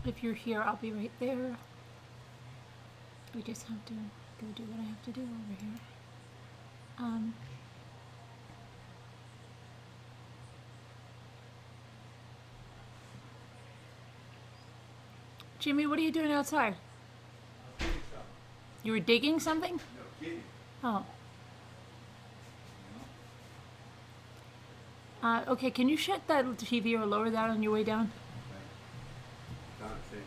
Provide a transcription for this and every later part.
If you're here, I'll be right there. We just have to go do what I have to do over here. Jimmy, what are you doing outside? You were digging something? No kidding. Oh. Okay, can you shut that TV or lower that on your way down? Found a thing.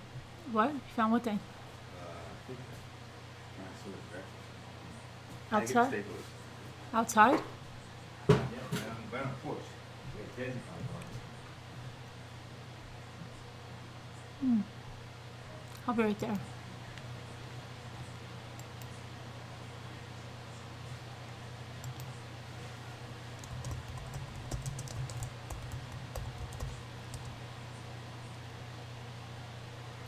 What? You found what thing? I think trying to sort of breakfast. Outside? Staples. Outside? Yeah, right on the porch. Yeah, Dan's I'll be right there.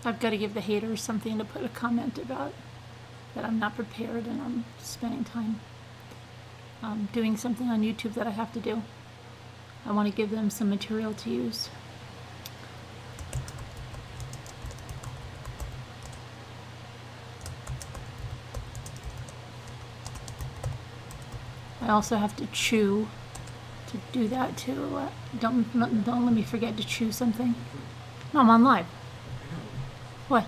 I've got to give the haters something to put a comment about, that I'm not prepared and I'm spending time doing something on YouTube that I have to do. I want to give them some material to use. I also have to chew to do that too. Don't let me forget to chew something. No, I'm on live. What?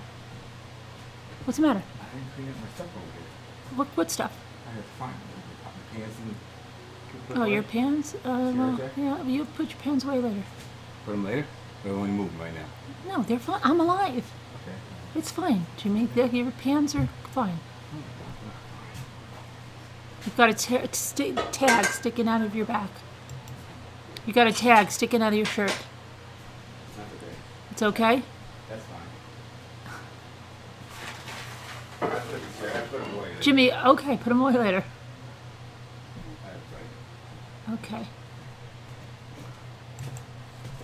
What's the matter? I didn't clean up my stuff over here. What stuff? I had to find my pants and. Oh, your pants? Well, okay? yeah, you put your pants away later. Put them later? Or only move them right now? No, they're fine. I'm alive. Okay. It's fine, Jimmy. Your pants are fine. You've got a tag sticking out of your back. You got a tag sticking out of your shirt. It's not okay. It's okay? That's fine. I put them away. Jimmy, okay, put them away later. That's right. Okay.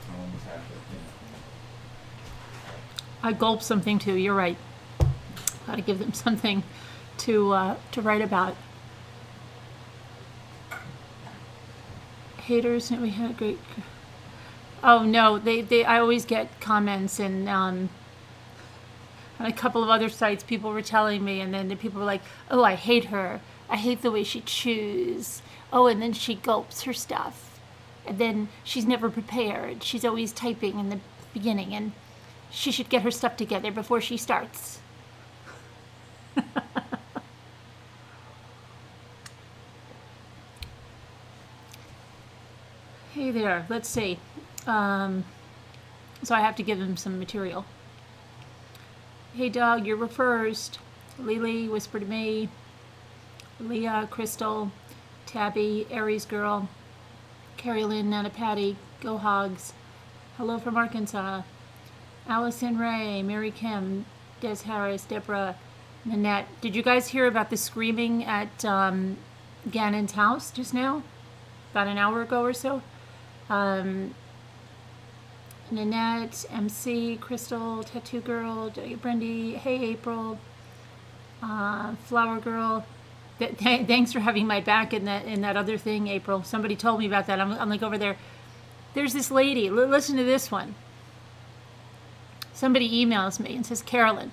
I'm almost halfway through. I gulped something too. You're right. Got to give them something to write about. Haters, we had a great. Oh no, they. I always get comments and on a couple of other sites, people were telling me, and then the people were like, "Oh, I hate her. I hate the way she chews. Oh, and then she gulps her stuff, and then she's never prepared. She's always typing in the beginning, and she should get her stuff together before she starts." Hey there, let's see. So I have to give them some material. Hey Doug, you're first. Lily, Whisper to Me. Leah, Crystal, Tabby, Aries Girl, Carrie Lynn, Nana Patty, Go Hogs. Hello from Arkansas. Allison Ray, Mary Kim, Des Harris, Deborah, Nanette. Did you guys hear about the screaming at Gannon's house just now? About an hour ago or so? Nanette, MC, Crystal, Tattoo Girl, Brendy, Hey April, Flower Girl. Thanks for having my back in that other thing, April. Somebody told me about that. I'm like over there. There's this lady. Listen to this one. Somebody emails me and says, Carolyn,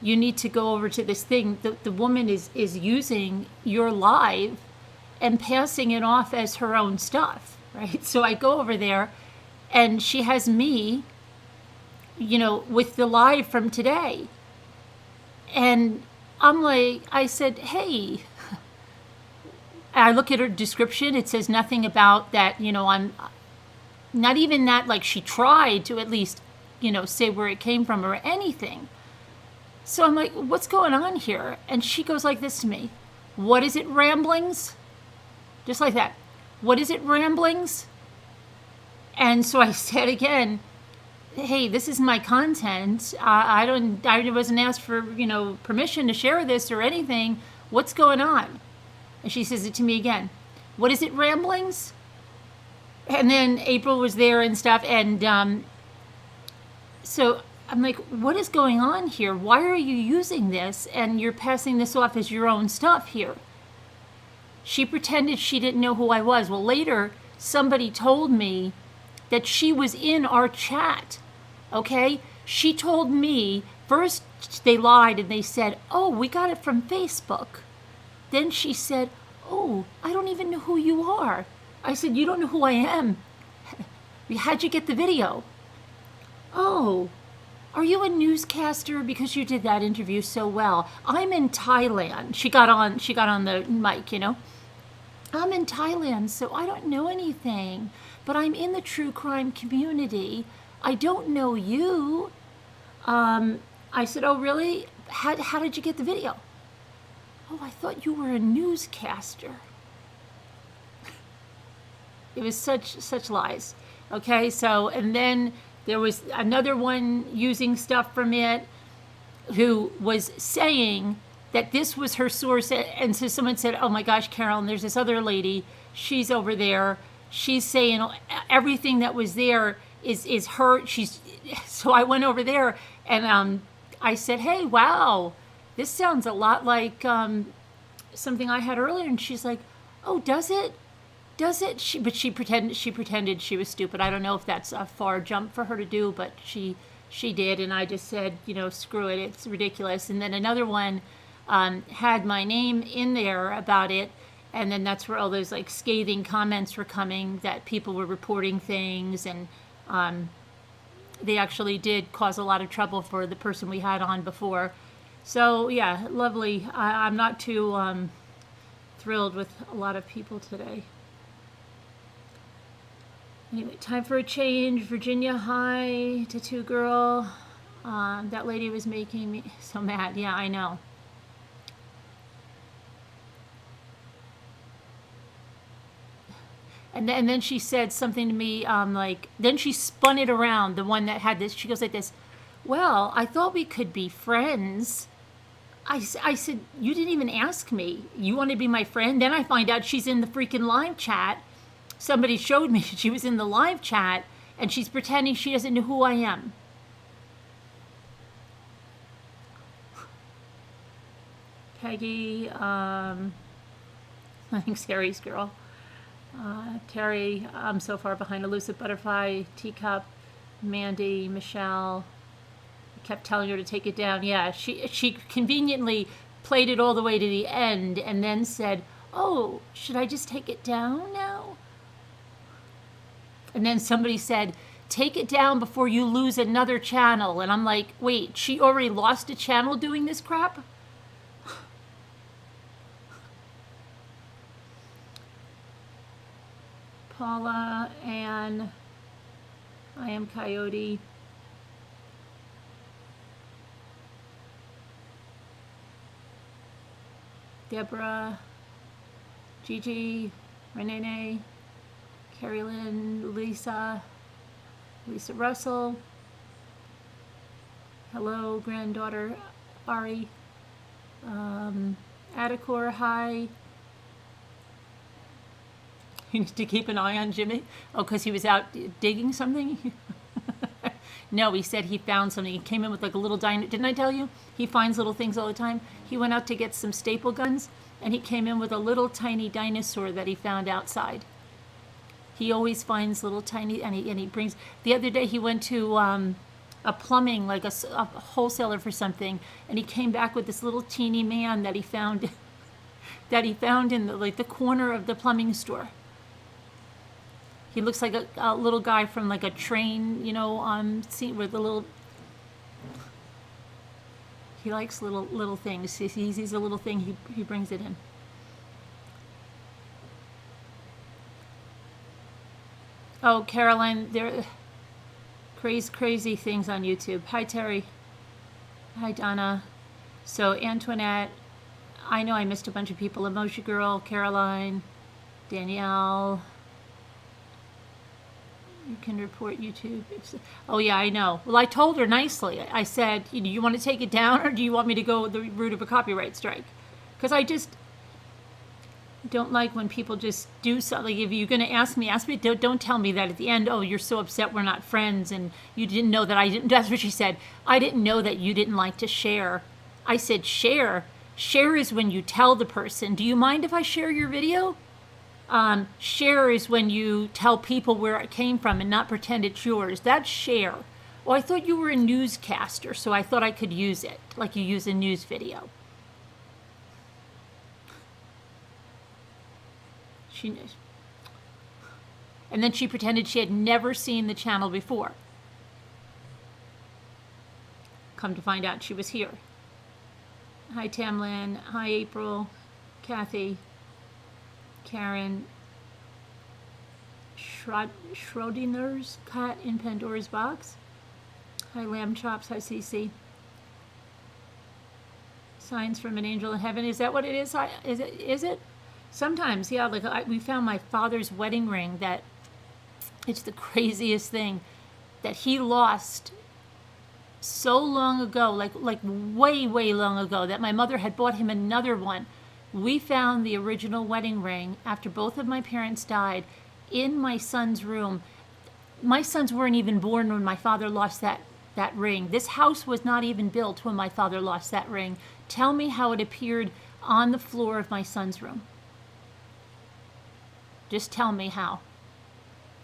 you need to go over to this thing. The woman is using your live and passing it off as her own stuff, right? So I go over there, and she has me, with the live from today. And I'm like, I said, hey. I look at her description. It says nothing about that, I'm not even that, like she tried to at least, say where it came from or anything. So I'm like, what's going on here? And she goes like this to me. What is it, Ramblings? Just like that. What is it, Ramblings? And so I said again, hey, this is my content. I wasn't asked for, permission to share this or anything. What's going on? And she says it to me again. What is it, Ramblings? And then April was there and stuff. And so I'm like, what is going on here? Why are you using this? And you're passing this off as your own stuff here. She pretended she didn't know who I was. Well, later, somebody told me that she was in our chat, okay? She told me, first they lied and they said, oh, we got it from Facebook. Then she said, oh, I don't even know who you are. I said, you don't know who I am. How'd you get the video? Oh, are you a newscaster? Because you did that interview so well. I'm in Thailand. She got on the mic, I'm in Thailand, so I don't know anything, but I'm in the true crime community. I don't know you. I said, oh, really? How did you get the video? Oh, I thought you were a newscaster. It was such lies. Okay, so, and then there was another one using stuff from it who was saying that this was her source. And so someone said, oh my gosh, Carolyn, there's this other lady. She's over there. She's saying everything that was there is her. So I went over there and I said, hey, wow, this sounds a lot like something I had earlier. And she's like, oh, does it? But she pretended she was stupid. I don't know if that's a far jump for her to do, but she did. And I just said, screw it. It's ridiculous. And then another one had my name in there about it. And then that's where all those like scathing comments were coming, that people were reporting things. And they actually did cause a lot of trouble for the person we had on before. So yeah, lovely. I'm not too thrilled with a lot of people today. Anyway, time for a change. Virginia High tattoo girl. That lady was making me so mad. Yeah, I know. And then she said something to me, then she spun it around, the one that had this. She goes like this, well, I thought we could be friends. I said, you didn't even ask me. You want to be my friend? Then I find out she's in the freaking live chat. Somebody showed me she was in the live chat, and she's pretending she doesn't know who I am. Peggy, I think Terry's girl. Terry, I'm so far behind. Elusive Butterfly, Teacup, Mandy, Michelle. I kept telling her to take it down. Yeah, she conveniently played it all the way to the end and then said, oh, should I just take it down now? And then somebody said, take it down before you lose another channel. And I'm like, wait, she already lost a channel doing this crap? Paula, Ann, I am Coyote. Deborah, Gigi, Renee, Carrie Lynn, Lisa Russell. Hello, granddaughter Ari. Adacor, hi. You need to keep an eye on Jimmy? Oh, because he was out digging something? No, he said he found something. He came in with like a little dinosaur. Didn't I tell you? He finds little things all the time. He went out to get some staple guns, and he came in with a little tiny dinosaur that he found outside. He always finds little tiny, and he brings. The other day he went to a plumbing, like a wholesaler for something, and he came back with this little teeny man that he found, in the corner of the plumbing store. He looks like a little guy from like a train, scene with the little. He likes little things. He sees a little thing, he brings it in. Oh, Caroline, there crazy things on YouTube. Hi, Terry. Hi, Donna. So Antoinette, I know I missed a bunch of people. Emoji Girl, Caroline, Danielle. You can report YouTube. Oh, yeah, I know. Well, I told her nicely. I said, do you want to take it down, or do you want me to go the route of a copyright strike? Because I just don't like when people just do something. If you're going to ask me. Don't tell me that at the end, oh, you're so upset we're not friends, and you didn't know that I didn't. That's what she said. I didn't know that you didn't like to share. I said, share. Share is when you tell the person, do you mind if I share your video? Share is when you tell people where it came from and not pretend it's yours. That's share. Oh, I thought you were a newscaster, so I thought I could use it, like you use a news video. She knows. And then she pretended she had never seen the channel before. Come to find out, she was here. Hi, Tamlin. Hi, April. Kathy. Karen. Schrodinger's cat in Pandora's box. Hi, Lamb Chops. Hi, Cece. Signs from an angel in heaven. Is that what it is? Is it? Sometimes, yeah. Like we found my father's wedding ring. That it's the craziest thing that he lost so long ago, like way long ago, that my mother had bought him another one. We found the original wedding ring after both of my parents died in my son's room. My sons weren't even born when my father lost that ring. This house was not even built when my father lost that ring. Tell me how it appeared on the floor of my son's room. Just tell me how.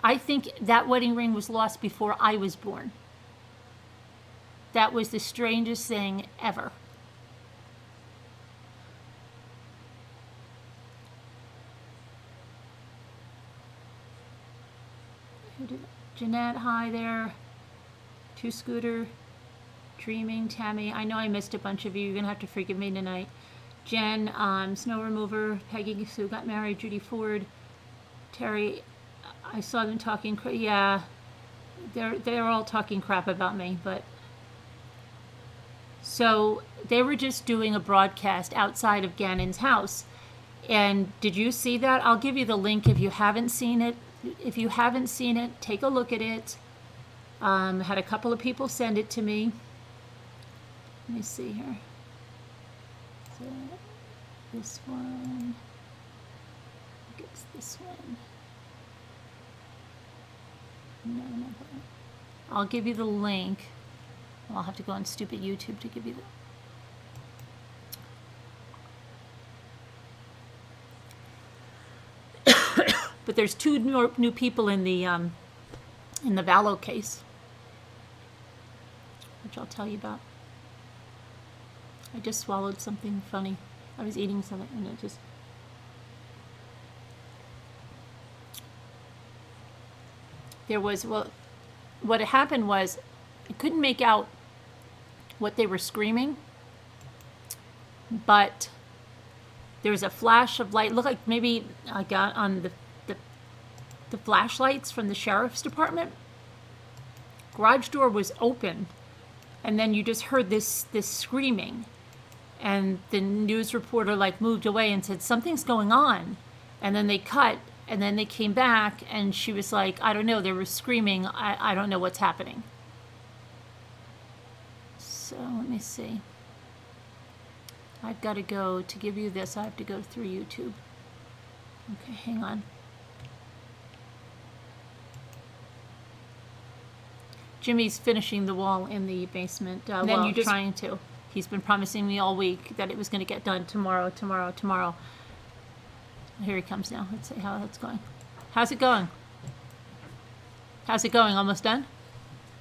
I think that wedding ring was lost before I was born. That was the strangest thing ever. Jeanette, hi there. Two Scooter, Dreaming, Tammy. I know I missed a bunch of you. You're going to have to forgive me tonight. Jen, Snow Remover, Peggy Sue got married, Judy Ford, Terry. I saw them talking. Yeah, they're all talking crap about me, but. So they were just doing a broadcast outside of Gannon's house. And did you see that? I'll give you the link if you haven't seen it. If you haven't seen it, take a look at it. Had a couple of people send it to me. Let me see here. So this one. I think it's this one. No. I'll give you the link. I'll have to go on stupid YouTube to give you the. But there's two new people in the Vallow case, which I'll tell you about. I just swallowed something funny. I was eating something and it just. There was, well, what had happened was I couldn't make out what they were screaming, but there was a flash of light. It looked like maybe I got on the flashlights from the sheriff's department. Garage door was open, and then you just heard this screaming, and the news reporter like moved away and said something's going on, and then they cut, and then they came back, and she was like, I don't know, they were screaming, I don't know what's happening. So let me see. I've got to go, to give you this, I have to go through YouTube. Okay, hang on. Jimmy's finishing the wall in the basement. Well, trying to. He's been promising me all week that it was going to get done tomorrow. Here he comes now. Let's see how that's going. How's it going? How's it going? Almost done?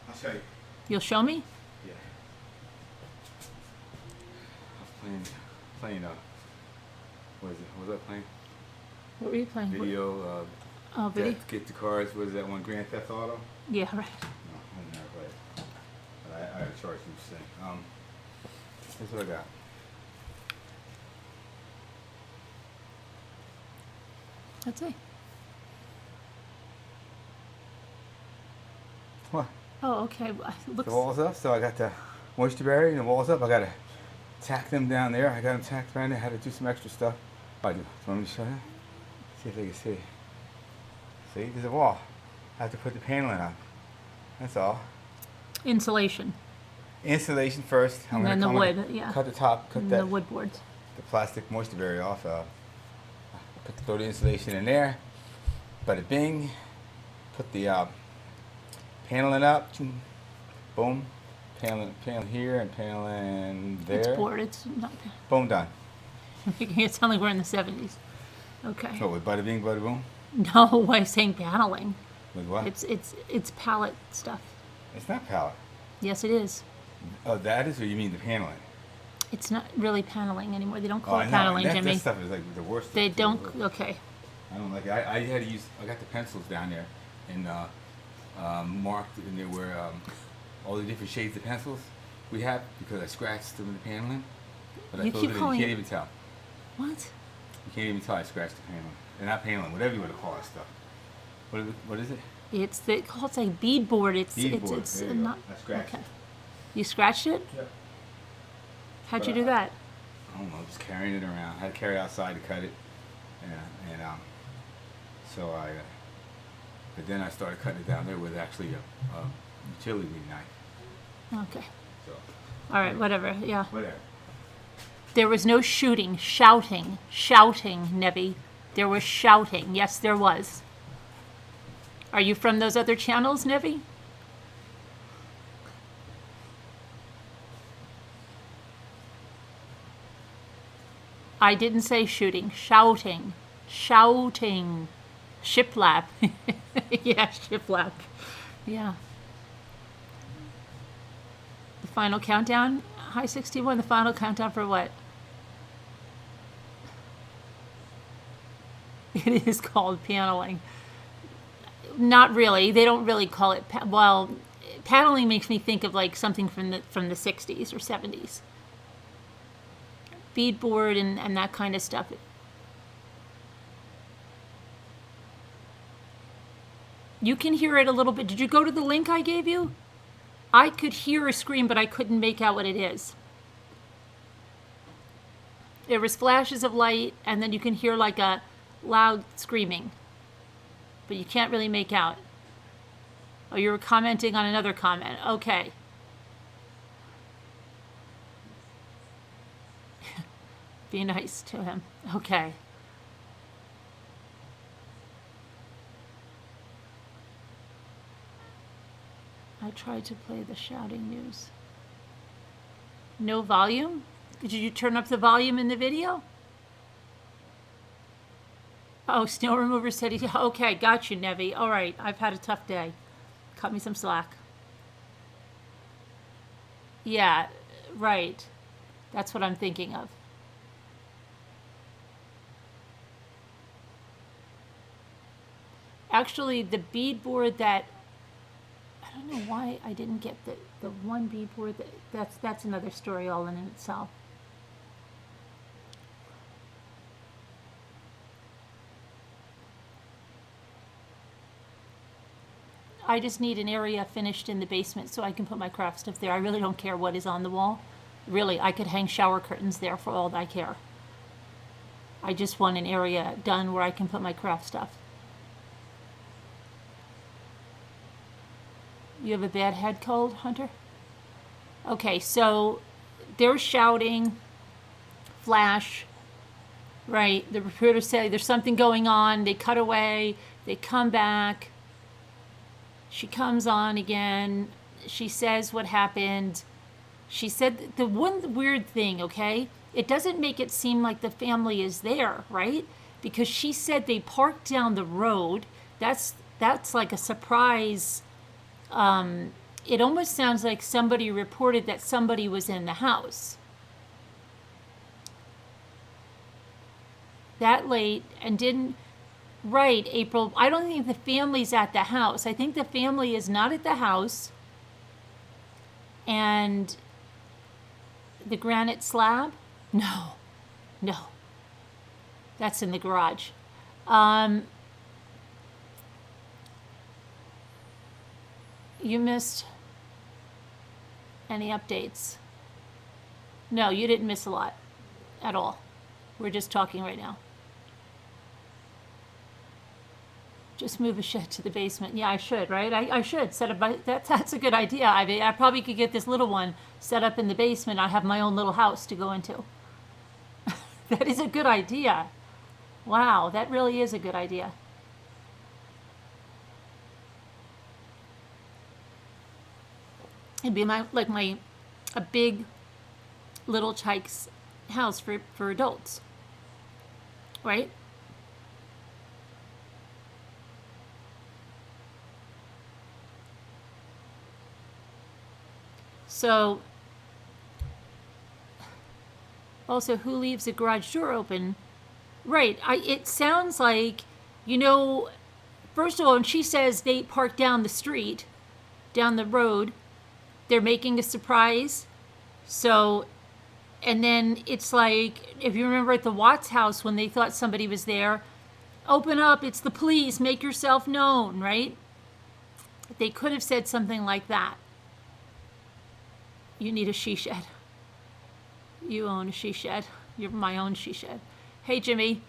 I'll show you. You'll show me? Yeah. I was playing, what is it? What was I playing? What were you playing? Video, video? Get the cars. What is that one? Grand Theft Auto? Yeah, right. No, I never played it. But I had a charge each thing. Here's what I got. Let's see. What? Oh, okay. Looks. The wall's up, so I got the moisture barrier and the wall's up. I gotta tack them down there. I got them tacked around there. I had to do some extra stuff. Oh, do you want me to show you? See if they can see. See, there's a wall. I have to put the paneling on. That's all. Insulation. Insulation first. I'm and then the gonna wood, yeah. Cut the top, cut and that, the wood boards. the plastic moisture barrier off. Throw the insulation in there. Bada bing. Put the paneling up. Boom. Paneling here and paneling there. It's board. It's not. Boom, done. Making it sound like we're in the 70s. Okay. So with bada bing, bada boom. No, I'm saying paneling. With what? It's pallet stuff. It's not pallet. Yes, it is. Oh, that is, or you mean the paneling? It's not really paneling anymore. They don't Oh, call I it know. paneling, That Jimmy. stuff is like the worst. They stuff, don't. too. Okay. I don't like it. I had to use. I got the pencils down there and marked, and there were all the different shades of pencils we have because I scratched them in the paneling. But You I keep filled it in. calling You can't it- even tell. What? You can't even tell I scratched the paneling. They're not paneling, whatever you want to call that stuff. What is it? It's it's like beadboard. Beadboard. It's There you go. not. I scratched Okay. it. You scratched it? Yep. How'd But you do that? I don't know, just carrying it around. I had to carry it outside to cut it, and so but then I started cutting it down there with actually a utility knife. Okay. So All right. Whatever. Yeah. whatever. There was no shooting, shouting, Nevi. There was shouting. Yes, there was. Are you from those other channels, Nevi? I didn't say shooting, shouting. Shiplap. Yeah, shiplap. Yeah. The final countdown? High 61, the final countdown for what? It is called paneling. Not really. They don't really call it. Well, paneling makes me think of like something from the 60s or 70s. Beadboard and that kind of stuff. You can hear it a little bit. Did you go to the link I gave you? I could hear a scream, but I couldn't make out what it is. There was flashes of light, and then you can hear like a loud screaming, but you can't really make out. Oh, you were commenting on another comment. Okay. Be nice to him. Okay. I tried to play the shouting news. No volume? Did you turn up the volume in the video? Oh, snow remover said he... Okay, got you, Nevi. All right, I've had a tough day. Cut me some slack. Yeah, right. That's what I'm thinking of. Actually, the beadboard that... I don't know why I didn't get the one beadboard. That's another story all in itself. I just need an area finished in the basement so I can put my craft stuff there. I really don't care what is on the wall. Really, I could hang shower curtains there for all I care. I just want an area done where I can put my craft stuff. You have a bad head cold, Hunter? Okay, so they're shouting, flash, right? The reporters say there's something going on. They cut away. They come back. She comes on again. She says what happened. She said the one weird thing, okay? It doesn't make it seem like the family is there, right? Because she said they parked down the road. That's like a surprise. It almost sounds like somebody reported that somebody was in the house that late and didn't. Right, April. I don't think the family's at the house. I think the family is not at the house. And the granite slab? No. That's in the garage. You missed any updates? No, you didn't miss a lot at all. We're just talking right now. Just move a shed to the basement. Yeah, I should, right? I should set up. That's a good idea. I mean, I probably could get this little one set up in the basement. I have my own little house to go into. That is a good idea. Wow, that really is a good idea. It'd be a big little Chike's house for adults, right? So, also, who leaves a garage door open? Right. It sounds like, first of all, when she says they park down the street, down the road, they're making a surprise. So, and then it's like, if you remember at the Watts house when they thought somebody was there, open up, it's the police, make yourself known, right? They could have said something like that. You need a she shed. You own a she shed. You're my own she shed. Hey, Jimmy,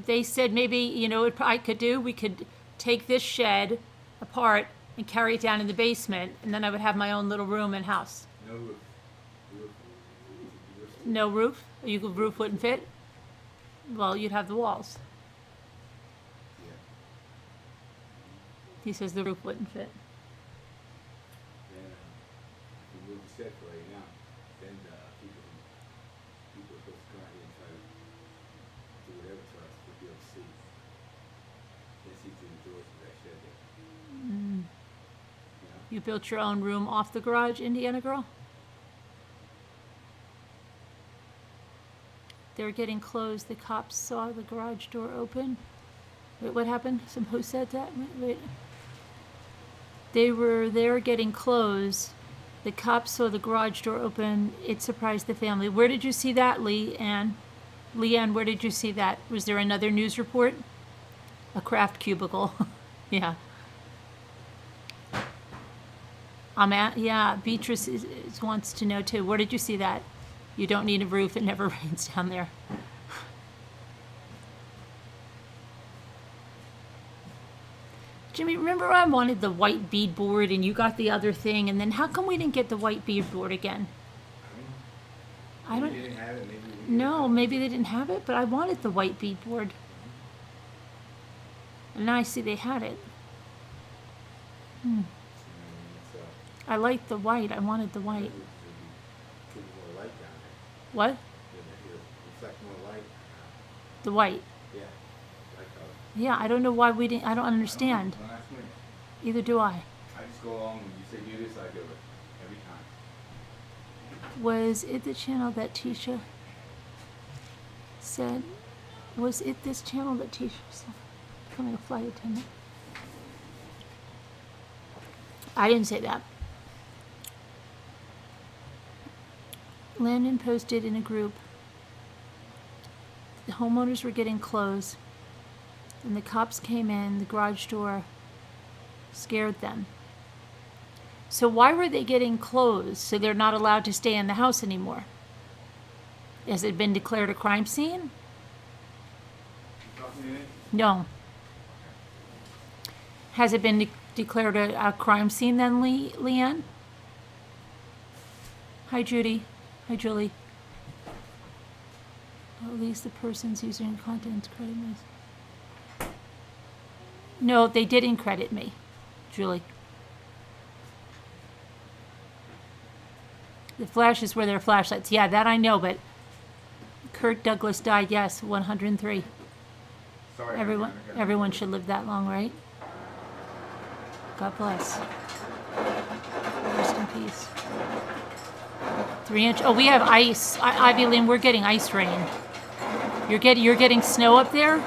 they said maybe, what I could do? We could take this shed apart and carry it down in the basement, and then I would have my own little room and house. No roof. No roof? The roof wouldn't fit? Well, you'd have the walls. Yeah. He says the roof wouldn't fit. Then if we move the shed for right now, then people are supposed to come out here and try to do whatever to us to be able to see. Can't see through the doors of that shed there. You built your own room off the garage, Indiana girl? They're getting closed. The cops saw the garage door open. Wait, what happened? Who said that? Wait. They were there getting closed. The cops saw the garage door open. It surprised the family. Where did you see that, Leanne? Leanne, where did you see that? Was there another news report? A craft cubicle. Yeah. Beatrice wants to know too. Where did you see that? You don't need a roof. It never rains down there. Jimmy, remember I wanted the white beadboard and you got the other thing, and then how come we didn't get the white beadboard again? I don't. Maybe they didn't have it. No, maybe they didn't have it, but I wanted the white beadboard. And now I see they had it. I liked the white. I wanted the white. Put more light down there. What? It'll reflect more light. The white. Yeah, light color. Yeah, I don't know why we didn't. I don't understand. Don't ask me. Either do I. I just go along when you say do this, I do it every time. Was it the channel that Tisha said? Was it this channel that Tisha said? Becoming a flight attendant. I didn't say that. Landon posted in a group. The homeowners were getting clothes, and the cops came in. The garage door scared them. So why were they getting clothes? So they're not allowed to stay in the house anymore? Has it been declared a crime scene? No. Has it been declared a crime scene then, Leanne? Hi, Judy. Hi, Julie. At least the person's using content credit me. No, they didn't credit me, Julie. The flashes were their flashlights. Yeah, that I know, but Kirk Douglas died, yes, 103. Sorry. Everyone should live that long, right? God bless. Rest in peace. 3 inch. Oh, we have ice. Ivy Lynn, we're getting ice rain. You're getting snow up there?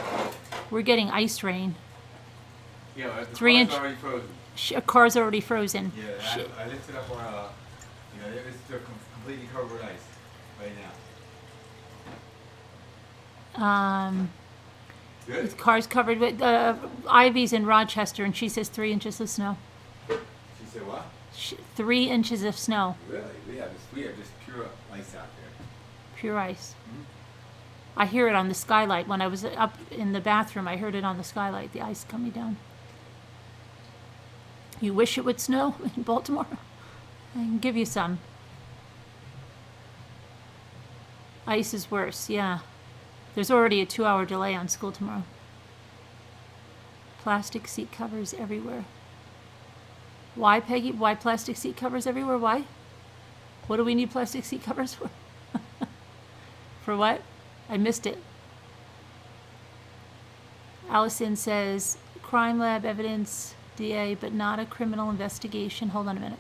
We're getting ice rain. Yeah, the 3 inch. car's already frozen. Car's already frozen. Yeah, I lifted up our, they're completely covered with ice right now. Good. The car's covered with Ivy's in Rochester, and she says 3 inches of snow. She said what? 3 inches of snow. Really? We have just pure ice out there. Pure ice. Mm-hmm. I hear it on the skylight. When I was up in the bathroom, I heard it on the skylight, the ice coming down. You wish it would snow in Baltimore? I can give you some. Ice is worse, yeah. There's already a 2-hour delay on school tomorrow. Plastic seat covers everywhere. Why, Peggy? Why plastic seat covers everywhere? Why? What do we need plastic seat covers for? For what? I missed it. Allison says, crime lab evidence, DA, but not a criminal investigation. Hold on a minute.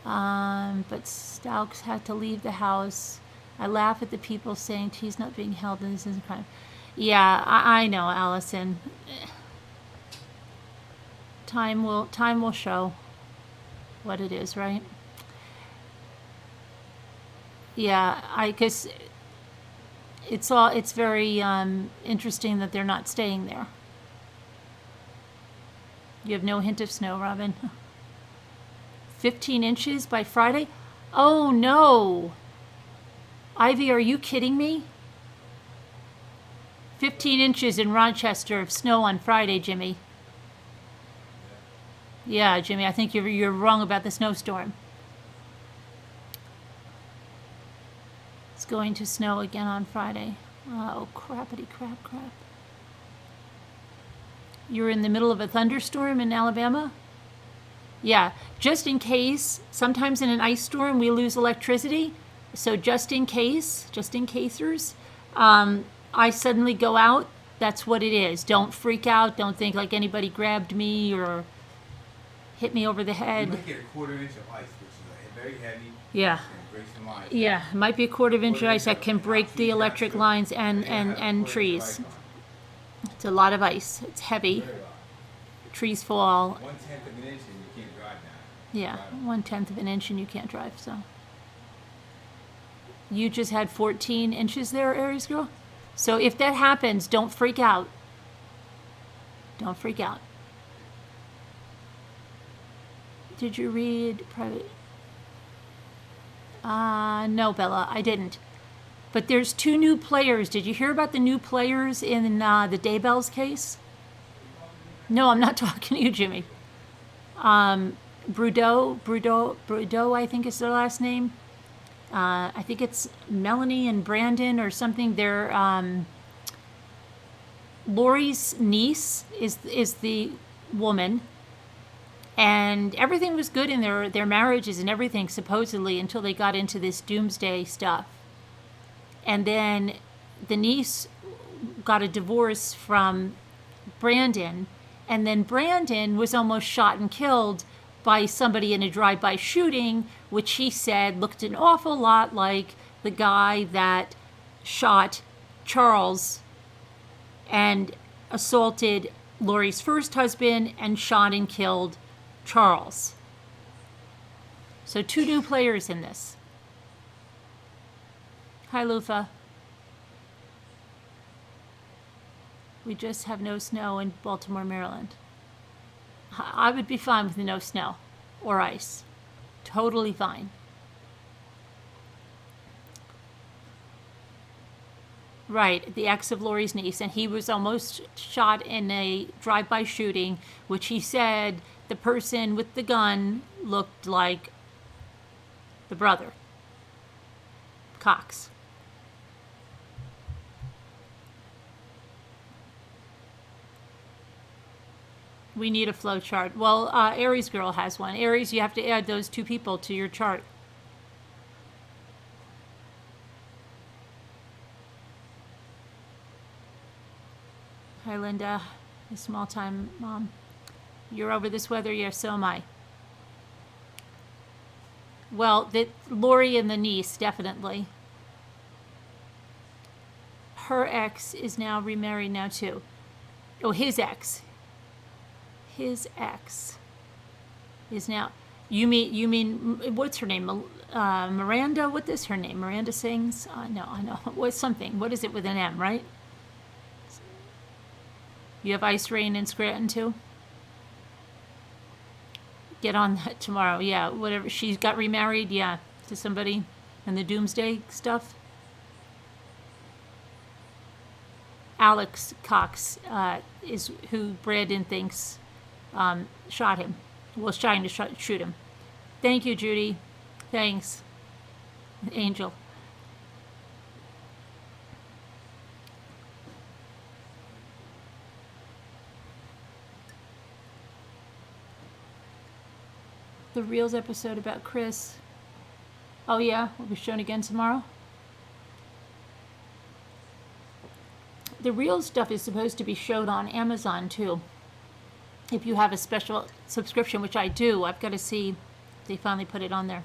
But Stauch had to leave the house. I laugh at the people saying he's not being held and this isn't crime. Yeah, I know, Allison. Time will show what it is, right? Yeah, because it's very interesting that they're not staying there. You have no hint of snow, Robin. 15 inches by Friday? Oh no! Ivy, are you kidding me? 15 inches in Rochester of snow on Friday, Jimmy. Yeah, Jimmy, I think you're wrong about the snowstorm. It's going to snow again on Friday. Oh, crappity crap. You're in the middle of a thunderstorm in Alabama? Yeah, just in case, sometimes in an ice storm we lose electricity. So just in casers, I suddenly go out. That's what it is. Don't freak out. Don't think like anybody grabbed me or hit me over the head. You might get a 1/4 inch of ice, which is very heavy. Yeah. And break some lines. Yeah, it might be a 1/4 inch of ice that can break the electric lines and trees. It's a lot of ice. It's heavy. Trees fall. 1/10 of an inch and you can't drive now. Yeah, 1/10 of an inch and you can't drive, so. You just had 14 inches there, Aries girl? So if that happens, don't freak out. Don't freak out. Did you read private? No, Bella, I didn't. But there's 2 new players. Did you hear about the new players in the Daybells case? No, I'm not talking to you, Jimmy. Brudeau, I think is their last name. I think it's Melanie and Brandon or something. They're Lori's niece is the woman, and everything was good in their marriages and everything supposedly until they got into this doomsday stuff. And then the niece got a divorce from Brandon, and then Brandon was almost shot and killed by somebody in a drive-by shooting, which he said looked an awful lot like the guy that shot Charles and assaulted Lori's first husband and shot and killed Charles. So 2 new players in this. Hi, Lufa. We just have no snow in Baltimore, Maryland. I would be fine with no snow or ice. Totally fine. Right, the ex of Lori's niece, and he was almost shot in a drive-by shooting, which he said the person with the gun looked like the brother, Cox. We need a flow chart. Well, Aries girl has one. Aries, you have to add those 2 people to your chart. Hi, Linda, a small-time mom. You're over this weather? Yes, so am I. Well, Lori and the niece, definitely. Her ex is now remarried now, too. Oh, his ex. His ex is now. You mean what's her name? Miranda. What is her name? Miranda sings. No, I know. What's something? What is it with an M? Right. You have ice rain in Scranton too. Get on that tomorrow. Yeah, whatever. She got remarried. Yeah, to somebody, and the doomsday stuff. Alex Cox is who Brandon thinks shot him. Was trying to shoot him. Thank you, Judy. Thanks, Angel. The Reels episode about Chris. Oh yeah, will be shown again tomorrow. The Reels stuff is supposed to be showed on Amazon too. If you have a special subscription, which I do, I've got to see They finally put it on there.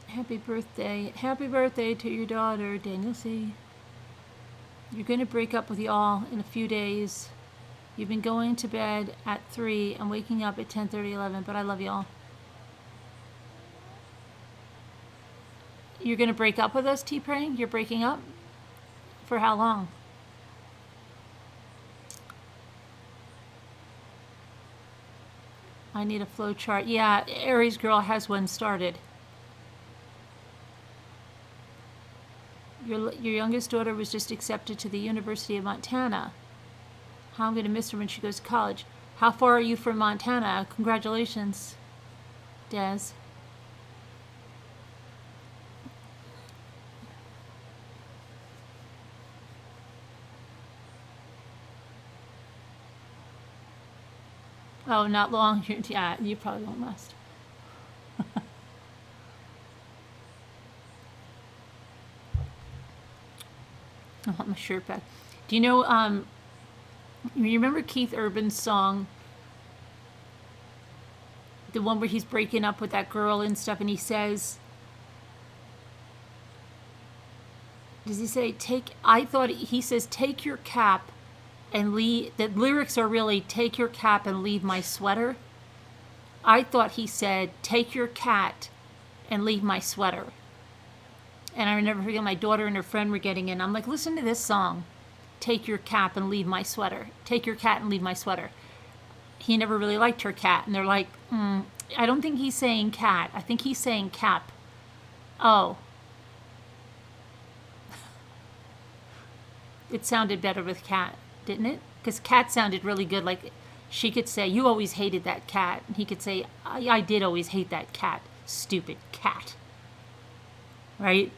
Happy birthday. Happy birthday to your daughter, Daniel C. You're going to break up with y'all in a few days. You've been going to bed at 3 and waking up at 10:30, 11, but I love y'all. You're going to break up with us, T-Praying? You're breaking up? For how long? I need a flow chart. Yeah, Aries girl has one started. Your youngest daughter was just accepted to the University of Montana. How I'm going to miss her when she goes to college. How far are you from Montana? Congratulations, Des. Oh, not long. Yeah, you probably won't last. I want my shirt back. Do you know, you remember Keith Urban's song? The one where he's breaking up with that girl and stuff, and he says, does he say, he says, take your cap and leave. The lyrics are really, take your cap and leave my sweater. I thought he said, take your cat and leave my sweater. And I never forget, my daughter and her friend were getting in. I'm like, listen to this song. Take your cap and leave my sweater. Take your cat and leave my sweater. He never really liked her cat. And they're like, I don't think he's saying cat. I think he's saying cap. Oh. It sounded better with cat, didn't it? Because cat sounded really good. Like she could say, you always hated that cat. And he could say, I did always hate that cat. Stupid cat. Right?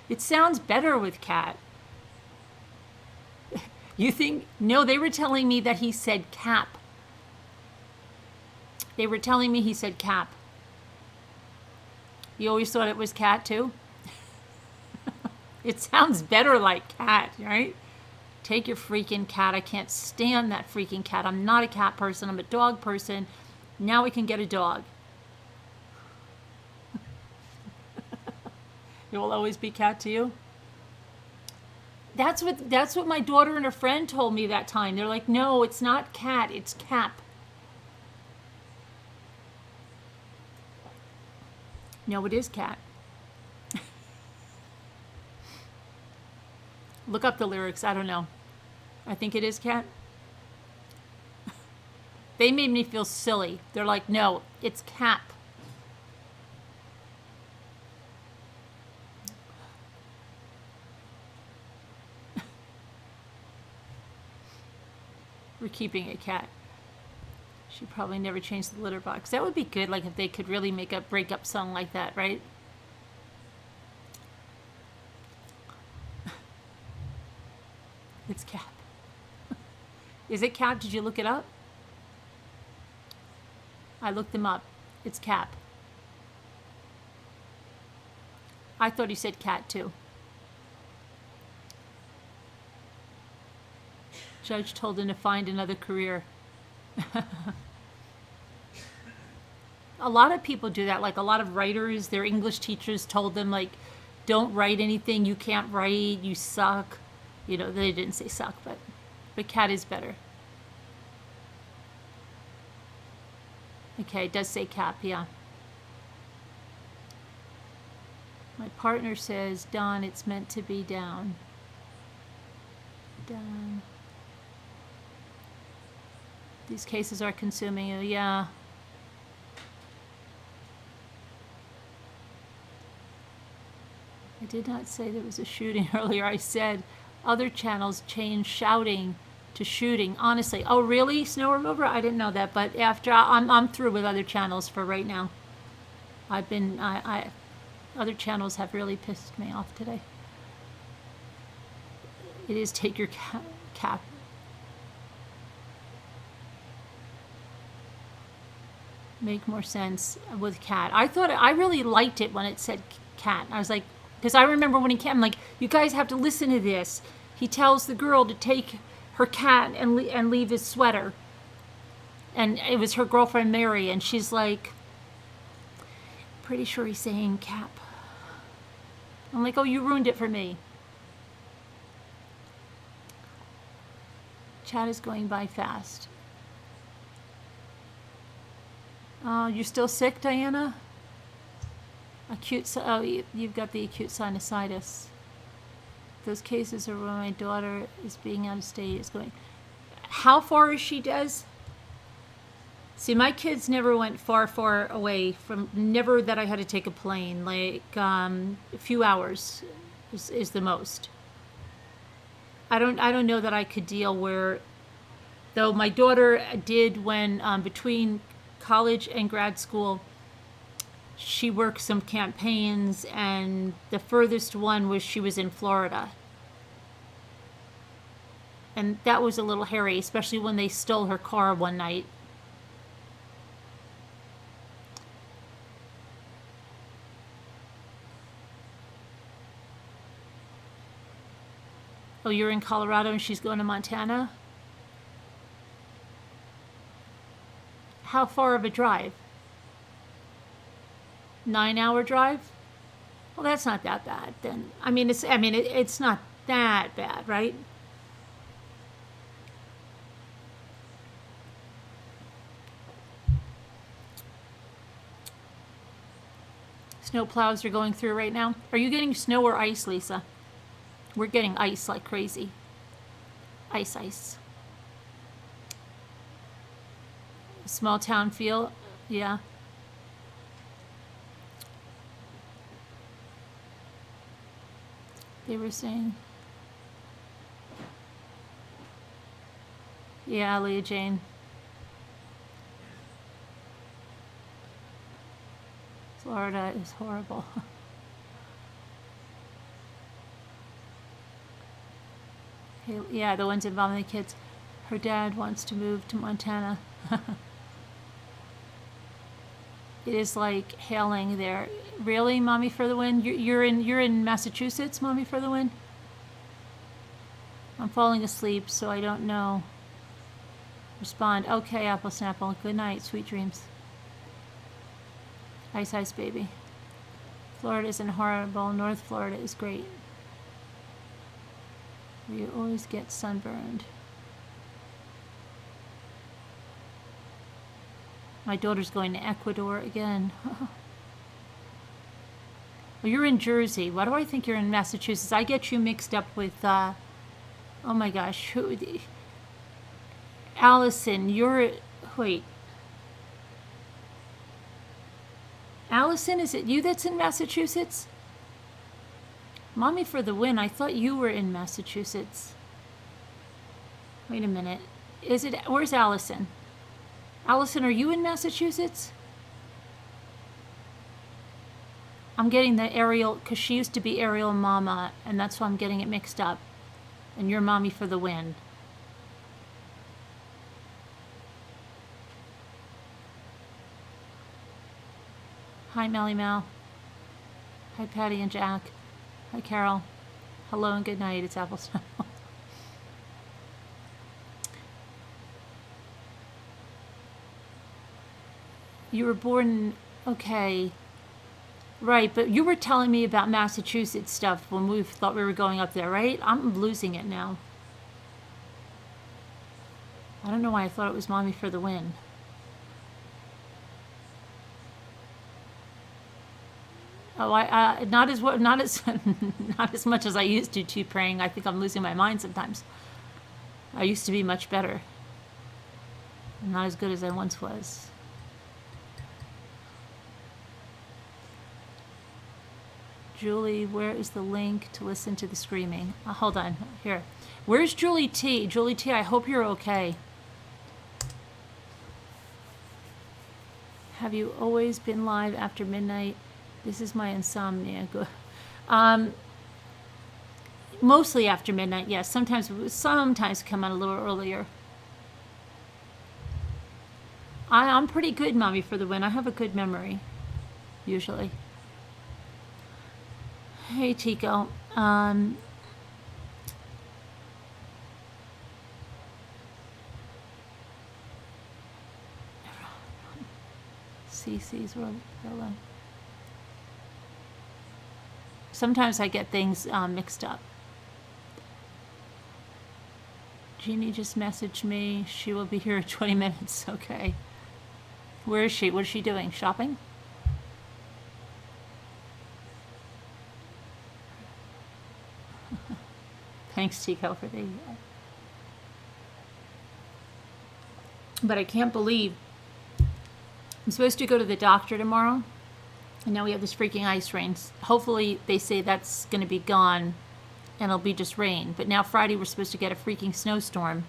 It sounds better with cat. You think? No, they were telling me that he said cap. They were telling me he said cap. You always thought it was cat too? It sounds better like cat, right? Take your freaking cat. I can't stand that freaking cat. I'm not a cat person. I'm a dog person. Now we can get a dog. It will always be cat to you? That's what my daughter and her friend told me that time. They're like, no, it's not cat, it's cap. No, it is cat. Look up the lyrics. I don't know. I think it is cat. They made me feel silly. They're like, no, it's cap. We're keeping a cat. She probably never changed the litter box. That would be good, like if they could really make a breakup song like that, right? It's cap. Is it cap? Did you look it up? I looked them up. It's cap. I thought he said cat too. Judge told him to find another career. A lot of people do that. Like a lot of writers, their English teachers told them, like, don't write anything. You can't write. You suck. You know, they didn't say suck, but cat is better. Okay, it does say cap, yeah. My partner says, Don, it's meant to be down. Down. These cases are consuming you, yeah. I did not say there was a shooting earlier. I said other channels changed shouting to shooting. Honestly, oh really? Snow remover? I didn't know that. But after I'm through with other channels for right now. I've been other channels have really pissed me off today. It is take your cap. Make more sense with cat. I really liked it when it said cat. I was like, because I remember when he came, I'm like, you guys have to listen to this. He tells the girl to take her cat and leave his sweater. And it was her girlfriend Mary, and she's like, pretty sure he's saying cap. I'm like, oh, you ruined it for me. Chat is going by fast. You're still sick, Diana? You've got the acute sinusitis. Those cases are where my daughter is being out of state. Is going. How far is she, Des? See, my kids never went far away from. Never that I had to take a plane. Like a few hours is the most. I don't know that I could deal where. Though my daughter did when between college and grad school, she worked some campaigns, and the furthest one was she was in Florida. And that was a little hairy, especially when they stole her car one night. Oh, you're in Colorado and she's going to Montana? How far of a drive? 9-hour drive? Well, that's not that bad then. It's not that bad, right? Snow plows are going through right now. Are you getting snow or ice, Lisa? We're getting ice like crazy. Ice. Small town feel, yeah. They were saying. Yeah, Leah Jane. Florida is horrible. Yeah, the ones involving the kids. Her dad wants to move to Montana. It is like hailing there. Really, Mommy for the win? You're in Massachusetts, Mommy for the win? I'm falling asleep, so I don't know. Respond. Okay, Apple Snapple. Good night. Sweet dreams. Ice, baby. Florida isn't horrible. North Florida is great. You always get sunburned. My daughter's going to Ecuador again. Well, you're in Jersey. Why do I think you're in Massachusetts? I get you mixed up with, oh my gosh, Allison, wait. Allison, is it you that's in Massachusetts? Mommy for the win. I thought you were in Massachusetts. Wait a minute. Where's Allison? Allison, are you in Massachusetts? I'm getting the Ariel, because she used to be Ariel Mama, and that's why I'm getting it mixed up. And you're Mommy for the win. Hi, Melly Mel. Hi, Patty and Jack. Hi, Carol. Hello and good night. It's Apple Snow. You were born, okay. Right, but you were telling me about Massachusetts stuff when we thought we were going up there, right? I'm losing it now. I don't know why I thought it was Mommy for the win. Oh, not as not as much as I used to praying. I think I'm losing my mind sometimes. I used to be much better. I'm not as good as I once was. Julie, where is the link to listen to the screaming? Hold on, here. Where's Julie T? Julie T, I hope you're okay. Have you always been live after midnight? This is my insomnia. Mostly after midnight, yes. Sometimes come out a little earlier. I'm pretty good, Mommy for the win. I have a good memory, usually. Hey, Tico. CC's World. Sometimes I get things mixed up. Jeannie just messaged me. She will be here in 20 minutes. Okay. Where is she? What is she doing? Shopping? Thanks, Tico, for the... But I can't believe I'm supposed to go to the doctor tomorrow, and now we have this freaking ice rain. Hopefully they say that's going to be gone and it'll be just rain. But now Friday we're supposed to get a freaking snowstorm.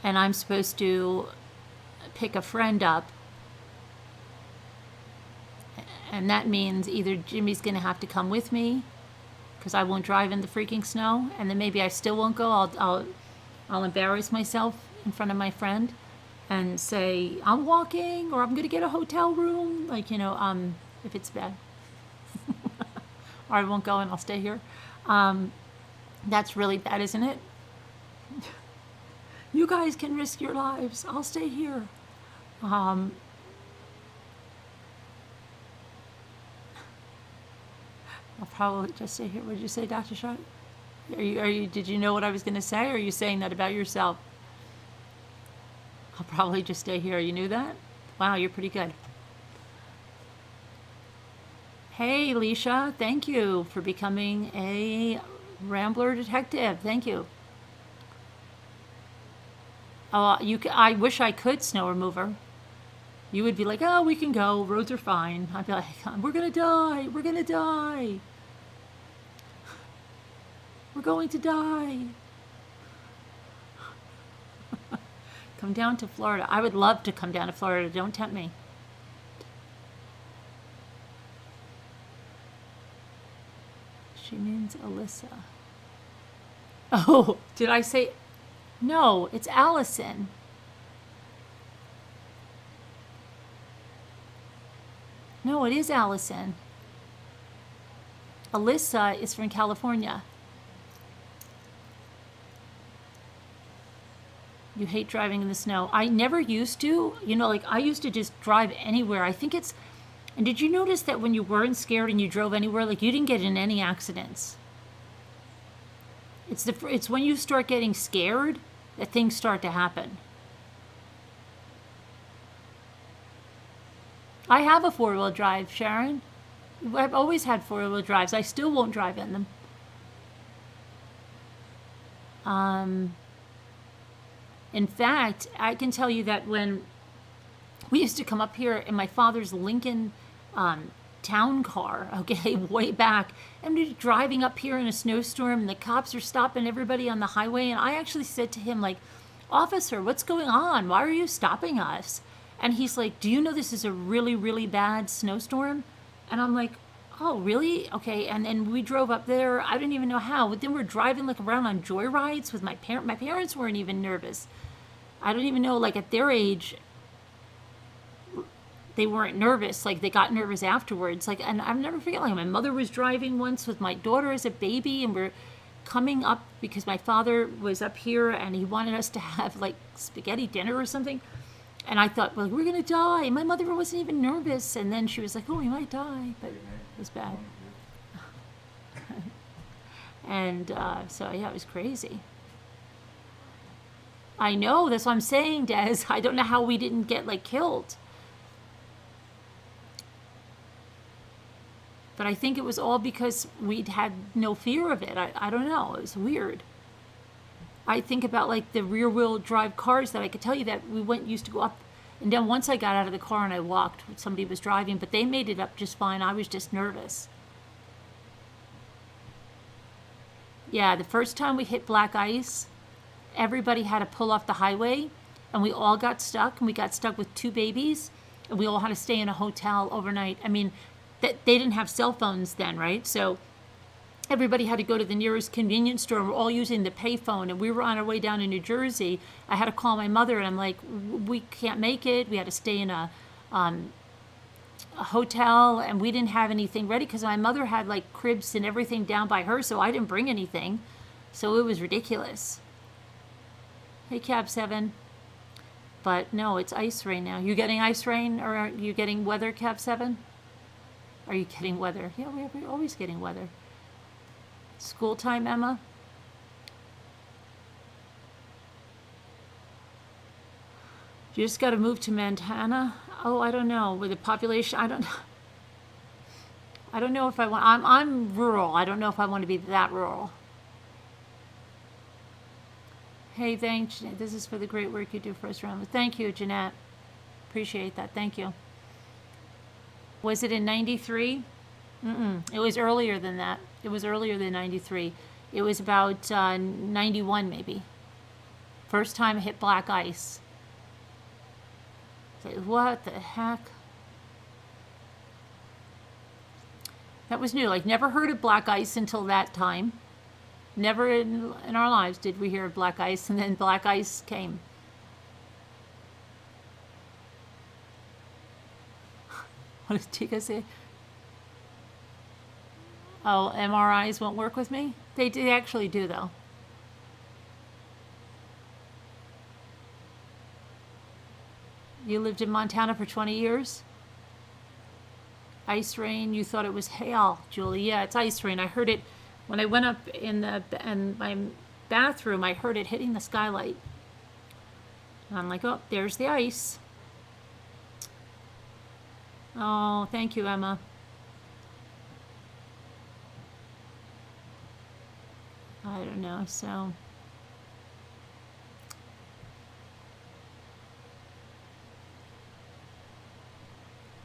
And I'm supposed to pick a friend up. And that means either Jimmy's going to have to come with me because I won't drive in the freaking snow, and then maybe I still won't go. I'll embarrass myself in front of my friend and say, I'm walking, or I'm going to get a hotel room. Like, if it's bad. Or I won't go and I'll stay here. That's really bad, isn't it? You guys can risk your lives. I'll stay here. I'll probably just stay here. What did you say, Dr. Shot? Did you know what I was going to say, or are you saying that about yourself? I'll probably just stay here. You knew that? Wow, you're pretty good. Hey, Leisha, thank you for becoming a Rambler detective. Thank you. I wish I could, snow remover. You would be like, oh, we can go. Roads are fine. I'd be like, we're going to die. We're going to die. We're going to die. Come down to Florida. I would love to come down to Florida. Don't tempt me. She means Alyssa. Oh, did I say... No, it's Allison. No, it is Allison. Alyssa is from California. You hate driving in the snow. I never used to. I used to just drive anywhere. I think it's... And did you notice that when you weren't scared and you drove anywhere, like, you didn't get in any accidents? It's when you start getting scared that things start to happen. I have a 4-wheel drive, Sharon. I've always had 4-wheel drives. I still won't drive in them. In fact, I can tell you that when we used to come up here in my father's Lincoln town car, okay, way back, and we're driving up here in a snowstorm, and the cops are stopping everybody on the highway, and I actually said to him, like, officer, what's going on? Why are you stopping us? And he's like, do you know this is a really, really bad snowstorm? And I'm like, oh, really? Okay. And then we drove up there. I didn't even know how. But then we're driving like around on joyrides with my parents. My parents weren't even nervous. I don't even know, like, at their age, they weren't nervous. Like, they got nervous afterwards. Like, and I'll never forget, like, my mother was driving once with my daughter as a baby, and we're coming up because my father was up here and he wanted us to have, like, spaghetti dinner or something. And I thought, well, we're going to die. And my mother wasn't even nervous. And then she was like, oh, we might die. But it was bad. And so, yeah, it was crazy. I know. That's what I'm saying, Des. I don't know how we didn't get, like, killed. But I think it was all because we'd had no fear of it. I don't know. It was weird. I think about, like, the rear-wheel drive cars that I could tell you that we used to go up and down. Once I got out of the car and I walked, somebody was driving, but they made it up just fine. I was just nervous. Yeah, the first time we hit black ice, everybody had to pull off the highway, and we all got stuck, and we got stuck with 2 babies, and we all had to stay in a hotel overnight. I mean, they didn't have cell phones then, right? So everybody had to go to the nearest convenience store, and we're all using the payphone, and we were on our way down to New Jersey. I had to call my mother, and I'm like, we can't make it. We had to stay in a hotel, and we didn't have anything ready because my mother had, like, cribs and everything down by her, so I didn't bring anything. So it was ridiculous. Hey, Cab 7. But no, it's ice rain now. You getting ice rain, or are you getting weather, Cap 7? Are you getting weather? Yeah, we're always getting weather. School time, Emma? You just got to move to Montana? Oh, I don't know. With the population, I don't know if I want. I'm rural. I don't know if I want to be that rural. Hey, thanks. This is for the great work you do for us around. Thank you, Jeanette. Appreciate that. Thank you. Was it in 93? It was earlier than that. It was earlier than 93. It was about 91 maybe. First time I hit black ice. Like, what the heck? That was new. Like, never heard of black ice until that time. Never in our lives did we hear of black ice, and then black ice came. What did Tika say? Oh, MRIs won't work with me? They actually do, though. You lived in Montana for 20 years? Ice rain, you thought it was hail, Julie. Yeah, it's ice rain. I heard it when I went up in my bathroom. I heard it hitting the skylight. And I'm like, oh, there's the ice. Oh, thank you, Emma. I don't know, so...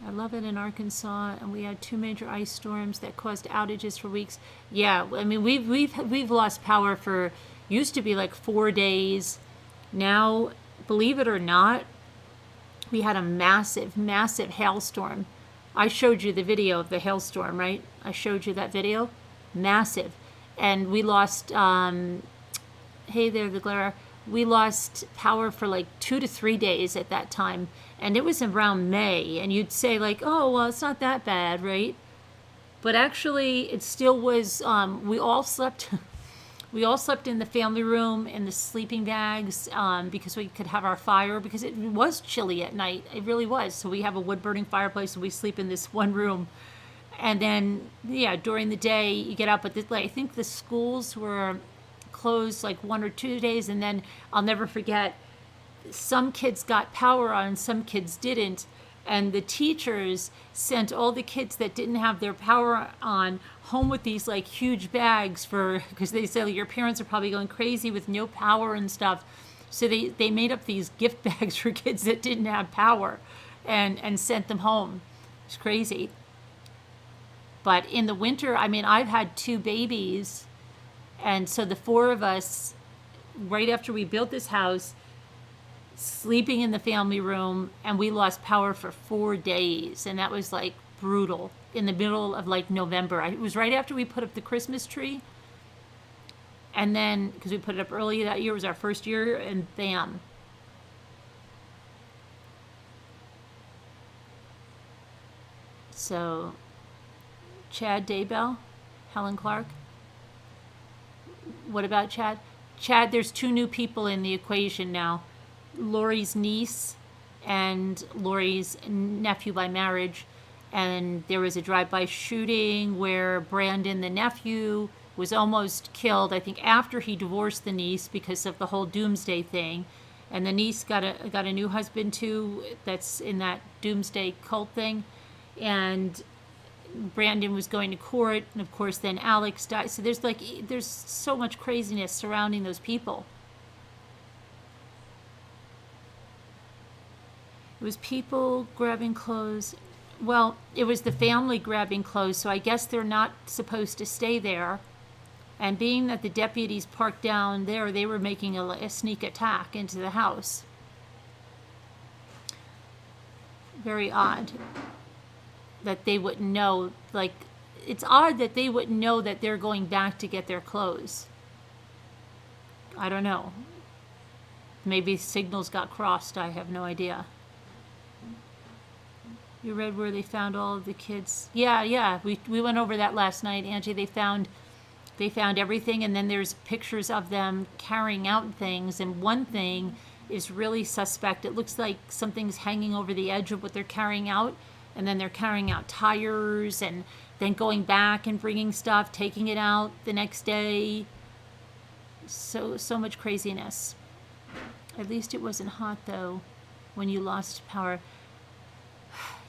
I love it in Arkansas, and we had 2 major ice storms that caused outages for weeks. Yeah, I mean we've lost power for used to be like 4 days. Now, believe it or not, we had a massive, massive hailstorm. I showed you the video of the hailstorm, right? I showed you that video. Massive, and we lost. Hey there, the glare. We lost power for like 2 to 3 days at that time. And it was around May, and you'd say like, oh, well, it's not that bad, right? But actually, it still was, we all slept in the family room in the sleeping bags because we could have our fire, because it was chilly at night. It really was. So we have a wood-burning fireplace, and we sleep in this one room. And then, yeah, during the day, you get out. But I think the schools were closed like 1 or 2 days, and then I'll never forget, some kids got power on, some kids didn't, and the teachers sent all the kids that didn't have their power on home with these like huge bags because they said your parents are probably going crazy with no power and stuff. So they made up these gift bags for kids that didn't have power and sent them home. It's crazy. But in the winter, I mean, I've had 2 babies, and so the 4 of us, right after we built this house, sleeping in the family room, and we lost power for 4 days, and that was like brutal in the middle of like November. It was right after we put up the Christmas tree, and then because we put it up early that year, it was our first year, and bam. So Chad Daybell, Helen Clark. What about Chad? Chad, there's 2 new people in the equation now. Lori's niece and Lori's nephew by marriage, and there was a drive-by shooting where Brandon, the nephew, was almost killed, I think after he divorced the niece because of the whole doomsday thing, and the niece got a new husband too that's in that doomsday cult thing, and Brandon was going to court, and of course then Alex died. So there's so much craziness surrounding those people. It was people grabbing clothes. Well, it was the family grabbing clothes, so I guess they're not supposed to stay there. And being that the deputies parked down there, they were making a sneak attack into the house. Very odd that they wouldn't know. Like, it's odd that they wouldn't know that they're going back to get their clothes. I don't know. Maybe signals got crossed. I have no idea. You read where they found all of the kids? Yeah. We went over that last night, Angie. They found everything, and then there's pictures of them carrying out things. And one thing is really suspect. It looks like something's hanging over the edge of what they're carrying out, and then they're carrying out tires and then going back and bringing stuff, taking it out the next day. So much craziness. At least it wasn't hot though when you lost power.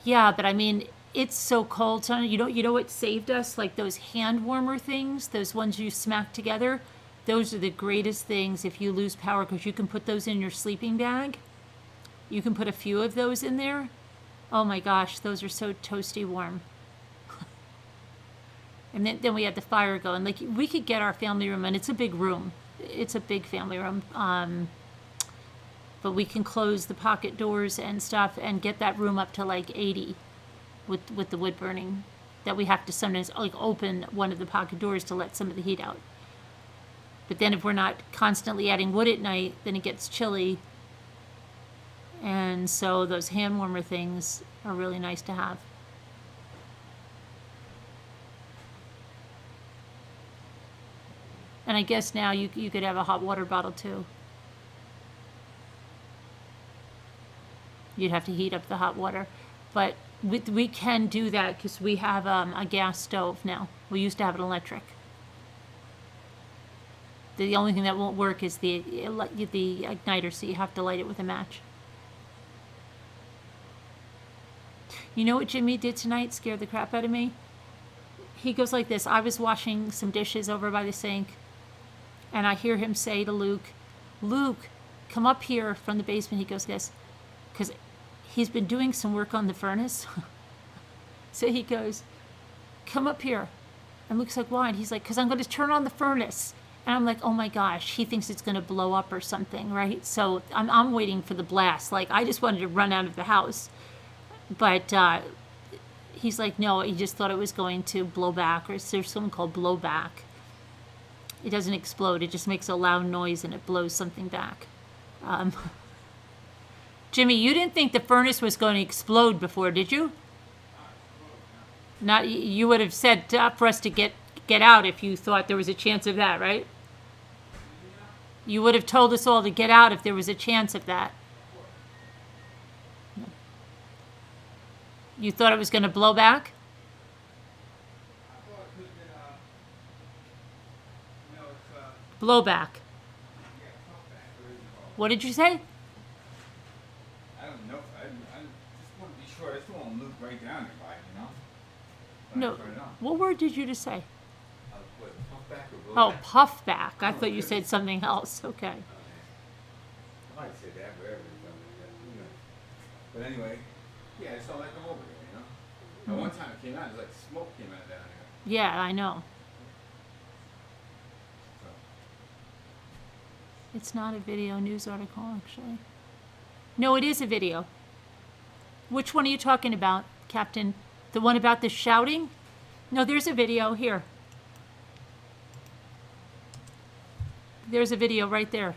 Yeah, but I mean, it's so cold, son. You know what saved us? Like those hand warmer things, those ones you smack together. Those are the greatest things if you lose power, because you can put those in your sleeping bag. You can put a few of those in there. Oh my gosh, those are so toasty warm. And then we had the fire going. Like, we could get our family room, and it's a big room. It's a big family room. But we can close the pocket doors and stuff and get that room up to like 80 with the wood burning. That we have to sometimes like open one of the pocket doors to let some of the heat out. But then if we're not constantly adding wood at night, then it gets chilly. And so those hand warmer things are really nice to have. And I guess now you could have a hot water bottle too. You'd have to heat up the hot water. But we can do that because we have a gas stove now. We used to have an electric. The only thing that won't work is the igniter, so you have to light it with a match. You know what Jimmy did tonight? Scared the crap out of me. He goes like this. I was washing some dishes over by the sink, and I hear him say to Luke, "Luke, come up here from the basement." He goes this, because he's been doing some work on the furnace. So he goes, "Come up here." And Luke's like, "Why?" And he's like, "Because I'm going to turn on the furnace." And I'm like, oh my gosh, he thinks it's going to blow up or something, right? So I'm waiting for the blast. Like, I just wanted to run out of the house. But he's like, no, he just thought it was going to blow back, or there's something called blowback. It doesn't explode. It just makes a loud noise and it blows something back. Jimmy, you didn't think the furnace was going to explode before, did you? Not. You would have said for us to get out if you thought there was a chance of that, right? You would have told us all to get out if there was a chance of that. You thought it was going to blow back? Blowback. What did you say? I don't know. I just want to be sure. I just don't want to move right down there, you know? No. What word did you just say? What, puffback or Oh, blowback? puffback. I thought you said something else. Okay. I might say that wherever it's done like that, you know. But anyway, yeah, I saw that come over there, you know. And one time it came out, it was like smoke came out down there. Yeah, I know. So. It's not a video news article, actually. No, it is a video. Which one are you talking about, Captain? The one about the shouting? No, there's a video here. There's a video right there.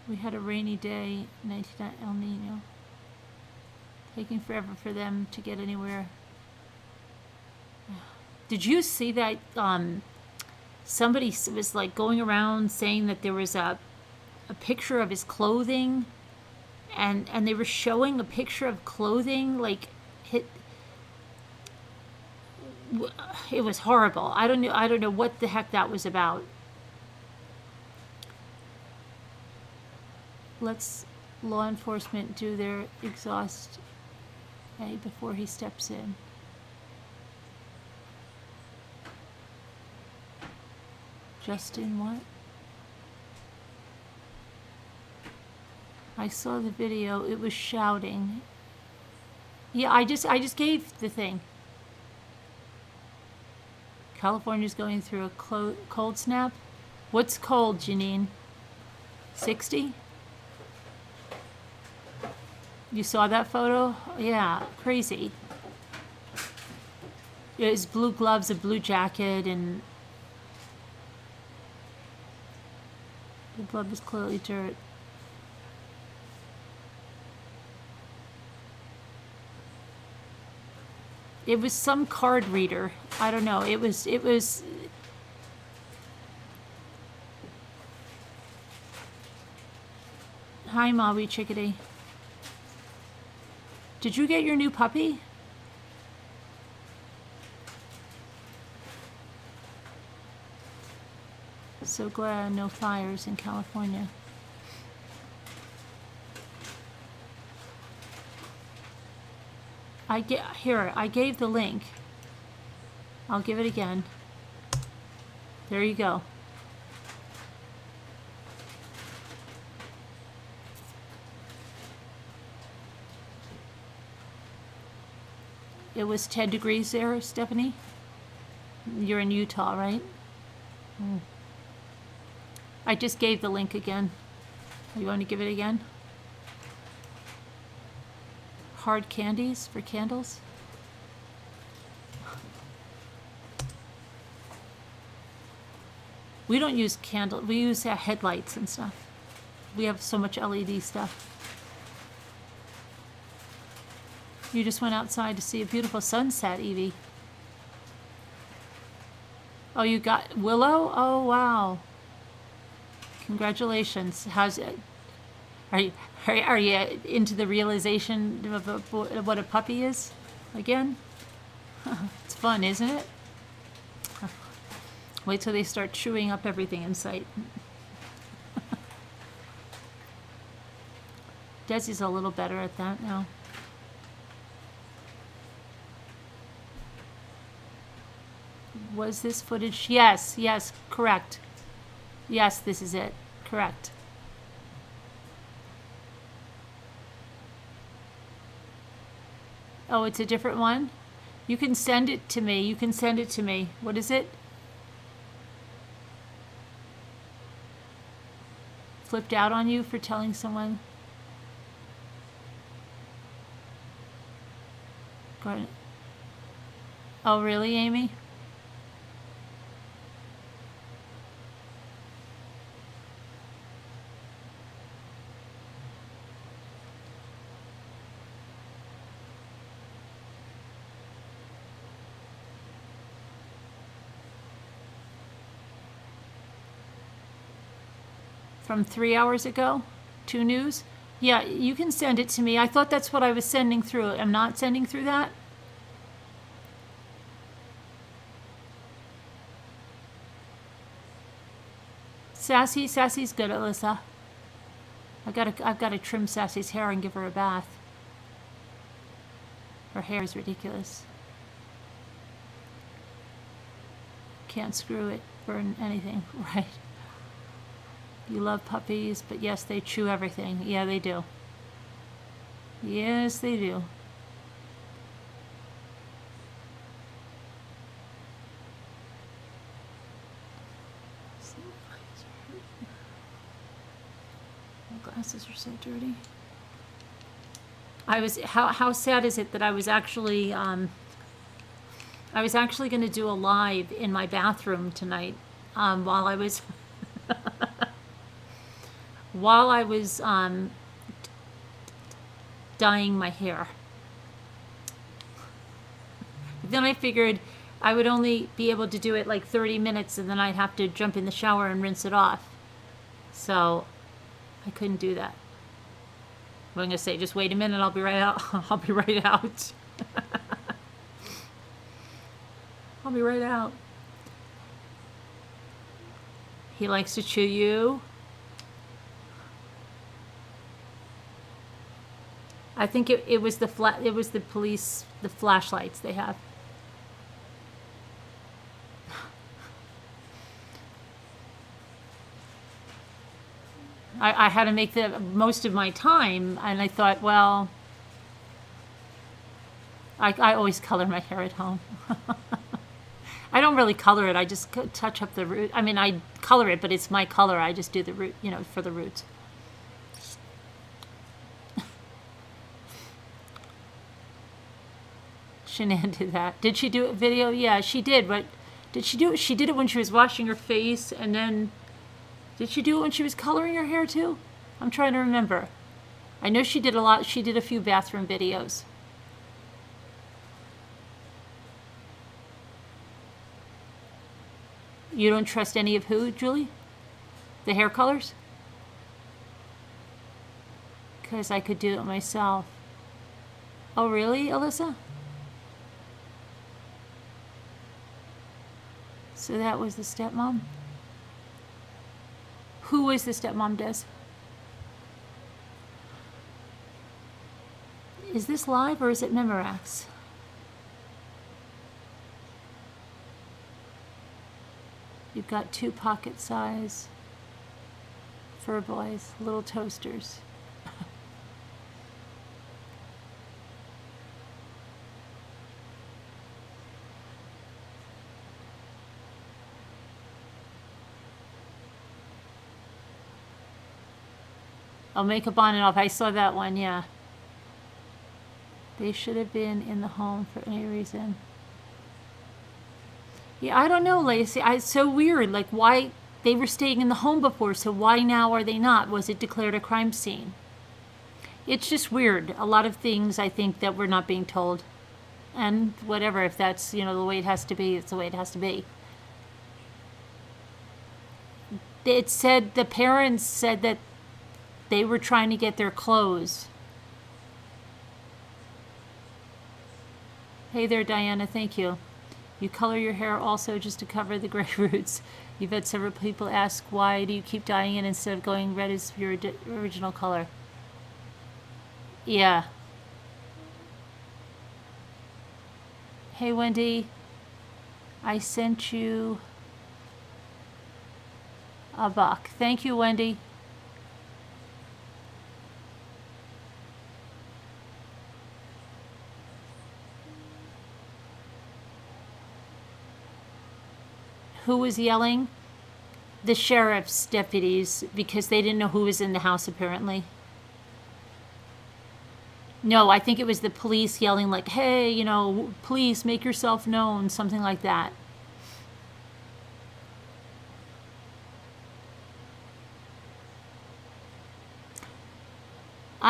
We had a rainy day, 19 El Nino. Taking forever for them to get anywhere. Did you see that somebody was like going around saying that there was a picture of his clothing, and they were showing a picture of clothing, like it was horrible. I don't know what the heck that was about. Let's law enforcement do their exhaust before he steps in. Justin, what? I saw the video. It was shouting. Yeah, I just gave the thing. California's going through a cold snap. What's cold, Janine? 60? You saw that photo? Yeah, crazy. His blue gloves, a blue jacket, and the blood was clearly dirt. It was some card reader. I don't know. It was. Hi, Maui Chickadee. Did you get your new puppy? So glad no fires in California. I gave the link. I'll give it again. There you go. It was 10 degrees there, Stephanie. You're in Utah, right? I just gave the link again. You want to give it again? Hard candies for candles. We don't use candle. We use headlights and stuff. We have so much LED stuff. You just went outside to see a beautiful sunset, Evie. Oh, you got Willow? Oh, wow. Congratulations. How's it? Are you into the realization of what a puppy is again? It's fun, isn't it? Wait till they start chewing up everything in sight. Desi's a little better at that now. Was this footage? Yes, correct. Yes, this is it. Correct. Oh, it's a different one? You can send it to me. What is it? Flipped out on you for telling someone? Go ahead. Oh, really, Amy? From 3 hours ago? 2 News? Yeah, you can send it to me. I thought that's what I was sending through. I'm not sending through that? Sassy's good, Alyssa. I've got to trim Sassy's hair and give her a bath. Her hair is ridiculous. Can't screw it, burn anything, right? You love puppies, but yes, they chew everything. Yeah, they do. Yes, they do. My glasses are so dirty. How sad is it that I was actually going to do a live in my bathroom tonight while I was dyeing my hair. Then I figured I would only be able to do it like 30 minutes and then I'd have to jump in the shower and rinse it off. So I couldn't do that. I'm going to say, just wait a minute, I'll be right out. I'll be right out. I'll be right out. He likes to chew you. I think it was the police, the flashlights they have. I had to make the most of my time, and I thought, well, I always color my hair at home. I don't really color it. I just touch up the root. I mean, I color it, but it's my color. I just do the root, for the roots. Shanann did that. Did she do a video? Yeah, she did. But did she do it? She did it when she was washing her face, and then did she do it when she was coloring her hair too? I'm trying to remember. I know she did a lot. She did a few bathroom videos. You don't trust any of who, Julie? The hair colors? Because I could do it myself. Oh, really, Alyssa? So that was the stepmom? Who was the stepmom, Des? Is this live or is it Memorax? You've got 2 pocket size fur boys, little toasters. I'll make a on and off. I saw that one, yeah. They should have been in the home for any reason. Yeah, I don't know, Lacey. It's so weird. Like, why they were staying in the home before, so why now are they not? Was it declared a crime scene? It's just weird. A lot of things I think that we're not being told. And whatever, if that's, the way it has to be, it's the way it has to be. It said, the parents said that they were trying to get their clothes. Hey there, Diana, thank you. You color your hair also just to cover the gray roots. You've had several people ask, why do you keep dyeing it instead of going red as your original color? Yeah. Hey, Wendy. I sent you a buck. Thank you, Wendy. Who was yelling? The sheriff's deputies, because they didn't know who was in the house, apparently. No, I think it was the police yelling like, hey, police, make yourself known, something like that.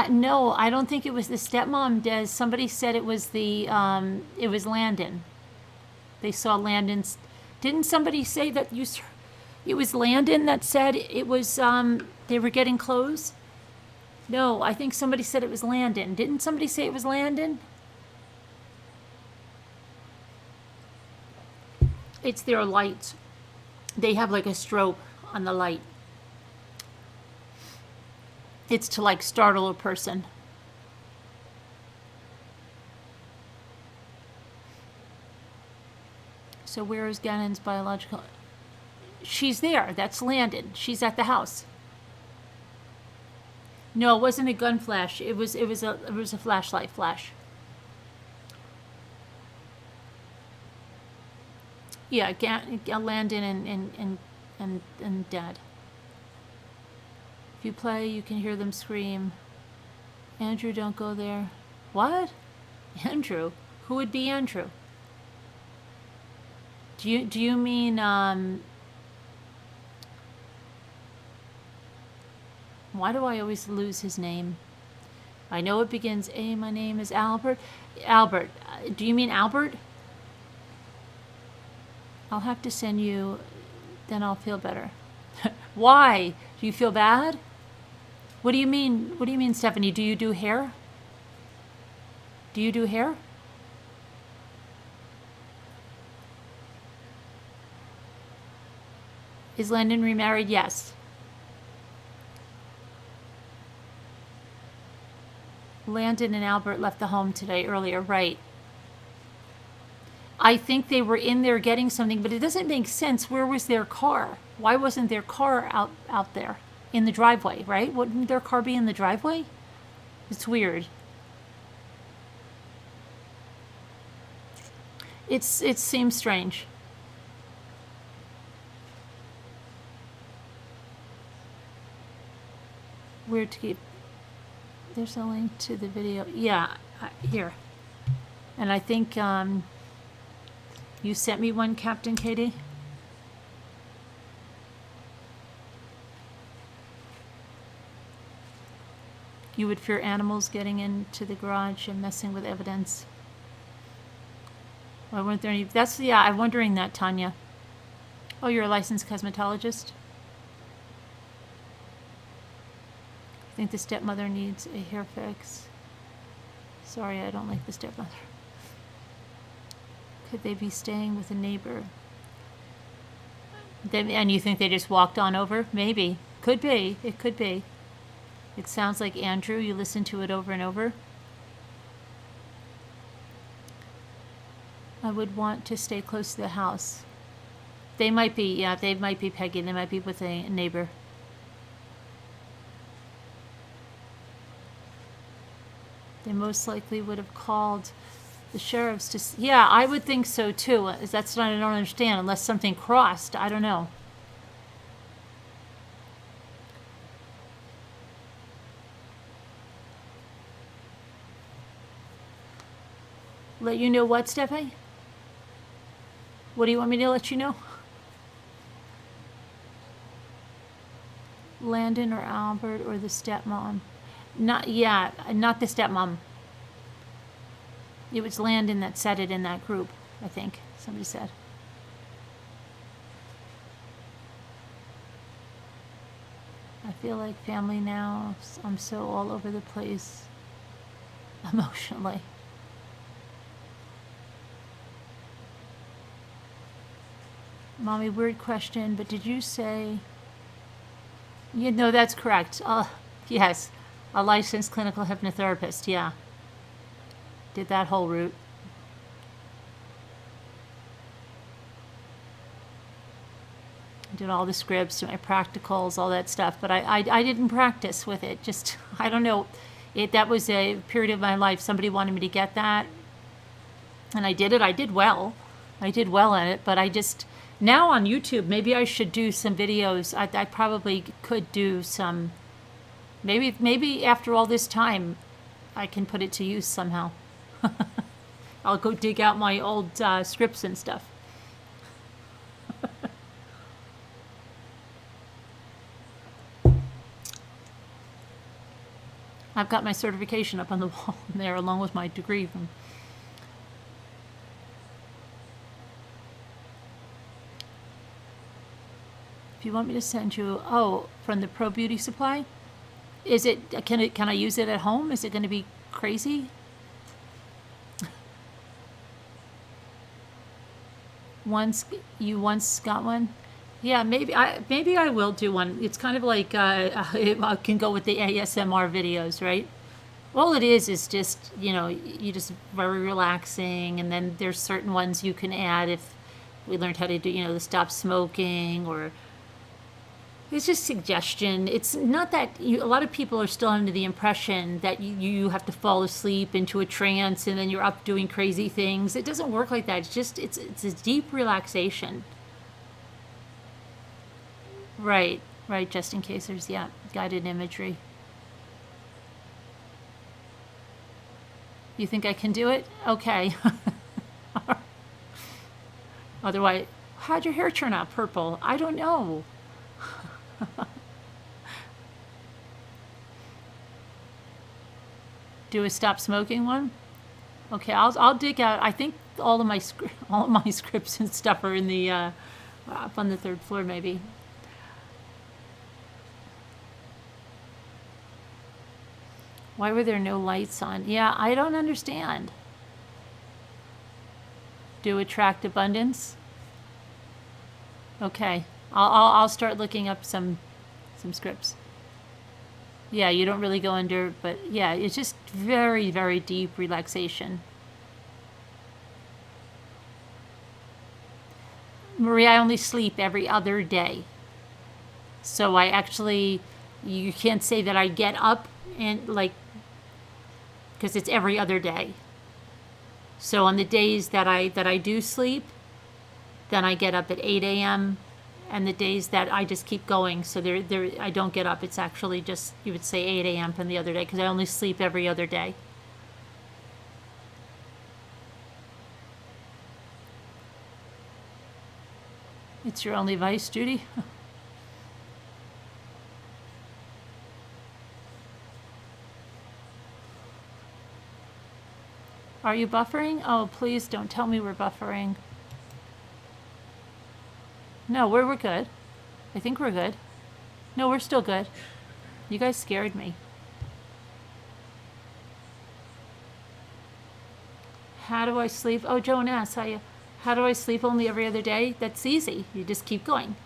No, I don't think it was the stepmom, Des. Somebody said it was it was Landon. They saw Landon's. Didn't somebody say that it was Landon that said it was, they were getting clothes? No, I think somebody said it was Landon. Didn't somebody say it was Landon? It's their lights. They have like a strobe on the light. It's to like startle a person. So where is Gannon's biological? She's there. That's Landon. She's at the house. No, it wasn't a gun flash. It was a flashlight flash. Yeah, Landon and Dad. If you play, you can hear them scream. Andrew, don't go there. What? Andrew? Who would be Andrew? Do you mean why do I always lose his name? I know it begins A. My name is Albert. Albert. Do you mean Albert? I'll have to send you, then I'll feel better. Why? Do you feel bad? What do you mean? What do you mean, Stephanie? Do you do hair? Do you do hair? Is Landon remarried? Yes. Landon and Albert left the home today earlier, right. I think they were in there getting something, but it doesn't make sense. Where was their car? Why wasn't their car out there in the driveway, right? Wouldn't their car be in the driveway? It's weird. It seems strange. Weird to keep. There's a link to the video. Yeah, here. And I think you sent me one, Captain Katie. You would fear animals getting into the garage and messing with evidence. Why weren't there any? I'm wondering that, Tanya. Oh, you're a licensed cosmetologist? I think the stepmother needs a hair fix. Sorry, I don't like the stepmother. Could they be staying with a neighbor? And you think they just walked on over? Maybe. Could be. It could be. It sounds like Andrew. You listen to it over and over. I would want to stay close to the house. They might be, yeah, they might be Peggy. They might be with a neighbor. They most likely would have called the sheriffs to... Yeah, I would think so too. That's what I don't understand. Unless something crossed. I don't know. Let you know what, Stephanie? What do you want me to let you know? Landon or Albert or the stepmom? Not the stepmom. It was Landon that said it in that group, I think. Somebody said. I feel like family now. I'm so all over the place emotionally. Mommy, weird question, but did you say... No, that's correct. Yes, a licensed clinical hypnotherapist, yeah. Did that whole route. Did all the scripts, my practicals, all that stuff, but I didn't practice with it. Just, I don't know. That was a period of my life. Somebody wanted me to get that, and I did it. I did well. I did well at it, but I just... Now on YouTube, maybe I should do some videos. I probably could do some... Maybe after all this time, I can put it to use somehow. I'll go dig out my old scripts and stuff. I've got my certification up on the wall there along with my degree from... If you want me to send you, from the Pro Beauty Supply, can I use it at home? Is it going to be crazy? You once got one? Yeah, maybe I will do one. It's kind of like I can go with the ASMR videos, right? All it is just, you just very relaxing, and then there's certain ones you can add if we learned how to do, the stop smoking, or it's just suggestion. It's not that a lot of people are still under the impression that you have to fall asleep into a trance and then you're up doing crazy things. It doesn't work like that. It's just it's a deep relaxation. Right, just in case there's guided imagery. You think I can do it? Okay. Otherwise, how'd your hair turn out purple? I don't know. Do a stop smoking one? Okay, I'll dig out. I think all of my scripts and stuff are in the up on the 3rd floor maybe. Why were there no lights on? Yeah, I don't understand. Do attract abundance? Okay. I'll start looking up some scripts. Yeah, you don't really go under, but yeah, it's just very, very deep relaxation. Maria, I only sleep every other day. So you can't say that I get up and because it's every other day. So on the days that I do sleep, then I get up at 8 a.m. And the days that I just keep going, so I don't get up. It's actually just, you would say 8 a.m. from the other day, because I only sleep every other day. It's your only vice, Judy? Are you buffering? Oh, please don't tell me we're buffering. No, we're good. I think we're good. No, we're still good. You guys scared me. How do I sleep? Oh, Joan asks, how do I sleep only every other day? That's easy. You just keep going,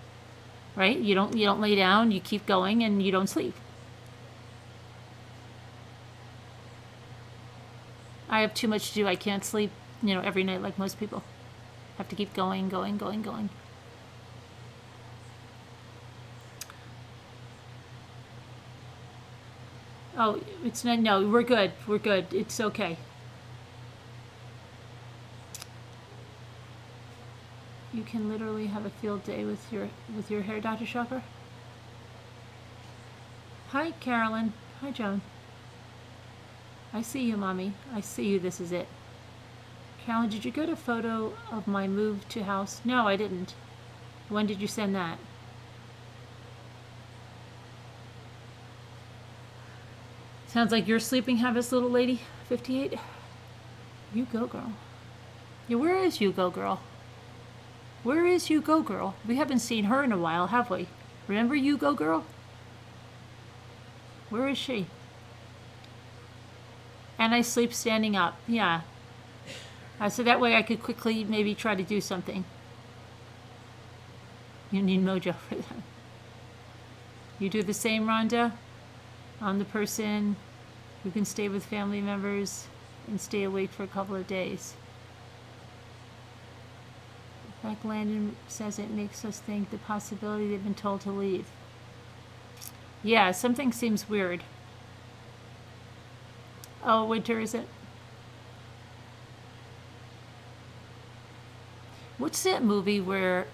right? You don't lay down. You keep going, and you don't sleep. I have too much to do. I can't sleep, every night like most people. Have to keep going, going, going, going. Oh, it's not. No, we're good. We're good. It's okay. You can literally have a field day with your hair, Dr. Shopper. Hi, Carolyn. Hi, Joan. I see you, Mommy. I see you. This is it. Carolyn, did you get a photo of my move to house? No, I didn't. When did you send that? Sounds like your sleeping habits, little lady. 58. You go, girl. Yeah, where is you go, girl? Where is you go, girl? We haven't seen her in a while, have we? Remember you go, girl? Where is she? And I sleep standing up. Yeah. So that way I could quickly maybe try to do something. You need mojo for that. You do the same, Rhonda? I'm the person who can stay with family members and stay awake for a couple of days. In fact, Landon says it makes us think the possibility they've been told to leave. Yeah, something seems weird. Oh, winter, is it? What's that movie where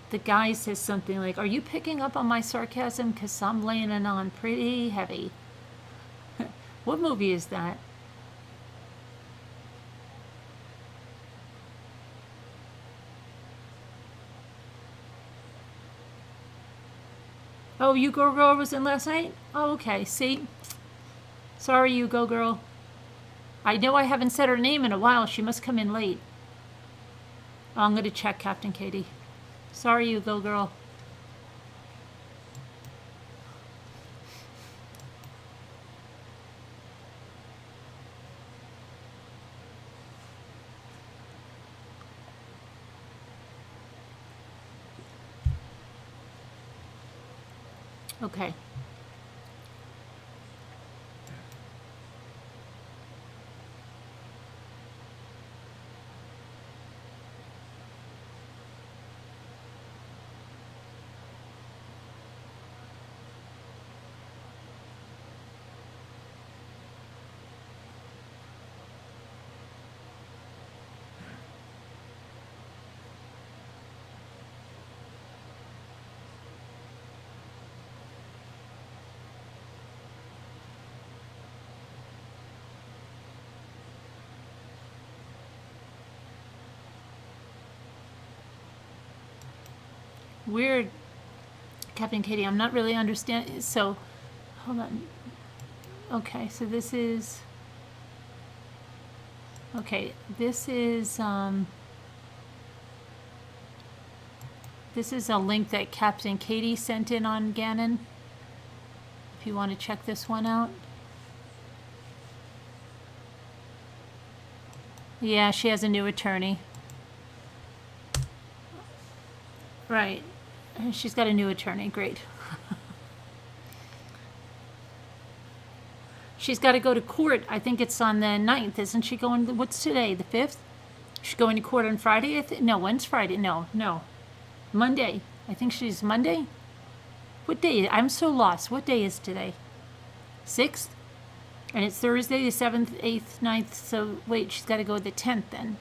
the guy says something like, "Are you picking up on my sarcasm? Because I'm laying it on pretty heavy." What movie is that? Oh, You Go Girl was in last night? Oh, okay. See? Sorry, You Go Girl. I know I haven't said her name in a while. She must come in late. Oh, I'm going to check, Captain Katie. Sorry, You Go Girl. Okay. Weird, Captain Katie. I'm not really understanding. So, hold on. Okay, so this is. Okay, this is a link that Captain Katie sent in on Gannon. If you want to check this one out. Yeah, she has a new attorney. Right. She's got a new attorney. Great. She's got to go to court. I think it's on the 9th. Isn't she going? What's today? The 5th? She's going to court on Friday? No, when's Friday? No. Monday. I think she's Monday? What day? I'm so lost. What day is today? 6th? And it's Thursday, the 7th, 8th, 9th. So, wait, she's got to go the 10th then.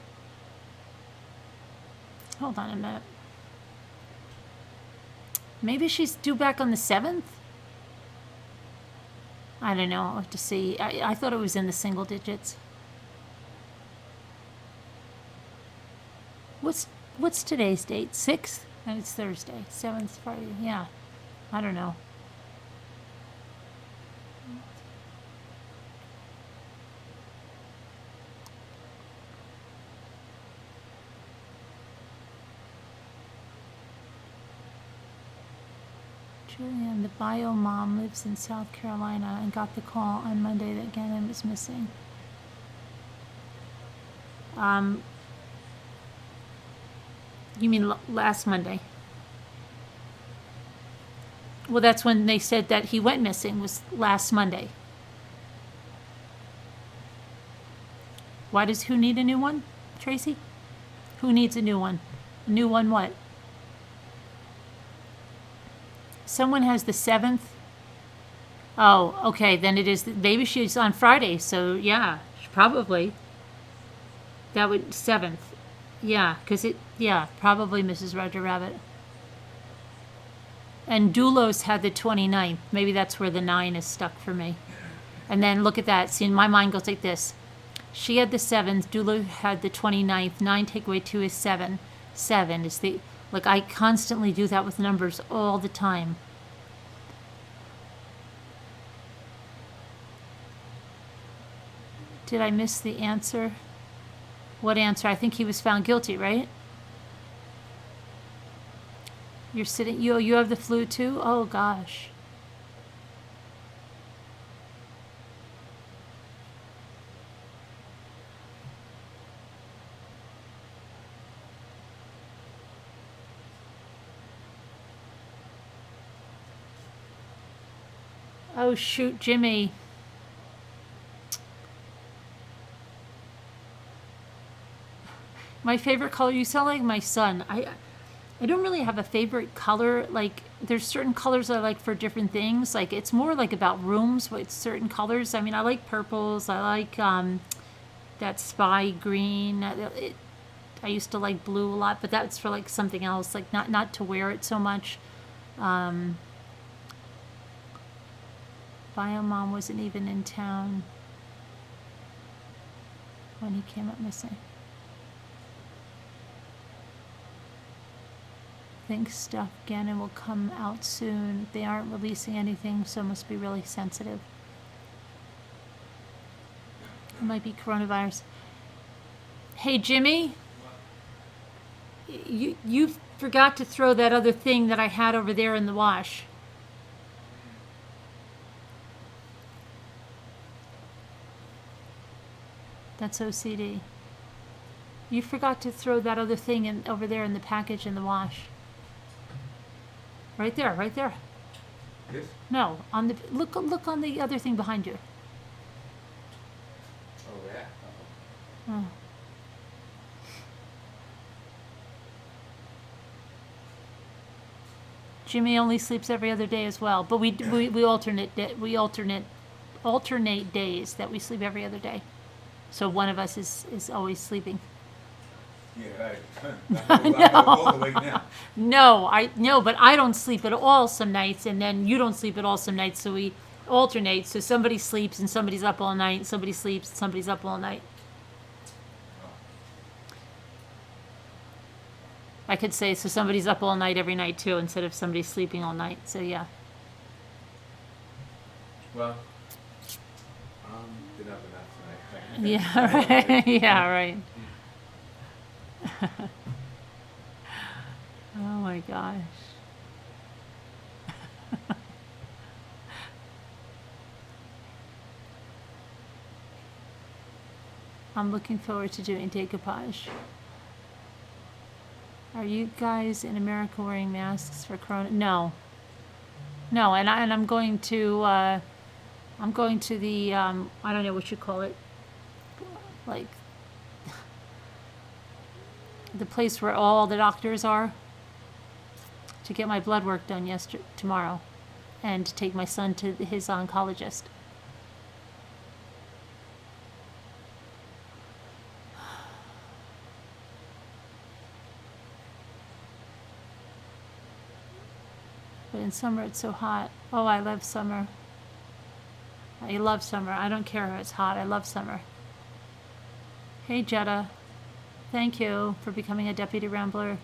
Hold on a minute. Maybe she's due back on the 7th? I don't know. I'll have to see. I thought it was in the single digits. What's today's date? 6th? And it's Thursday. 7th, Friday. Yeah. I don't know. Julian, the bio mom, lives in South Carolina and got the call on Monday that Gannon was missing. You mean last Monday? Well, that's when they said that he went missing, was last Monday. Why does who need a new one, Tracy? Who needs a new one? A new one what? Someone has the 7th. Oh, okay, then it is, maybe she's on Friday, so yeah, probably. That would, 7th. Yeah, because probably Mrs. Roger Rabbit. And Doulos had the 29th. Maybe that's where the 9 is stuck for me. And then look at that. See, my mind goes like this. She had the 7th. Doulos had the 29th. 9 take away 2 is 7. 7 is the... Like, I constantly do that with numbers all the time. Did I miss the answer? What answer? I think he was found guilty, right? You're sitting, you have the flu too? Oh gosh. Oh shoot, Jimmy. My favorite color, you sound like my son. I don't really have a favorite color. Like, there's certain colors I like for different things. Like, it's more like about rooms with certain colors. I mean, I like purples. I like that spy green. I used to like blue a lot, but that's for like something else. Like, not to wear it so much. Bio Mom wasn't even in town when he came up missing. Think stuff Gannon will come out soon. They aren't releasing anything, so it must be really sensitive. It might be coronavirus. Hey Jimmy, you forgot to throw that other thing that I had over there in the wash. That's OCD. You forgot to throw that other thing over there in the package in the wash. Right there, right there. This? No, on the look on the other thing behind you. Oh yeah. Oh. Jimmy only sleeps every other day as well, but we alternate days that we sleep every other day. So one of us is always sleeping. Yeah, right. No, but I don't sleep at all some nights, and then you don't sleep at all some nights, so we alternate. So somebody sleeps and somebody's up all night, somebody sleeps and somebody's up all night. I could say, so somebody's up all night every night too, instead of somebody sleeping all night, so yeah. Well, didn't have enough tonight. Yeah, right. Yeah, right. Oh my gosh. I'm looking forward to doing decoupage. Are you guys in America wearing masks for Corona? No. No, and I'm going to the I don't know what you call it, like the place where all the doctors are, to get my blood work done tomorrow, and to take my son to his oncologist. But in summer it's so hot. Oh, I love summer. I love summer. I don't care if it's hot. I love summer. Hey Jetta. Thank you for becoming a deputy rambler.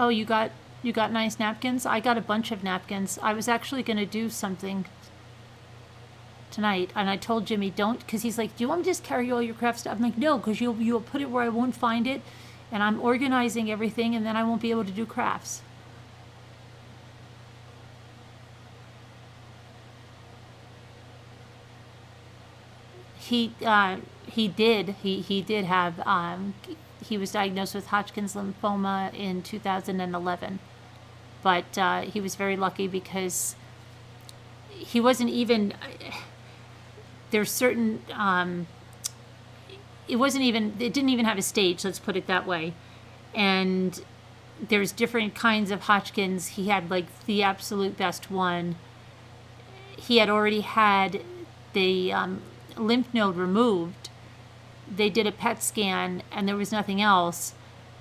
Oh, you got nice napkins? I got a bunch of napkins. I was actually going to do something tonight, and I told Jimmy don't, because he's like, do you want me to just carry all your craft stuff? I'm like, no, because you'll put it where I won't find it, and I'm organizing everything, and then I won't be able to do crafts. He did. He did have. He was diagnosed with Hodgkin's lymphoma in 2011, but he was very lucky because he wasn't even. There's certain. It wasn't even. It didn't even have a stage. Let's put it that way, and there's different kinds of Hodgkin's. He had like the absolute best one. He had already had the lymph node removed. They did a PET scan and there was nothing else.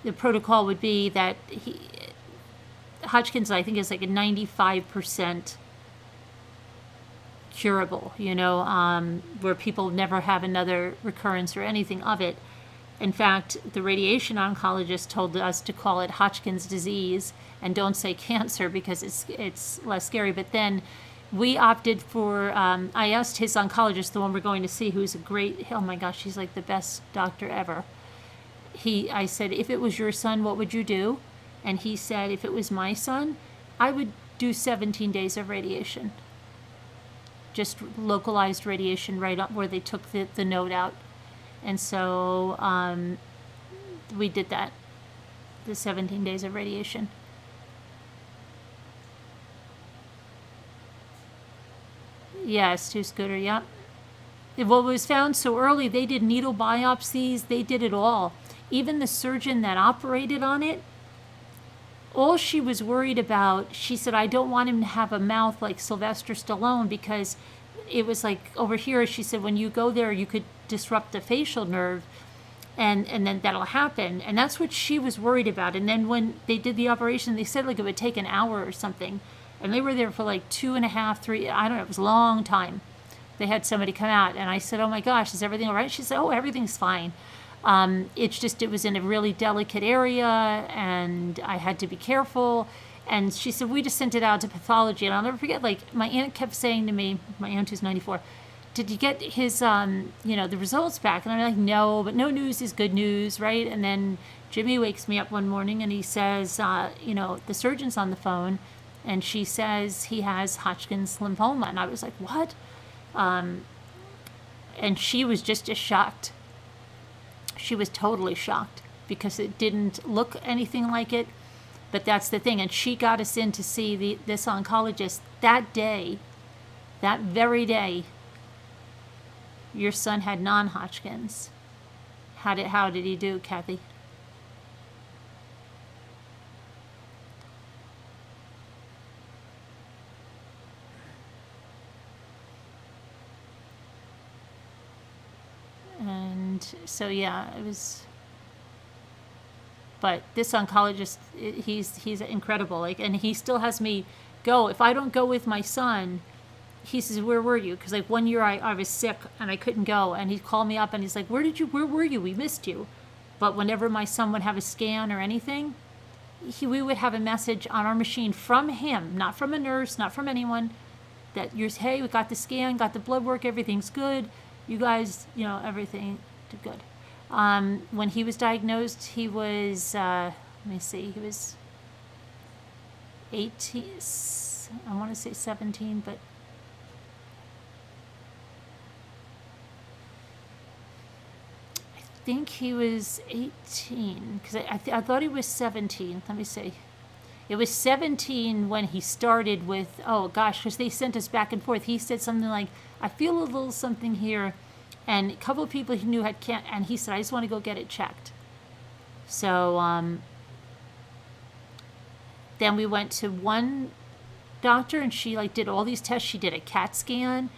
The protocol would be that Hodgkin's, I think, is like a 95% curable, where people never have another recurrence or anything of it. In fact, the radiation oncologist told us to call it Hodgkin's disease and don't say cancer because it's less scary. But then we opted for, I asked his oncologist, the one we're going to see, who's a great, oh my gosh, he's like the best doctor ever. I said, if it was your son, what would you do? And he said, if it was my son, I would do 17 days of radiation. Just localized radiation right up where they took the node out. And so we did that, the 17 days of radiation. Yes, to Scooter, yep. What was found so early, they did needle biopsies, they did it all. Even the surgeon that operated on it, all she was worried about, she said, I don't want him to have a mouth like Sylvester Stallone because it was like over here, she said, when you go there, you could disrupt the facial nerve and then that'll happen. And that's what she was worried about. And then when they did the operation, they said like it would take an hour or something. And they were there for like 2.5, 3, I don't know, it was a long time. They had somebody come out and I said, oh my gosh, is everything all right? She said, oh, everything's fine. It's just, it was in a really delicate area and I had to be careful. And she said, we just sent it out to pathology. And I'll never forget, like my aunt kept saying to me, my aunt who's 94, did you get his, the results back? And I'm like, no, but no news is good news, right? And then Jimmy wakes me up one morning and he says, the surgeon's on the phone. And she says he has Hodgkin's lymphoma. And I was like, what? And she was just as shocked. She was totally shocked because it didn't look anything like it. But that's the thing. And she got us in to see this oncologist that day, that very day. Your son had non-Hodgkin's. How did he do, Kathy? And so, yeah, it was, but this oncologist, he's incredible. Like, and he still has me go. If I don't go with my son, he says, where were you? Because like 1 year I was sick and I couldn't go. And he called me up and he's like, where were you? We missed you. But whenever my son would have a scan or anything, we would have a message on our machine from him, not from a nurse, not from anyone, that hey, we got the scan, got the blood work, everything's good. You guys, everything did good. When he was diagnosed, he was, he was 18, I want to say 17, but I think he was 18, because I thought he was 17. Let me see. It was 17 when he started with, oh gosh, because they sent us back and forth. He said something like, I feel a little something here. And a couple of people he knew had cancer, and he said, I just want to go get it checked. So then we went to one doctor, and she like did all these tests. She did a CAT scan.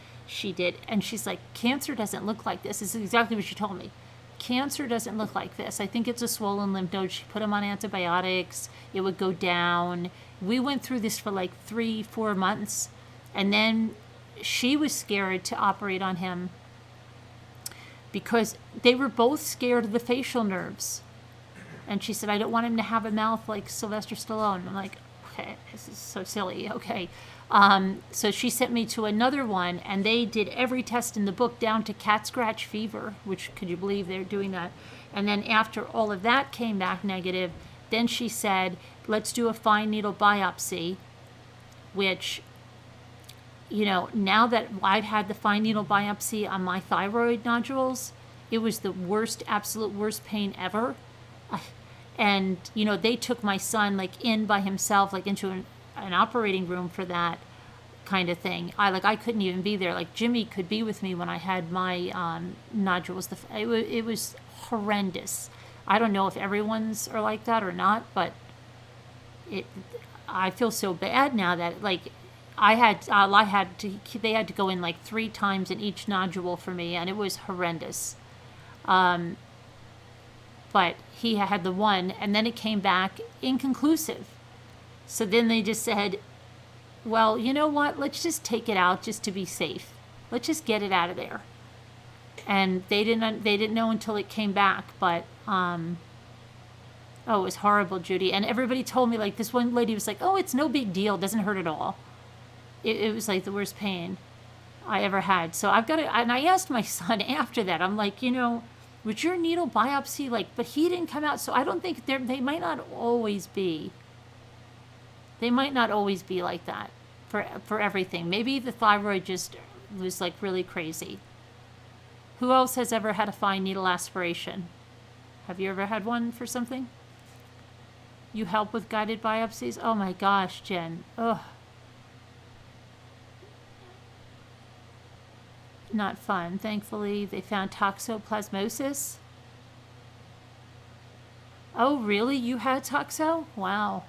And she's like, cancer doesn't look like this. This is exactly what she told me. Cancer doesn't look like this. I think it's a swollen lymph node. She put him on antibiotics. It would go down. We went through this for like 3-4 months. And then she was scared to operate on him because they were both scared of the facial nerves. And she said, I don't want him to have a mouth like Sylvester Stallone. I'm like, okay, this is so silly. Okay. So she sent me to another one, and they did every test in the book down to cat scratch fever, which, could you believe they're doing that? And then after all of that came back negative, then she said, let's do a fine needle biopsy, which now that I'd had the fine needle biopsy on my thyroid nodules, it was the worst, absolute worst pain ever. And, they took my son, like, in by himself, like, into an operating room for that kind of thing. I couldn't even be there. Like, Jimmy could be with me when I had my nodules. It was horrendous. I don't know if everyone's are like that or not, but I feel so bad now that, like, they had to go in like 3 times in each nodule for me, and it was horrendous. But he had the one, and then it came back inconclusive. So then they just said, well, you know what? Let's just take it out just to be safe. Let's just get it out of there. And they didn't know until it came back, but it was horrible, Judy. And everybody told me, like, this one lady was like, oh, it's no big deal, it doesn't hurt at all. It was like the worst pain I ever had. So and I asked my son after that, I'm like, was your needle biopsy like, but he didn't come out, so I don't think they might not always be. They might not always be like that for everything. Maybe the thyroid just was like really crazy. Who else has ever had a fine needle aspiration? Have you ever had one for something? You help with guided biopsies? Oh my gosh, Jen. Ugh. Not fun. Thankfully, they found toxoplasmosis. Oh, really? You had toxo? Wow.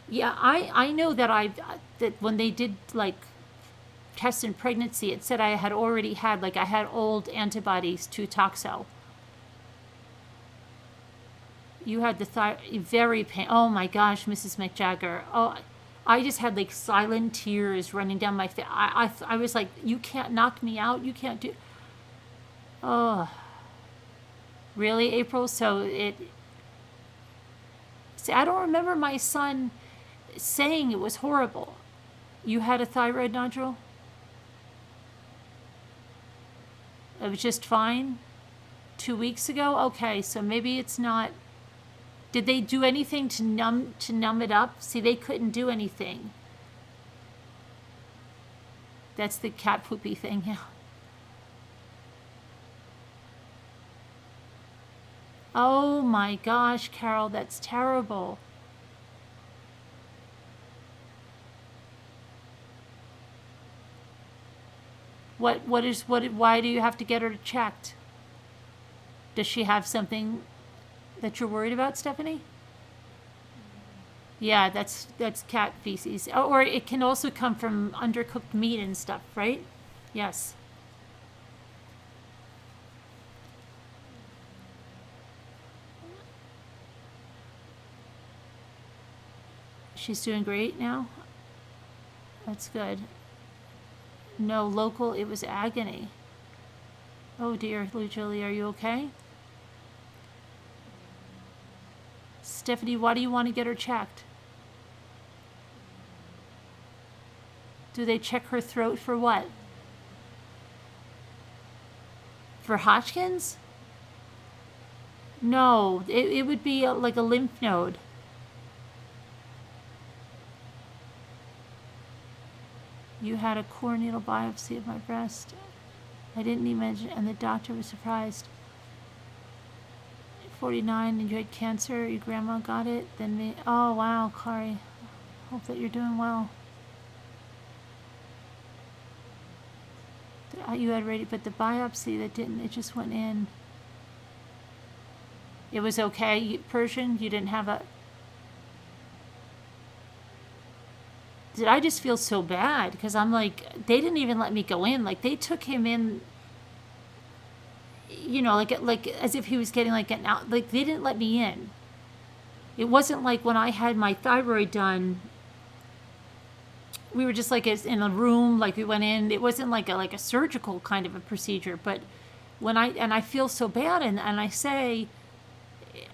Yeah, I know that that when they did, like, tests in pregnancy, it said I had already had, like, I had old antibodies to toxo. You had the very pain. Oh my gosh, Mrs. McJagger. Oh, I just had, like, silent tears running down my face. I was like, you can't knock me out. You can't do. Oh, really, April? So see, I don't remember my son saying it was horrible. You had a thyroid nodule? It was just fine 2 weeks ago? Okay, so maybe it's not. Did they do anything to numb it up? See, they couldn't do anything. That's the cat poopy thing, yeah. Oh my gosh, Carol, that's terrible. Why do you have to get her checked? Does she have something that you're worried about, Stephanie? Yeah, that's cat feces. Oh, or it can also come from undercooked meat and stuff, right? Yes. She's doing great now? That's good. No, local, it was agony. Oh dear, Lou Julie, are you okay? Stephanie, why do you want to get her checked? Do they check her throat for what? For Hodgkin's? No, it would be like a lymph node. You had a core needle biopsy of my breast. I didn't even mention, and the doctor was surprised. 49 and you had cancer, your grandma got it, then me. Oh wow, Kari. Hope that you're doing well. You had ready, but the biopsy that didn't, it just went in. It was okay, Persian, you didn't have a. Did I just feel so bad? Because I'm like, they didn't even let me go in. Like, they took him in, like as if he was getting like an out. Like, they didn't let me in. It wasn't like when I had my thyroid done. We were just like in a room, like we went in. It wasn't like a surgical kind of a procedure. But when I feel so bad, and I say,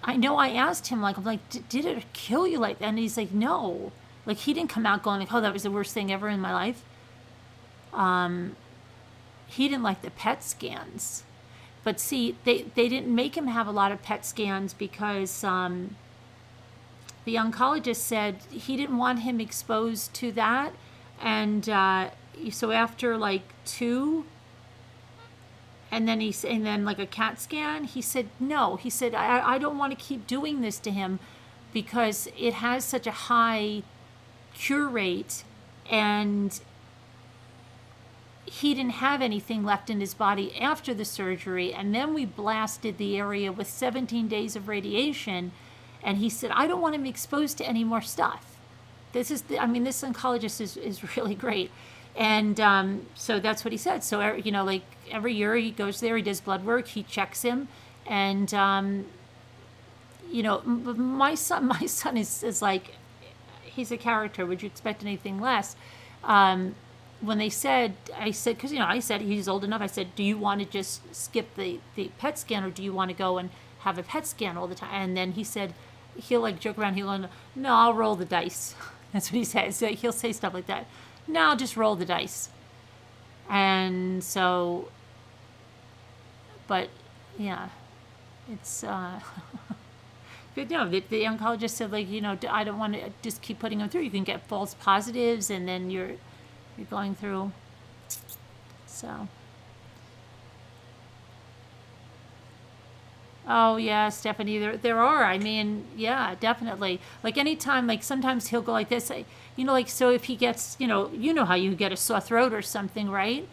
I know I asked him, like, I'm like, did it kill you like that? And he's like, no. Like, he didn't come out going like, oh, that was the worst thing ever in my life. He didn't like the PET scans. But see, they didn't make him have a lot of PET scans because the oncologist said he didn't want him exposed to that. And so after like 2, and then like a CAT scan, he said no. He said I don't want to keep doing this to him because it has such a high cure rate, and he didn't have anything left in his body after the surgery, and then we blasted the area with 17 days of radiation, and he said I don't want him exposed to any more stuff. This oncologist is really great. And so that's what he said. So, like every year he goes there, he does blood work, he checks him. And, my son is like, he's a character. Would you expect anything less? When I said, because, I said he's old enough. I said, do you want to just skip the PET scan, or do you want to go and have a PET scan all the time? And then he said, he'll like joke around. He'll go, no, I'll roll the dice. That's what he says. So he'll say stuff like that. No, I'll just roll the dice. And so, but yeah, it's, but the oncologist said, like, I don't want to just keep putting them through. You can get false positives, and then you're going through. So. Oh yeah, Stephanie, there are. I mean, yeah, definitely. Like anytime, like sometimes he'll go like this, like so if he gets, how you get a sore throat or something, right?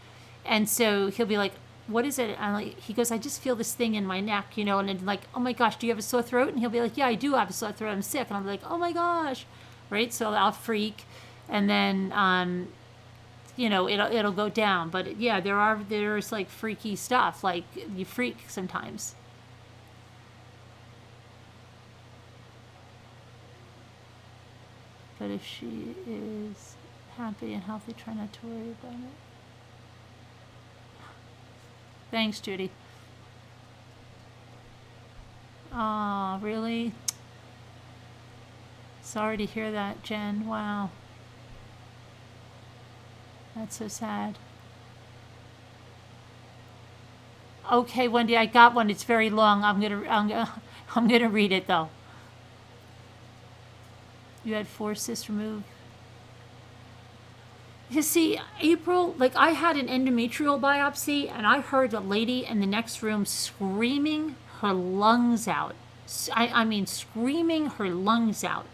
And so he'll be like, what is it? And he goes, I just feel this thing in my neck, and then like, oh my gosh, do you have a sore throat? And he'll be like, yeah, I do have a sore throat. I'm sick. And I'm like, oh my gosh, right? So I'll freak, and then it'll go down. But yeah, there's like freaky stuff. Like you freak sometimes. But if she is happy and healthy, try not to worry about it. Thanks, Judy. Oh, really? Sorry to hear that, Jen. Wow. That's so sad. Okay, Wendy, I got one. It's very long. I'm gonna read it though. You had 4 cysts removed. You see, April, like I had an endometrial biopsy, and I heard a lady in the next room screaming her lungs out. I mean, screaming her lungs out.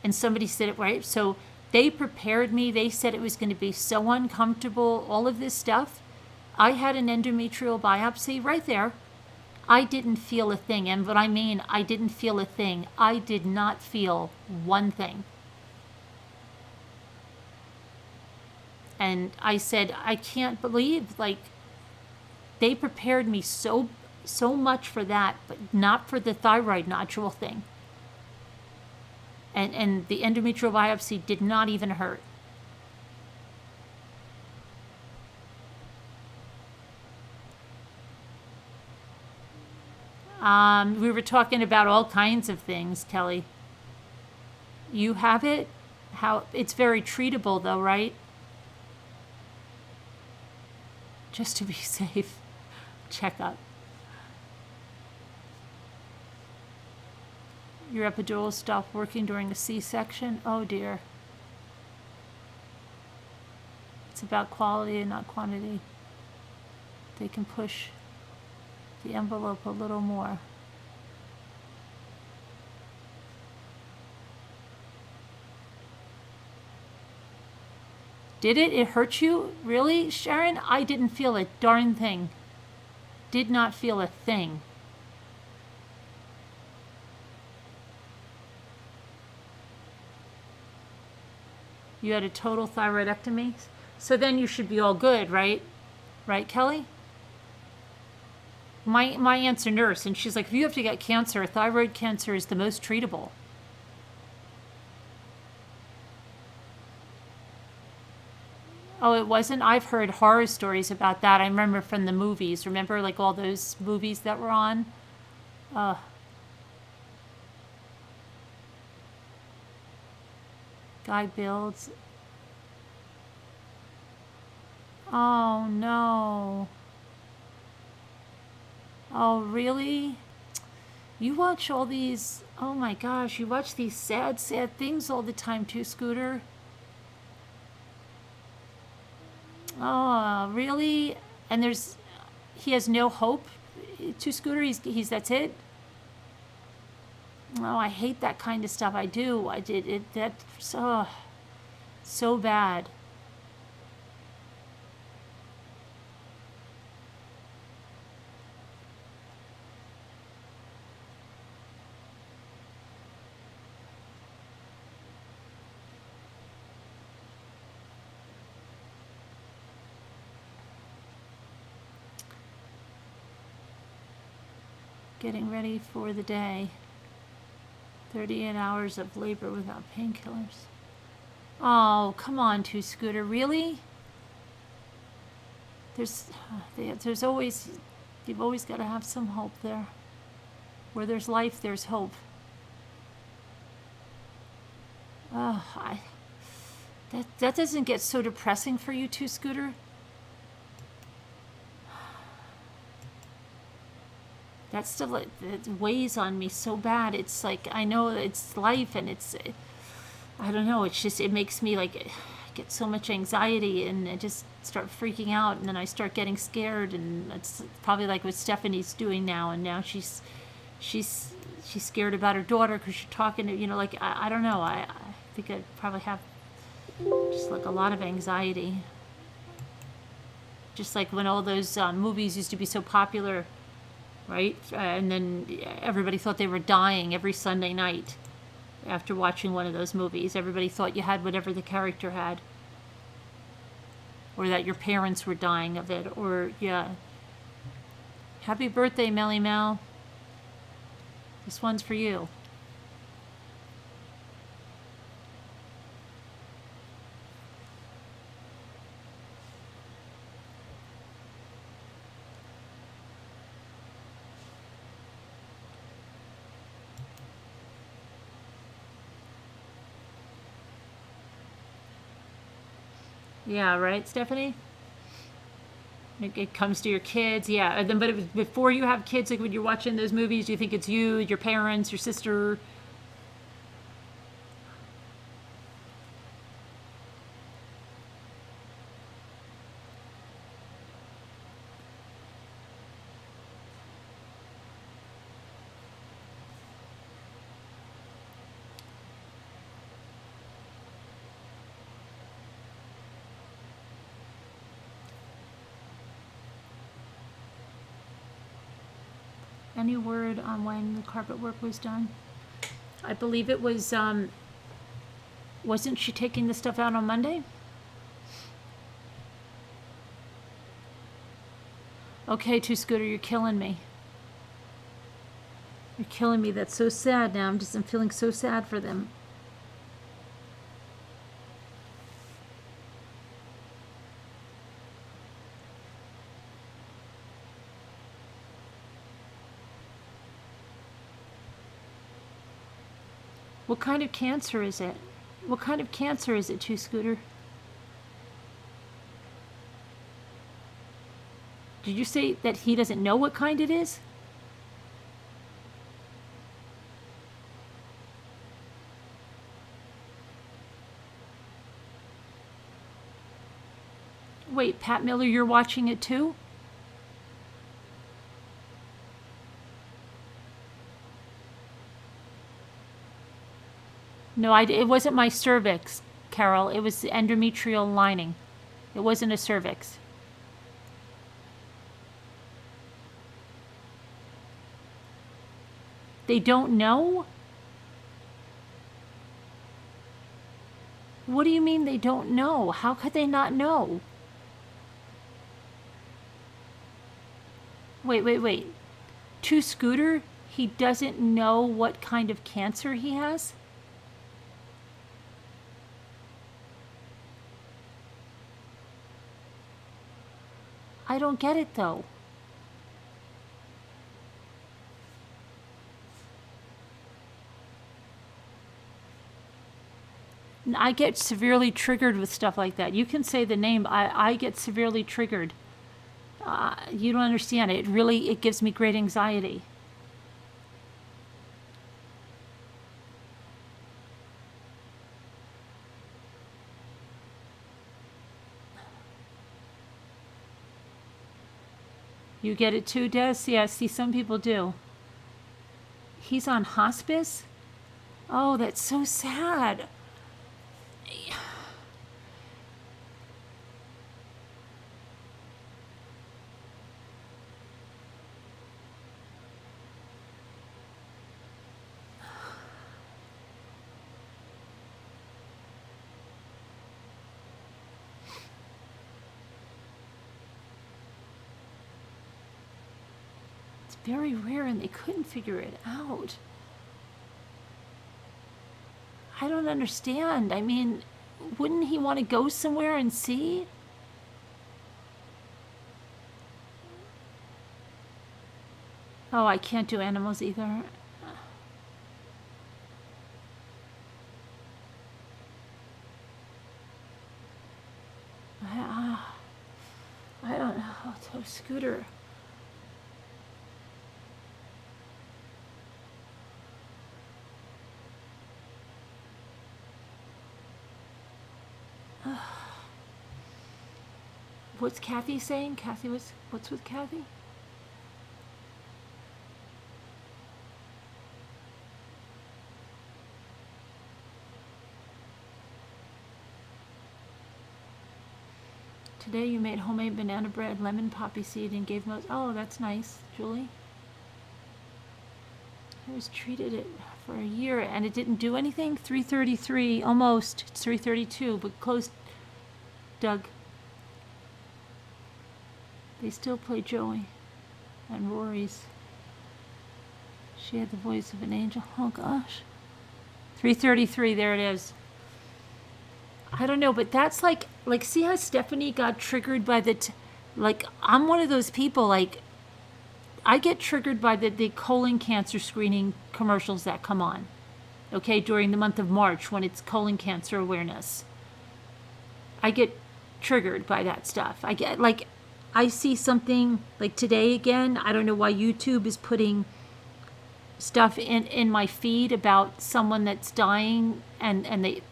And somebody said it right. So they prepared me. They said it was going to be so uncomfortable, all of this stuff. I had an endometrial biopsy right there. I didn't feel a thing. And what I mean, I didn't feel a thing. I did not feel one thing. And I said, I can't believe, like, they prepared me so much for that, but not for the thyroid nodule thing. And the endometrial biopsy did not even hurt. We were talking about all kinds of things, Kelly. You have it? How it's very treatable though, right? Just to be safe. Check up. Your epidural stopped working during a C-section? Oh dear. It's about quality and not quantity. They can push the envelope a little more. Did it? It hurt you? Really, Sharon? I didn't feel a darn thing. Did not feel a thing. You had a total thyroidectomy? So then you should be all good, right? Right, Kelly? My aunt's a nurse, and she's like, if you have to get cancer, thyroid cancer is the most treatable. Oh, it wasn't? I've heard horror stories about that. I remember from the movies. Remember, like, all those movies that were on? Guy builds. Oh, no. Oh, really? You watch all these, oh my gosh, you watch these sad, sad things all the time too, Scooter. Oh, really? And he has no hope to Scooter? He's that's it? Oh, I hate that kind of stuff. I do. I did it. That's so bad. Getting ready for the day. 38 hours of labor without painkillers. Oh, come on, Two Scooter. Really? There's always, you've always got to have some hope there. Where there's life, there's hope. Oh, that doesn't get so depressing for you, Two Scooter. That stuff it weighs on me so bad. It's like I know it's life, and I don't know. It's just it makes me like I get so much anxiety, and I just start freaking out, and then I start getting scared, and it's probably like what Stephanie's doing now. And now she's scared about her daughter because she's talking to like I don't know. I think I probably have just like a lot of anxiety. Just like when all those movies used to be so popular. Right? And then everybody thought they were dying every Sunday night after watching one of those movies. Everybody thought you had whatever the character had. Or that your parents were dying of it. Or, yeah. Happy birthday, Melly Mel. This one's for you. Yeah, right, Stephanie? It comes to your kids, yeah. And then, but before you have kids, like when you're watching those movies, do you think it's you, your parents, your sister? Any word on when the carpet work was done? I believe it was, wasn't she taking the stuff out on Monday? Okay, Two Scooter, you're killing me. You're killing me. That's so sad now. I'm feeling so sad for them. What kind of cancer is it? What kind of cancer is it, Two Scooter? Did you say that he doesn't know what kind it is? Wait, Pat Miller, you're watching it too? No, it wasn't my cervix, Carol. It was the endometrial lining. It wasn't a cervix. They don't know? What do you mean they don't know? How could they not know? Wait. To Scooter, he doesn't know what kind of cancer he has? I don't get it though. I get severely triggered with stuff like that. You can say the name. I get severely triggered. You don't understand. It gives me great anxiety. You get it too, Des? Yeah, see, some people do. He's on hospice? Oh, that's so sad. It's very rare, and they couldn't figure it out. I don't understand. I mean, wouldn't he want to go somewhere and see? Oh, I can't do animals either. I don't know. Oh, Scooter. What's Kathy saying? Kathy, what's with Kathy? Today you made homemade banana bread, lemon poppy seed, and gave most. Oh, that's nice, Julie. I was treated it for a year, and it didn't do anything. 3:33, almost. It's 3:32, but close. Doug. They still play Joey and Rory's. She had the voice of an angel. Oh gosh. 3:33. There it is. I don't know, but that's like see how Stephanie got triggered by like I'm one of those people, like I get triggered by the colon cancer screening commercials that come on, okay, during the month of March when it's colon cancer awareness. I get triggered by that stuff. I get like I see something like today again. I don't know why YouTube is putting stuff in my feed about someone that's dying, and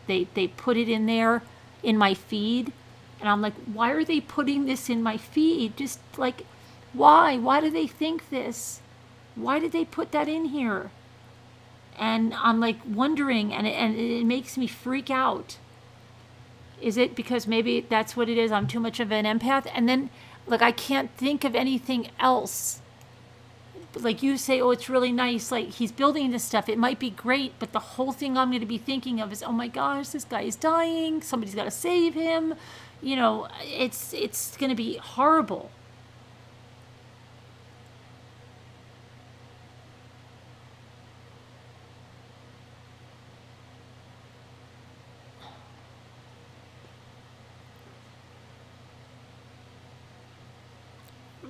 they put it in there in my feed, and I'm like, why are they putting this in my feed? Just like, why do they think this? Why did they put that in here? And I'm like wondering, and it makes me freak out. Is it because maybe that's what it is? I'm too much of an empath? And then like I can't think of anything else. Like you say, oh, it's really nice. Like he's building this stuff. It might be great, but the whole thing I'm going to be thinking of is, oh my gosh, this guy is dying. Somebody's got to save him. You know, it's going to be horrible.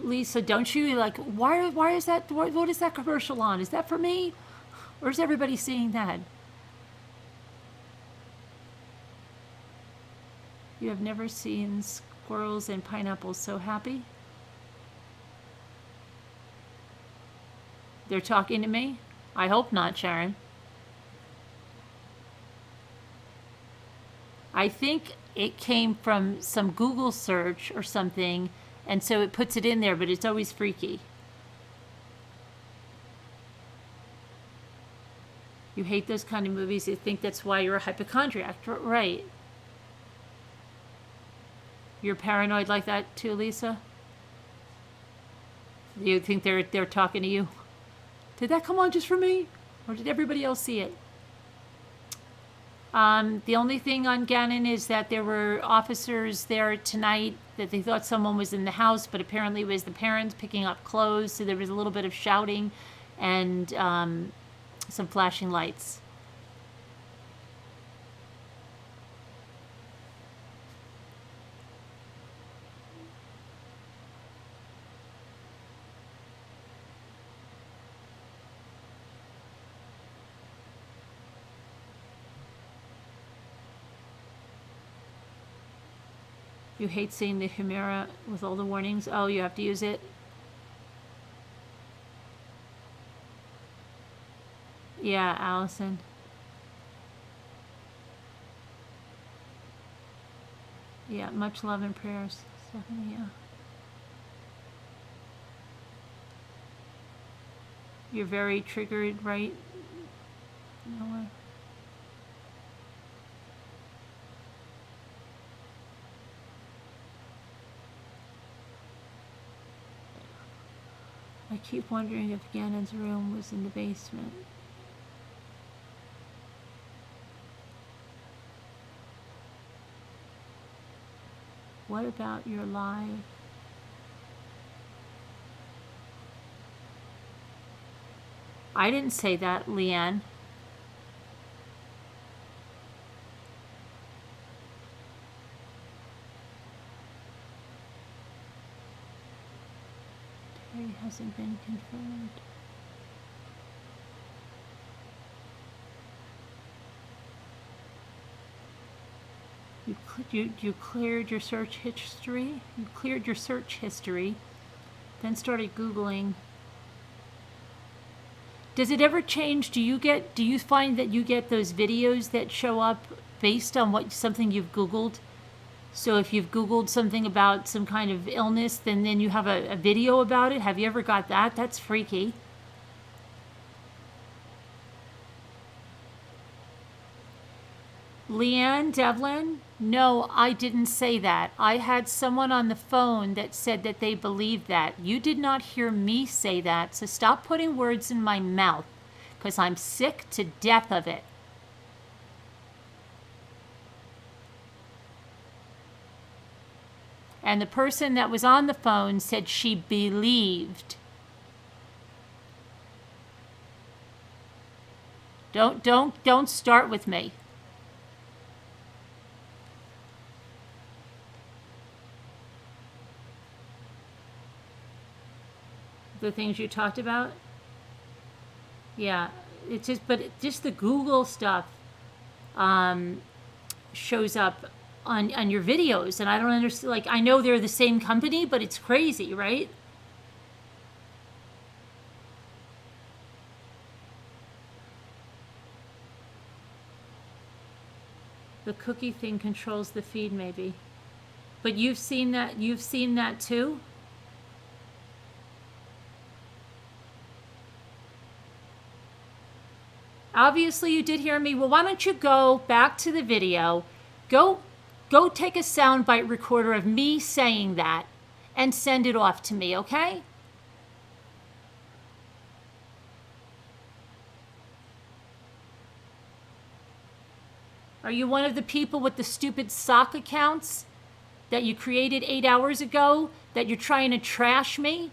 Lisa, don't you like? Why is that? What is that commercial on? Is that for me, or is everybody seeing that? You have never seen squirrels and pineapples so happy? They're talking to me? I hope not, Sharon. I think it came from some Google search or something, and so it puts it in there, but it's always freaky. You hate those kind of movies. You think that's why you're a hypochondriac, right? You're paranoid like that too, Lisa? You think they're talking to you? Did that come on just for me? Or did everybody else see it? The only thing on Gannon is that there were officers there tonight that they thought someone was in the house, but apparently it was the parents picking up clothes, so there was a little bit of shouting and some flashing lights. You hate seeing the Humira with all the warnings. Oh, you have to use it? Yeah, Allison. Yeah, much love and prayers. Stephanie, yeah. You're very triggered, right? Noah? I keep wondering if Gannon's room was in the basement. What about your live? I didn't say that, Leanne. Terry hasn't been confirmed. You cleared your search history. You cleared your search history, then started Googling. Does it ever change? Do you find that you get those videos that show up based on something you've Googled? So if you've Googled something about some kind of illness, then you have a video about it. Have you ever got that? That's freaky. Leanne, Devlin, no, I didn't say that. I had someone on the phone that said that they believed that. You did not hear me say that, so stop putting words in my mouth, because I'm sick to death of it. And the person that was on the phone said she believed. Don't start with me. The things you talked about? Yeah, it's just the Google stuff shows up on your videos, and I don't understand. Like, I know they're the same company, but it's crazy, right? The cookie thing controls the feed, maybe. But you've seen that too? Obviously you did hear me. Well, why don't you go back to the video, go take a soundbite recorder of me saying that and send it off to me, okay? Are you one of the people with the stupid sock accounts that you created 8 hours ago that you're trying to trash me?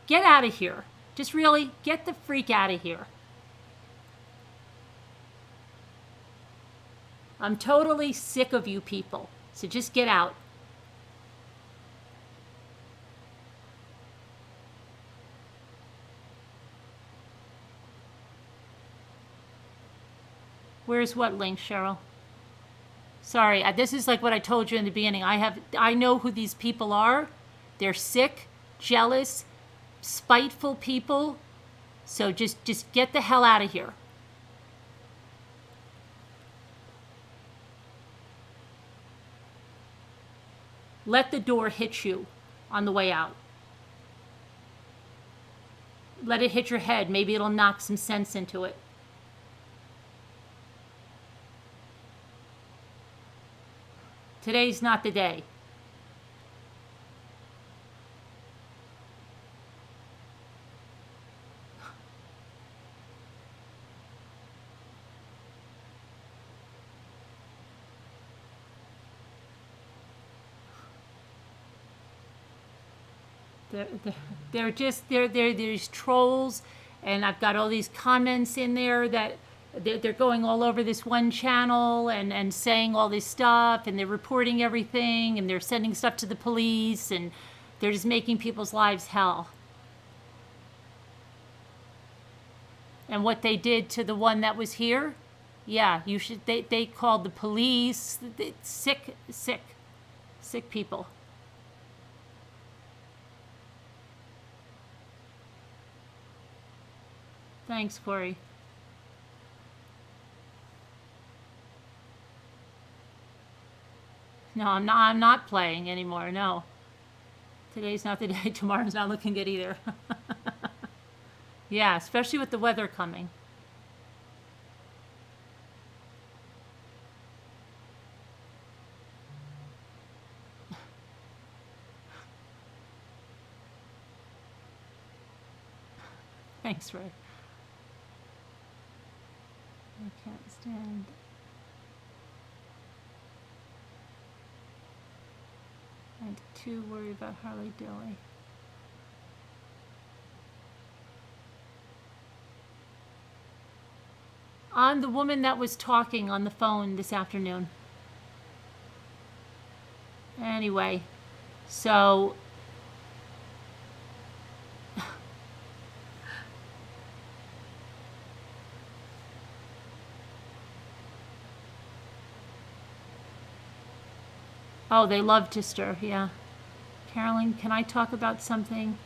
Get out of here. Just really get the freak out of here. I'm totally sick of you people, so just get out. Where's what link, Cheryl? Sorry, this is like what I told you in the beginning. I know who these people are. They're sick, jealous, spiteful people. So just get the hell out of here. Let the door hit you on the way out. Let it hit your head. Maybe it'll knock some sense into it. Today's not the day. They're these trolls, and I've got all these comments in there that they're going all over this one channel and saying all this stuff, and they're reporting everything, and they're sending stuff to the police, and they're just making people's lives hell. And what they did to the one that was here, yeah, you should. They called the police. Sick people. Thanks, Corey. No, I'm not playing anymore, no. Today's not the day. Tomorrow's not looking good either. Yeah, especially with the weather coming. Thanks, Ray. I can't stand. I'm too worried about Harley Dilly. I'm the woman that was talking on the phone this afternoon. Anyway, so oh, they love to stir, yeah. Carolyn, can I talk about something?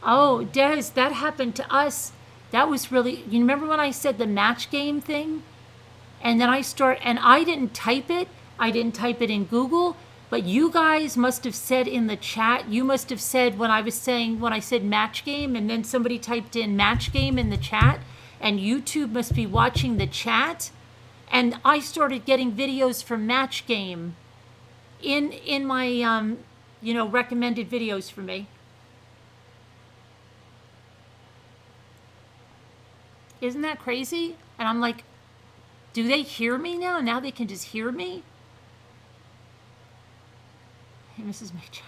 Oh, Des, that happened to us. That was really, you remember when I said the match game thing? And then and I didn't type it. I didn't type it in Google, but you guys must have said in the chat, you must have said when I said match game, and then somebody typed in match game in the chat, and YouTube must be watching the chat. And I started getting videos from match game in my, recommended videos for me. Isn't that crazy? And I'm like, do they hear me now? Now they can just hear me? Hey, Mrs. Major.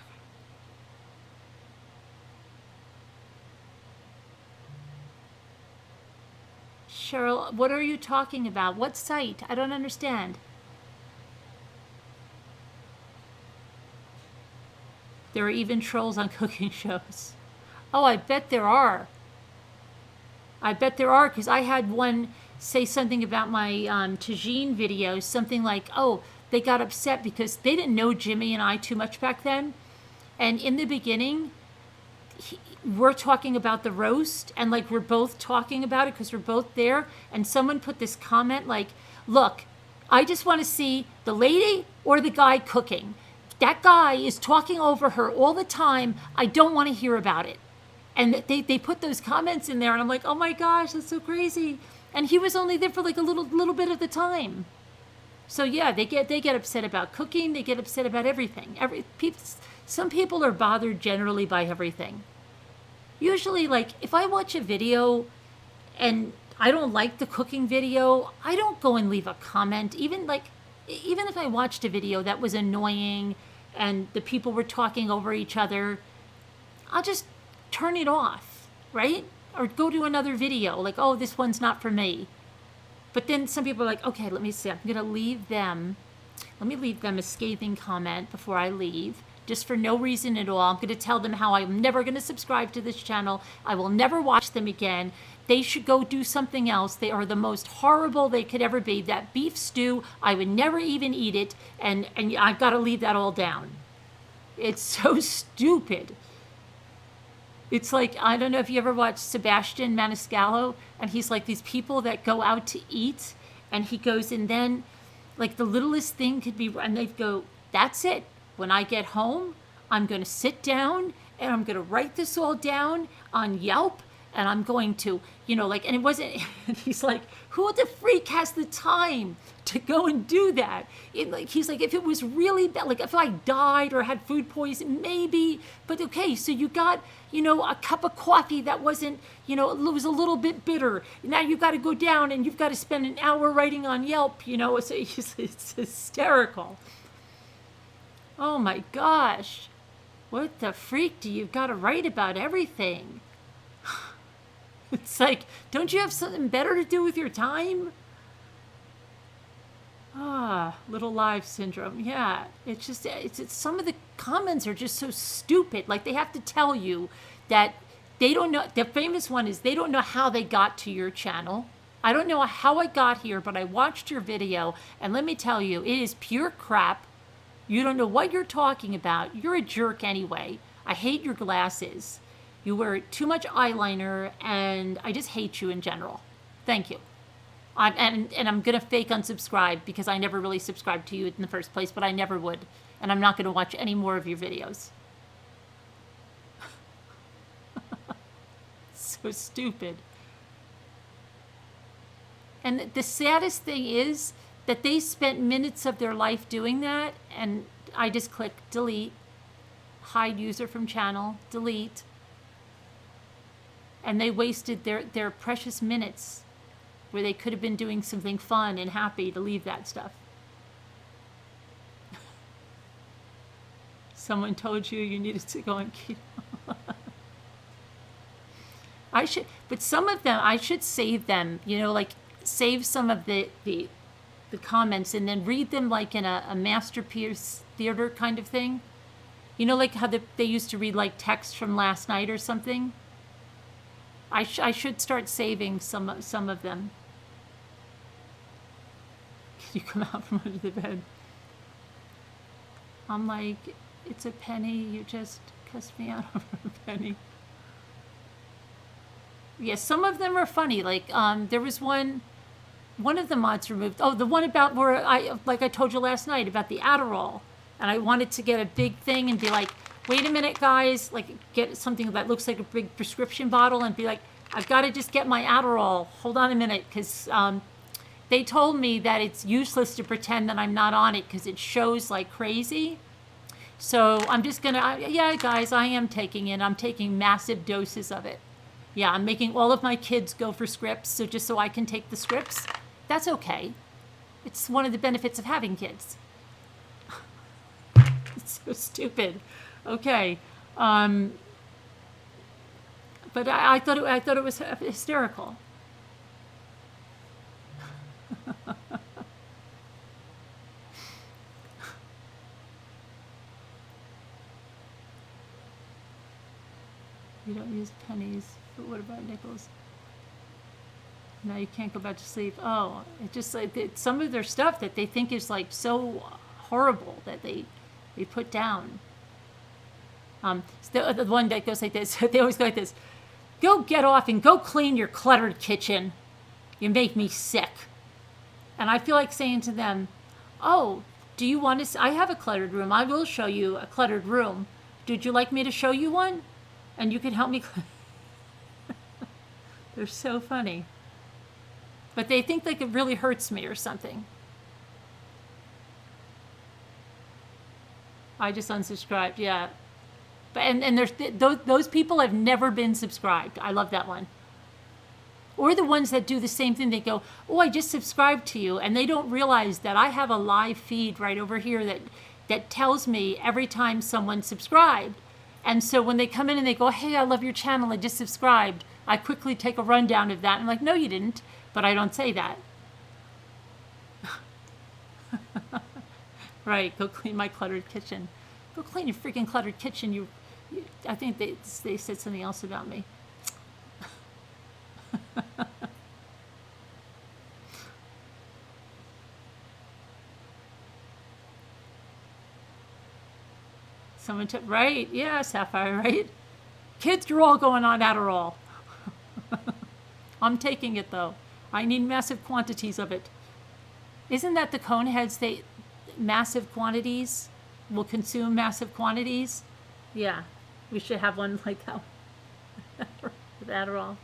Cheryl, what are you talking about? What site? I don't understand. There are even trolls on cooking shows. Oh, I bet there are. I bet there are, because I had one say something about my tagine videos, something like, oh, they got upset because they didn't know Jimmy and I too much back then. And in the beginning, we're talking about the roast, and like we're both talking about it because we're both there. And someone put this comment like, look, I just want to see the lady or the guy cooking. That guy is talking over her all the time. I don't want to hear about it. And they put those comments in there, and I'm like, oh my gosh, that's so crazy. And he was only there for like a little bit of the time. So yeah, they get upset about cooking. They get upset about everything. Some people are bothered generally by everything. Usually, like if I watch a video and I don't like the cooking video, I don't go and leave a comment. Even if I watched a video that was annoying and the people were talking over each other, I'll just turn it off, right? Or go to another video, like, oh, this one's not for me. But then some people are like, okay, let me see. Let me leave them a scathing comment before I leave, just for no reason at all. I'm going to tell them how I'm never going to subscribe to this channel. I will never watch them again. They should go do something else. They are the most horrible they could ever be. That beef stew, I would never even eat it, and I've got to leave that all down. It's so stupid. It's like, I don't know if you ever watched Sebastian Maniscalco, and he's like these people that go out to eat, and he goes, and then like the littlest thing could be, and they'd go, that's it. When I get home, I'm going to sit down and I'm going to write this all down on Yelp, and I'm going to, and it wasn't, and he's like, who the freak has the time to go and do that? He's like, if it was really bad, like if I died or had food poisoning, maybe, but okay, so you got, a cup of coffee that wasn't, it was a little bit bitter. Now you've got to go down and you've got to spend an hour writing on Yelp, so it's hysterical. Oh my gosh. What the freak do you got to write about everything? It's like, don't you have something better to do with your time? Little live syndrome. Yeah, it's just, it's some of the comments are just so stupid. Like they have to tell you that they don't know. The famous one is they don't know how they got to your channel. I don't know how I got here, but I watched your video, and let me tell you, it is pure crap. You don't know what you're talking about. You're a jerk anyway. I hate your glasses. You wear too much eyeliner, and I just hate you in general. Thank you. And I'm going to fake unsubscribe because I never really subscribed to you in the first place, but I never would. And I'm not going to watch any more of your videos. so stupid. And the saddest thing is that they spent minutes of their life doing that, and I just click delete, hide user from channel, delete, and they wasted their precious minutes where they could have been doing something fun and happy to leave that stuff. Someone told you needed to go on keto. But some of them, I should save them, like save some of the comments and then read them like in a masterpiece theater kind of thing. Like how they used to read like text from last night or something. I should start saving some of them. Can you come out from under the bed? I'm like, it's a penny. You just cussed me out over a penny. Yeah, some of them are funny. Like there was one of the mods removed. Oh, the one about where like I told you last night about the Adderall, and I wanted to get a big thing and be like, wait a minute, guys, like get something that looks like a big prescription bottle and be like, I've got to just get my Adderall. Hold on a minute, because they told me that it's useless to pretend that I'm not on it because it shows like crazy. So I'm just gonna, yeah, guys, I am taking it. I'm taking massive doses of it. Yeah, I'm making all of my kids go for scripts, so just so I can take the scripts. That's okay. It's one of the benefits of having kids. It's so stupid. Okay. But I thought it was hysterical. You don't use pennies, but what about nickels? Now you can't go back to sleep. Oh, it just like some of their stuff that they think is like so horrible that they put down. The one that goes like this, they always go like this. Go get off and go clean your cluttered kitchen. You make me sick. And I feel like saying to them, oh, do you want to, I have a cluttered room. I will show you a cluttered room. Would you like me to show you one? And you can help me. They're so funny. But they think like it really hurts me or something. I just unsubscribed, yeah. But and there's those people have never been subscribed. I love that one. Or the ones that do the same thing. They go, oh, I just subscribed to you. And they don't realize that I have a live feed right over here that tells me every time someone subscribed. And so when they come in and they go, hey, I love your channel, I just subscribed, I quickly take a rundown of that. I'm like, no, you didn't. But I don't say that. Right, go clean my cluttered kitchen. Go clean your freaking cluttered kitchen. I think they said something else about me. Someone took, right, yeah, Sapphire, right? Kids, you're all going on Adderall. I'm taking it, though. I need massive quantities of it. Isn't that the Coneheads, massive quantities will consume massive quantities? Yeah, we should have one like that with Adderall.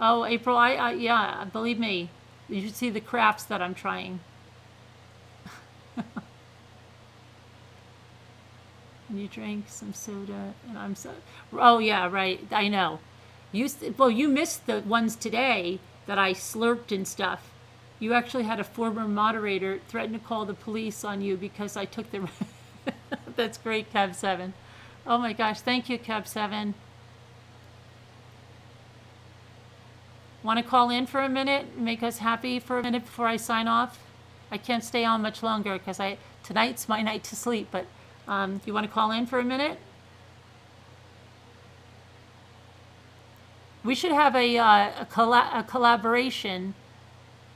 Oh, April, yeah, believe me, you should see the crafts that I'm trying. You drank some soda, and I'm so. Oh yeah, right. I know. You missed the ones today that I slurped and stuff. You actually had a former moderator threaten to call the police on you because I took the. That's great, Cab 7. Oh my gosh, thank you, Cab 7. Want to call in for a minute? Make us happy for a minute before I sign off? I can't stay on much longer because tonight's my night to sleep, but you want to call in for a minute? We should have a collaboration.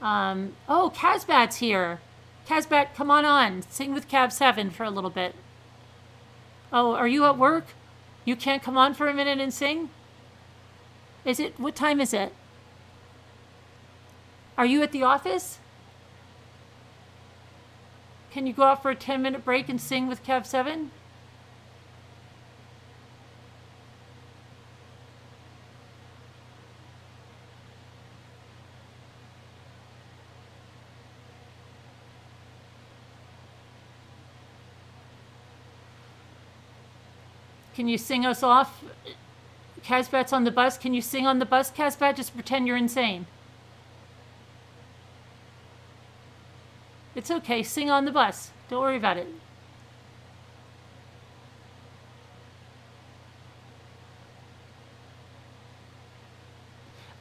Oh, Casbat's here. Casbat, come on. Sing with Cab 7 for a little bit. Oh, are you at work? You can't come on for a minute and sing? What time is it? Are you at the office? Can you go out for a 10-minute break and sing with Cav 7? Can you sing us off? Casbat's on the bus. Can you sing on the bus, Casbat? Just pretend you're insane. It's okay. Sing on the bus. Don't worry about it.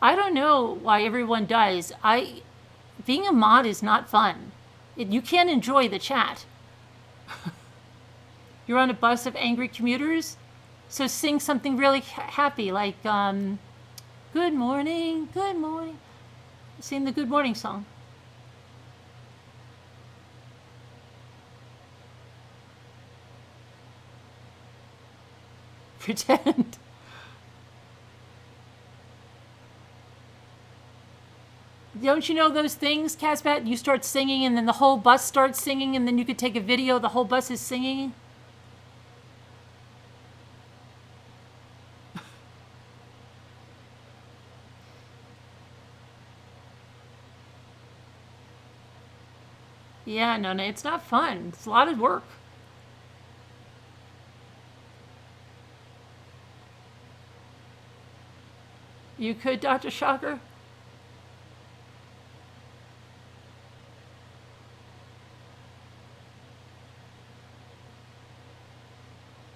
I don't know why everyone does. Being a mod is not fun. You can't enjoy the chat. You're on a bus of angry commuters, so sing something really happy, like good morning, good morning. Sing the good morning song. Pretend. Don't you know those things, Casbat? You start singing and then the whole bus starts singing, and then you could take a video, the whole bus is singing. Yeah, no, it's not fun. It's a lot of work. You could, Dr. Shocker?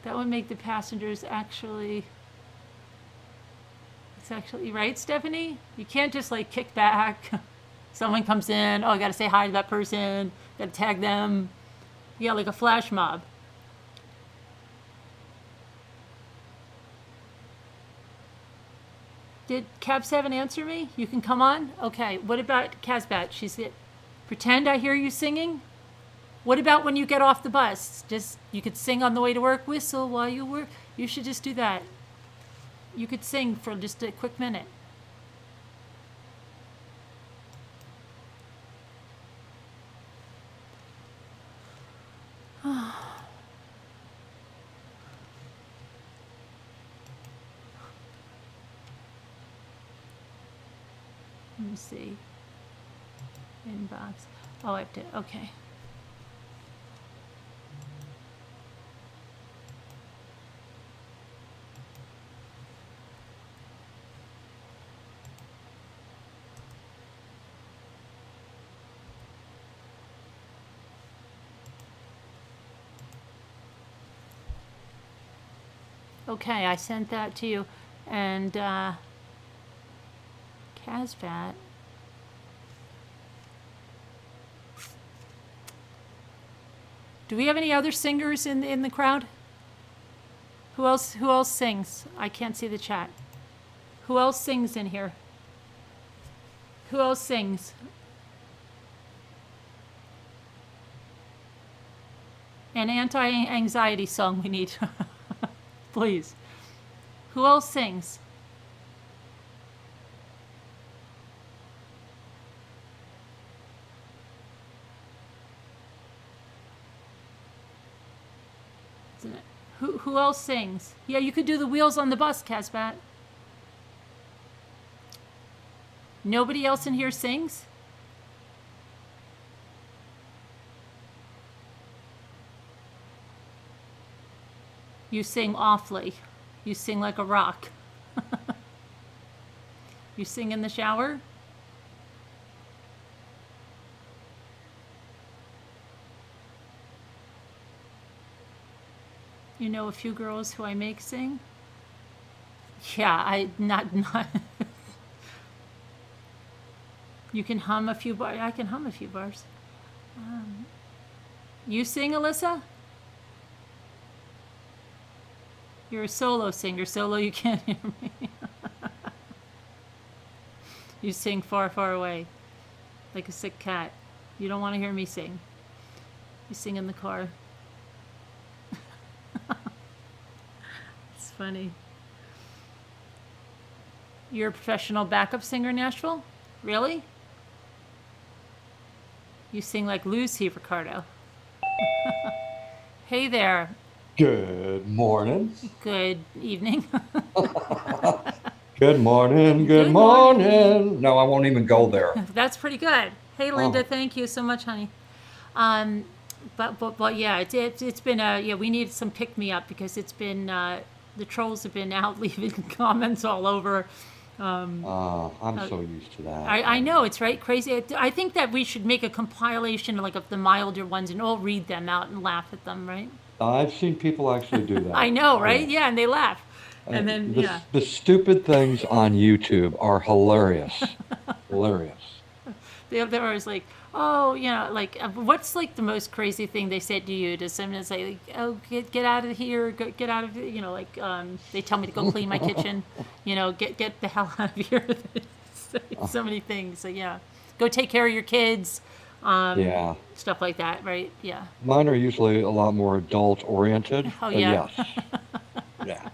That would make the passengers actually... It's actually right, Stephanie? You can't just like kick back. Someone comes in, oh, I gotta say hi to that person, gotta tag them. Yeah, like a flash mob. Did Cab 7 answer me? You can come on? Okay, what about Casbat? She said, pretend I hear you singing? What about when you get off the bus? Just, you could sing on the way to work, whistle while you work. You should just do that. You could sing for just a quick minute. Let me see. Inbox. Oh, I have to, okay. Okay, I sent that to you. And Casbat. Do we have any other singers in the crowd? Who else sings? I can't see the chat. Who else sings in here? Who else sings? An anti-anxiety song we need. Please. Who else sings? Isn't it? Who else sings? Yeah, you could do the wheels on the bus, Casbat. Nobody else in here sings? You sing awfully. You sing like a rock. You sing in the shower? You know a few girls who I make sing? Yeah, not. You can hum a few bars. I can hum a few bars. You sing, Alyssa? You're a solo singer. Solo, you can't hear me. You sing far, far away, like a sick cat. You don't want to hear me sing. You sing in the car. It's funny. You're a professional backup singer in Nashville? Really? You sing like Lucy, Ricardo. Hey there. Good morning. Good evening. Good morning. Good Good morning. morning. No, I won't even go there. That's pretty good. Hey, Linda. Oh, Thank you so much, honey. Um, but yeah, it's been yeah. We need some pick me up because it's been the trolls have been out leaving comments all over. I'm so used to that. I know it's right crazy. I think that we should make a compilation like of the milder ones and all read them out and laugh at them, right? I've seen people actually do I that. know, Yeah. right? Yeah, and they laugh, and then yeah, The stupid things on YouTube are hilarious. Hilarious. they're always like, oh, like what's like the most crazy thing they said to you? Does someone say, like, oh, get out of here, get out of here, like they tell me to go clean my kitchen, get the hell out of here. They say so many things. So yeah, go take care of your kids, Yeah. stuff like that, right? Yeah. Mine are usually a lot more adult oriented, Oh but yeah. yes. Yeah.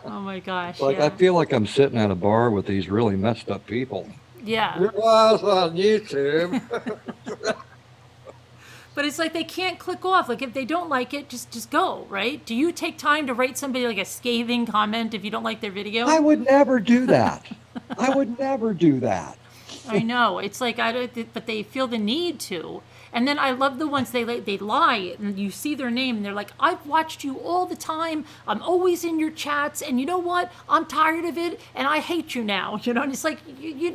Oh my gosh. Like I Yeah. feel like I'm sitting at a bar with these really messed up people. Yeah. It was on YouTube. But it's like they can't click off. Like if they don't like it, just go, right? Do you take time to write somebody like a scathing comment if you don't like their video? I would never do that. I would never do that. I know. It's like I don't, but they feel the need to. And then I love the ones they lie and you see their name and they're like, I've watched you all the time. I'm always in your chats, and you know what? I'm tired of it, and I hate you now. And it's like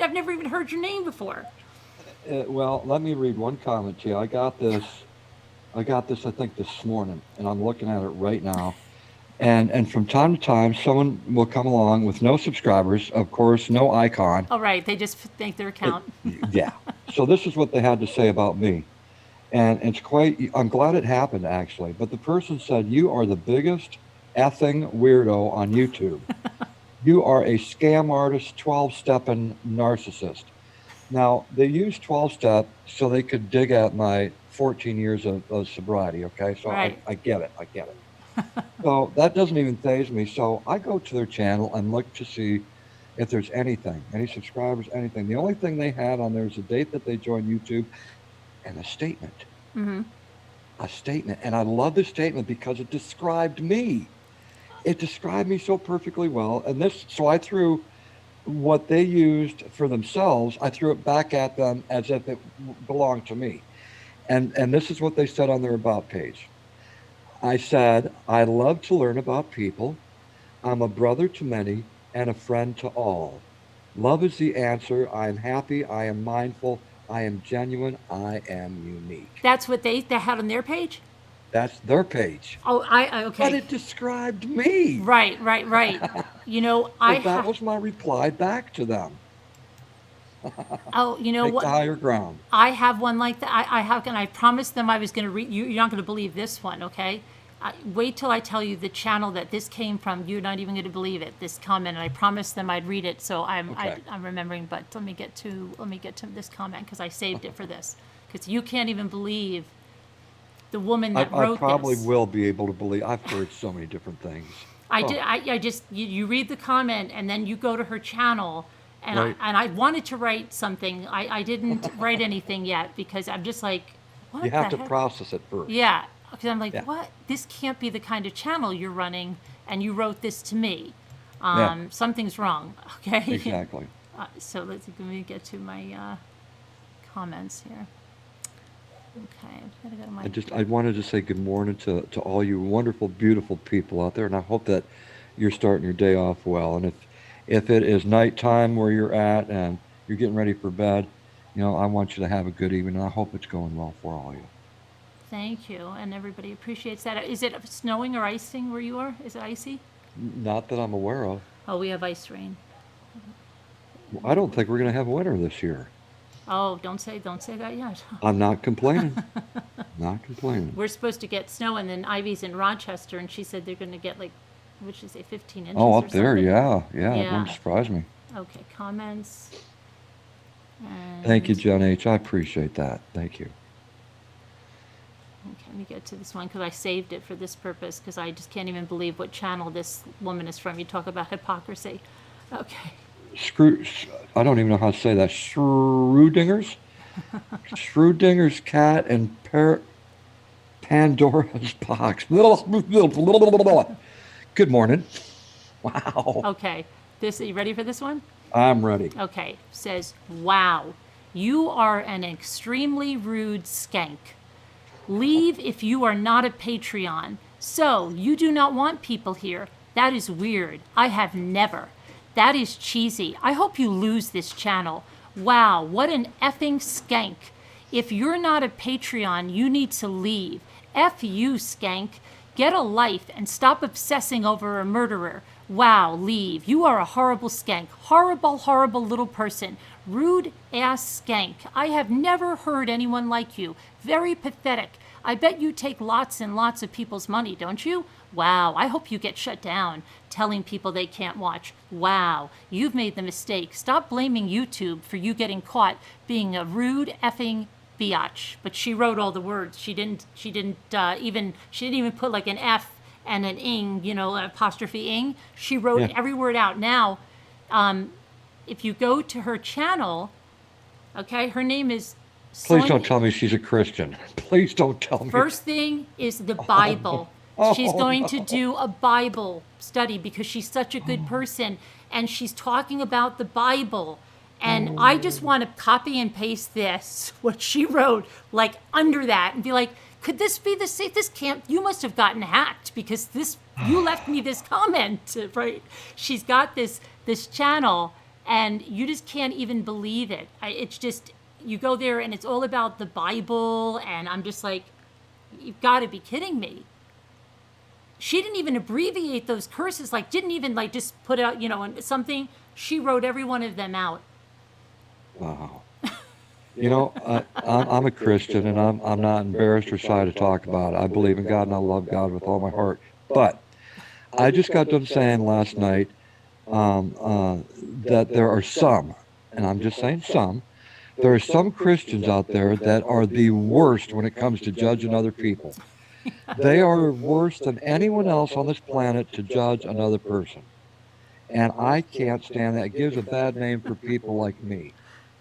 I've never even heard your name before. Well, let me read one comment to you. I got this. I think this morning, and I'm looking at it right now. And from time to time, someone will come along with no subscribers, of course, no icon. All right, they just think their It, account. yeah. So this is what they had to say about me, and it's quite. I'm glad it happened actually. But the person said, "You are the biggest effing weirdo on YouTube. You are a scam artist, 12-stepping narcissist." Now, they used 12 step so they could dig at my 14 years of sobriety, okay? So Right. I get it. I get it. So that doesn't even faze me. So I go to their channel and look to see if there's anything, any subscribers, anything. The only thing they had on there is the date that they joined YouTube and a statement. Mm-hmm. A statement. And I love the statement because it described me. It described me so perfectly well. And so I threw what they used for themselves, I threw it back at them as if it belonged to me. And this is what they said on their about page. I said, I love to learn about people. I'm a brother to many and a friend to all. Love is the answer. I am happy. I am mindful. I am genuine. I am unique. That's what they had on their page. That's their page. Oh, I But okay. it described me. Right, right, right. So that was my reply back to them. oh, Take the higher ground. I have one like that. I have, and I promised them I was going to read. You're not going to believe this one, okay? Wait till I tell you the channel that this came from. You're not even going to believe it. This comment, and I promised them I'd read it. So Okay. I'm remembering. But let me get to this comment because I saved it for this because you can't even believe the woman that I wrote probably this. will be able to believe. I've heard so many different things. I did. Oh, I just you read the comment and then you go to her channel, and right. I wanted to write something. I didn't write anything yet because I'm just like, what You the have to heck? process it first. Yeah, because I'm like, Yeah. what? This can't be the kind of channel you're running, and you wrote this to me. Yeah, Something's wrong. Okay. exactly. So let me get to my comments here. Okay, I'm gonna go to my. I wanted to say good morning to all you wonderful, beautiful people out there, and I hope that you're starting your day off well. And if it is nighttime where you're at and you're getting ready for bed, I want you to have a good evening, and I hope it's going well for all of you. Thank you, and everybody appreciates that. Is it snowing or icing where you are? Is it icy? Not that I'm aware of. Oh, we have ice rain. I don't think we're going to have winter this year. Oh, don't say that yet. I'm not complaining. Not complaining. We're supposed to get snow, and then Ivy's in Rochester, and she said they're going to get like, what did she say, 15 inches Oh, or up there, something. yeah, yeah. It wouldn't Yeah. surprise me. Okay, comments. Thank you, And John H. I appreciate that. Thank you. okay, let me get to this one because I saved it for this purpose because I just can't even believe what channel this woman is from. You talk about hypocrisy. Okay. Screw, I don't even know how to say that. Schrödinger's cat and Pandora's box. Good morning. Wow. Okay. Are you ready for this one? I'm ready. Okay. Says, wow, you are an extremely rude skank. Leave if you are not a Patreon. So, you do not want people here. That is weird. I have never. That is cheesy. I hope you lose this channel. Wow, what an effing skank. If you're not a Patreon, you need to leave. F you, skank. Get a life and stop obsessing over a murderer. Wow, leave. You are a horrible skank. Horrible, horrible little person. Rude ass skank. I have never heard anyone like you. Very pathetic. I bet you take lots and lots of people's money, don't you? Wow, I hope you get shut down, telling people they can't watch. Wow, you've made the mistake. Stop blaming YouTube for you getting caught being a rude effing biatch. But she wrote all the words. She didn't even put like an F and an ing, apostrophe ing. She wrote every word out. Now, if you go to her channel, okay, her name is Please don't tell me she's a Christian. Please don't tell me. First thing is the Bible. She's going to do a Bible study because she's such a good person, and she's talking about the Bible. And I just want to copy and paste this, what she wrote, like under that, and be like, could this be the safe? This can't, you must have gotten hacked because you left me this comment, right? She's got this channel, and you just can't even believe it. It's just, you go there and it's all about the Bible, and I'm just like, you've got to be kidding me. She didn't even abbreviate those curses, didn't even just put out, something. She wrote every one of them out. Wow. I'm a Christian, and I'm not embarrassed or shy to talk about it. I believe in God, and I love God with all my heart. But I just got done saying last night that there are some, and I'm just saying some, there are some Christians out there that are the worst when it comes to judging other people. They are worse than anyone else on this planet to judge another person. And I can't stand that. It gives a bad name for people like me.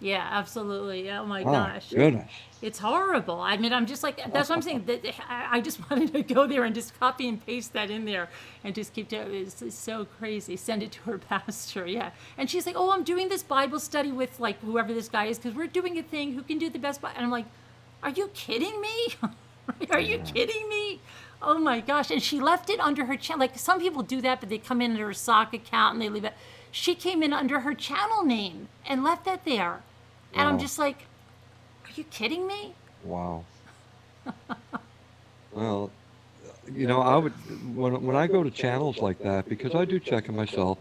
Yeah, absolutely. Oh my Oh, gosh. goodness. It's horrible. I mean, I'm just like, that's what I'm saying. I just wanted to go there and just copy and paste that in there and just keep doing it. It's so crazy. Send it to her pastor. Yeah. And she's like, oh, I'm doing this Bible study with whoever this guy is because we're doing a thing. Who can do the best? And I'm like, are you kidding me? Are you kidding me? Oh my gosh. And she left it under her channel. Like some people do that, but they come in under her sock account and they leave it. She came in under her channel name and left that there. And I'm just like, are you kidding me? Wow. Well, I would, when I go to channels like that, because I do check them myself,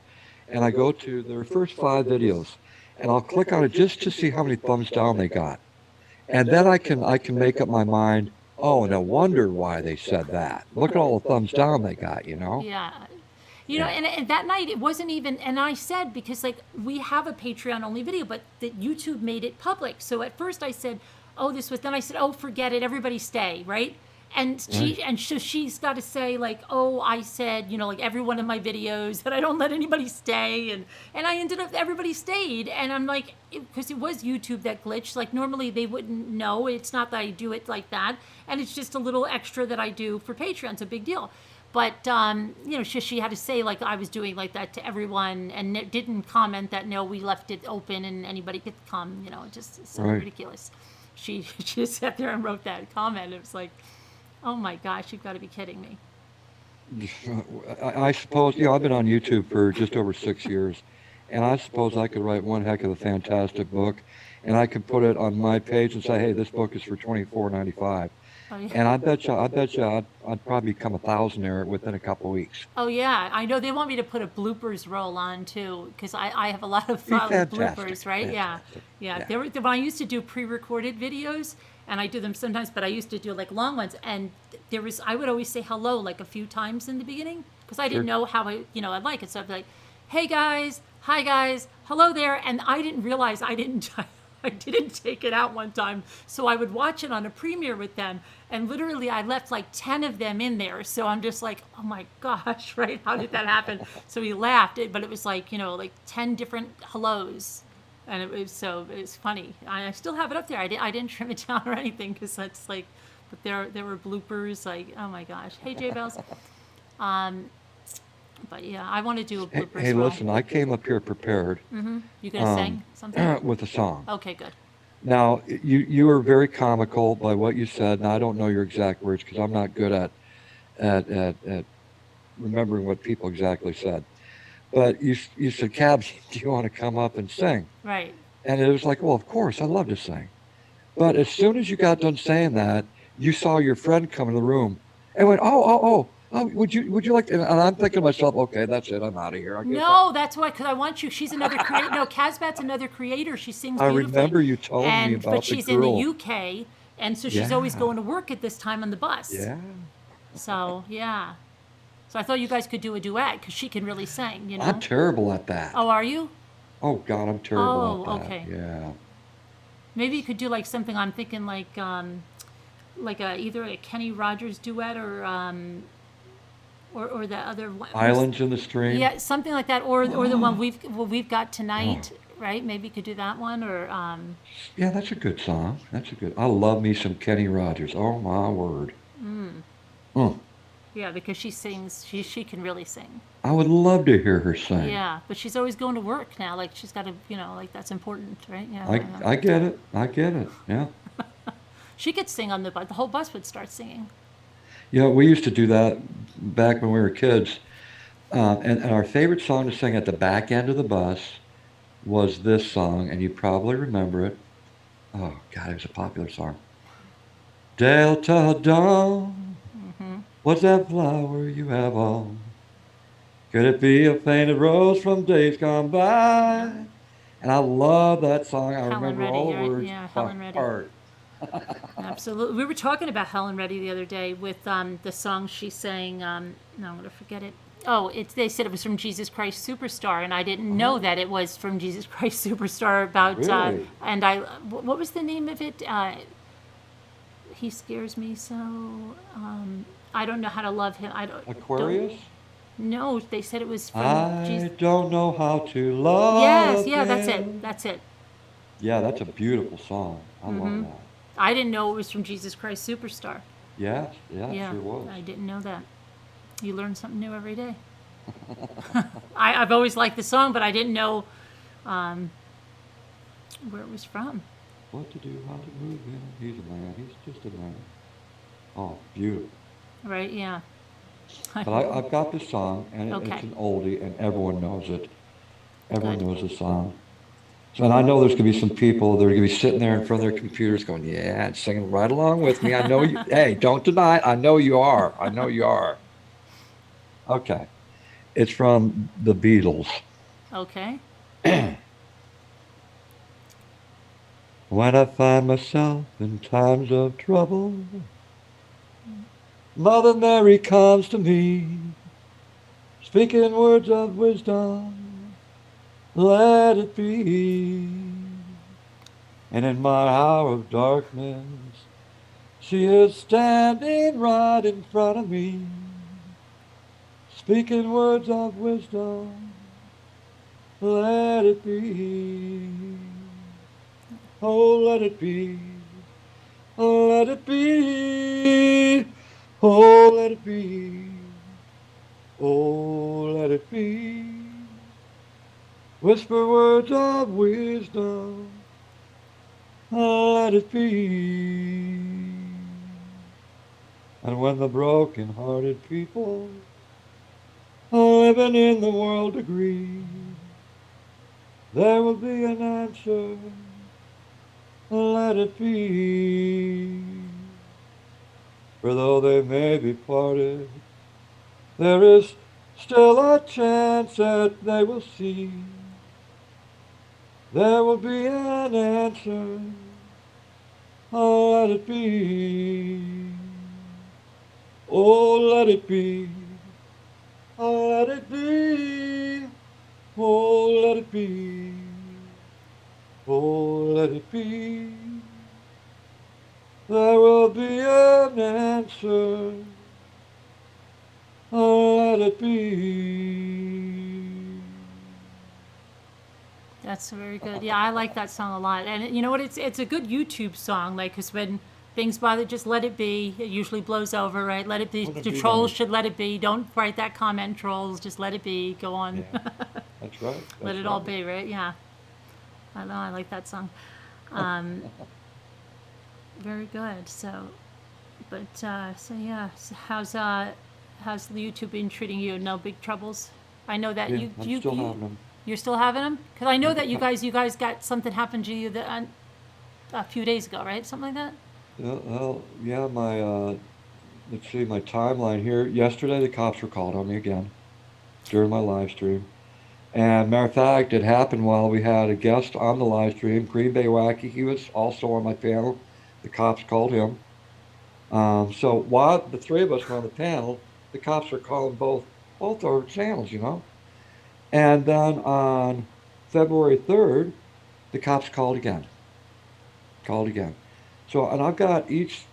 and I go to their first 5 videos, and I'll click on it just to see how many thumbs down they got. And then I can make up my mind, oh, no wonder why they said that. Look at all the thumbs down they got, Yeah. And that night it wasn't even, and I said, because we have a Patreon only video, but that YouTube made it public. So at first I said, oh, then I said, oh, forget it, everybody stay, right? And she's got to say oh, I said, every one of my videos that I don't let anybody stay. And I ended up, everybody stayed. And I'm like, because it was YouTube that glitched. Normally they wouldn't know. It's not that I do it like that. And it's just a little extra that I do for Patreon. It's a big deal. But, she had to say, I was doing that to everyone and didn't comment that, no, we left it open and anybody could come, it's so ridiculous. She just sat there and wrote that comment. It was like, oh my gosh, you've got to be kidding me. I suppose, I've been on YouTube for just over 6 years, and I suppose I could write one heck of a fantastic book, and I could put it on my page and say, hey, this book is for $24.95. Oh, yeah. And I bet you I'd probably become a thousandaire within a couple of weeks. Oh yeah, I know they want me to put a bloopers roll on too, because I have a lot of bloopers, right? Yeah. When I used to do pre-recorded videos, and I do them sometimes, but I used to do long ones, and I would always say hello a few times in the beginning, because I didn't know how I'd like it. So I'd be like, hey guys, hi guys, hello there, and I didn't realize I didn't take it out one time, so I would watch it on a premiere with them, and literally I left 10 of them in there, so I'm just like, oh my gosh, right, how did that happen? So he laughed, but it was 10 different hellos, and it was funny. I still have it up there. I didn't trim it down or anything, because that's But there were bloopers, like, oh my gosh. Hey, Daybells. Um, but yeah, I want to do a Hey, bloopers hey, roll. listen, I came up here prepared You gonna sing something? with a song. Okay, good. Now, you were very comical by what you said, and I don't know your exact words because I'm not good at remembering what people exactly said. But you said, Cabs, do you want to come up and sing? Right. And it was like, well, of course, I love to sing. But as soon as you got done saying that, you saw your friend come in the room and went, oh, would you like to? And I'm thinking to myself, okay, that's it. I'm out of here. I guess No, that's why, because I want you. She's another creator. No, Casbat's another creator. She sings I beautifully, remember you told me but about the she's in the girl. UK, and so she's always Yeah, going to work at this time on the bus. yeah. So yeah. So I thought you guys could do a duet because she can really sing. I'm terrible at that. Oh, are you? Oh God, I'm terrible at Oh, that. okay. Yeah. Maybe you could do like something. I'm thinking like either a Kenny Rogers duet or the other one. Islands in the stream. Yeah, something like that, or the one we've got Oh, tonight, right? Maybe you could do that one, or yeah, that's a good song. That's a good. I love me some Kenny Rogers. Oh my word. Mm. yeah, because she sings, she can really sing. I would love to hear her sing. Yeah, but she's always going to work now. Like she's got to, like that's important, right? Yeah, I I know. I get it. I get it. Yeah. She could sing on the bus. The whole bus would start singing. You know, we used to do that back when we were kids. And our favorite song to sing at the back end of the bus was this song, and you probably remember it. Oh God, it was a popular song. Delta Dawn, what's that flower you have on? Could it be a painted rose from days gone Yep. by? And I love that song. I Helen remember Reddy, all the right? words Yeah, by Helen Reddy. heart. Absolutely. We were talking about Helen Reddy the other day with the song she sang. No, I'm gonna forget it. Oh, they said it was from Jesus Christ Superstar, and I didn't know Oh, that it was from Jesus Christ Superstar about. really? And what was the name of it? He scares me so. I don't know how to love him. I don't. Aquarius? No, they said it was from Jesus. I don't know how to Yes, love yeah, that's it. him. That's it. Yeah, that's a beautiful song. I love that. I didn't know it was from Jesus Christ Superstar. Yeah, yeah, it Yeah, sure was. I didn't know that. You learn something new every day. I've always liked the song, but I didn't know where it was from. What to do, how to move him. He's a man. He's just a man. Oh, beautiful. Right? Yeah. But I've got this song, and it's Okay. an oldie, and everyone knows it. Everyone Good. knows the song. So, and I know there's going to be some people that are going to be sitting there in front of their computers going, yeah, and singing right along with me. I know you, hey, don't deny it. I know you are. I know you are. Okay. It's from the Beatles. Okay. When I find myself in times of trouble, Mother Mary comes to me, speaking words of wisdom, let it be. And in my hour of darkness, she is standing right in front of me, speaking words of wisdom, let it be. Oh, let it be. Let it be. Oh, let it be. Oh, let it be. Whisper words of wisdom. Let it be. And when the broken-hearted people living in the world agree, there will be an answer. Let it be. For though they may be parted, there is still a chance that they will see. There will be an answer. Let it be. Oh, let it be. Let it be. Oh, let it be. Oh, let it be. There will be an answer. Let it be. That's very good. Yeah, I like that song a lot. And you know what? It's a good YouTube song. Like, because when things bother, just let it be. It usually blows over, right? Let it be. Let it The be, trolls right? should let it be. Don't write that comment, trolls. Just let it be. Go on. Yeah, that's right. Let That's it all right. be, right? Yeah. I know. I like that song. Very good. So, but so yeah. So how's YouTube been treating you? No big troubles. I know that Yeah, I'm still having them. you're still having them, because I know Yeah, that you guys got something happened to you that a few days ago, right? Something like that. well, yeah, let's see, my timeline here. Yesterday, the cops were called on me again during my live stream. And matter of fact, it happened while we had a guest on the live stream, Green Bay Wacky. He was also on my panel. The cops called him. So while the three of us were on the panel, the cops were calling both our channels, you know. And then on February 3rd, the cops called again. So, and I've got each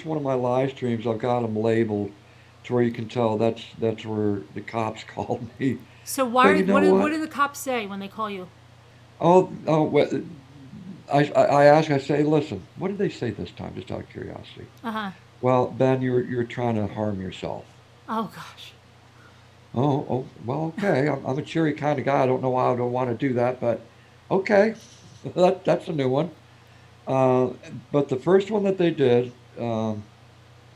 one of my live streams, I've got them labeled to where you can tell that's where the cops called me. So But you know what what? do the cops say when they call you? Well, I ask, I say, listen, what did they say this time? Just out of curiosity. Uh huh. Well, Ben, you're trying to harm yourself. Oh gosh. Well, okay. I'm a cheery kind of guy. I don't know why I don't want to do that, but okay, that's a new one. Uh, but the first one that they did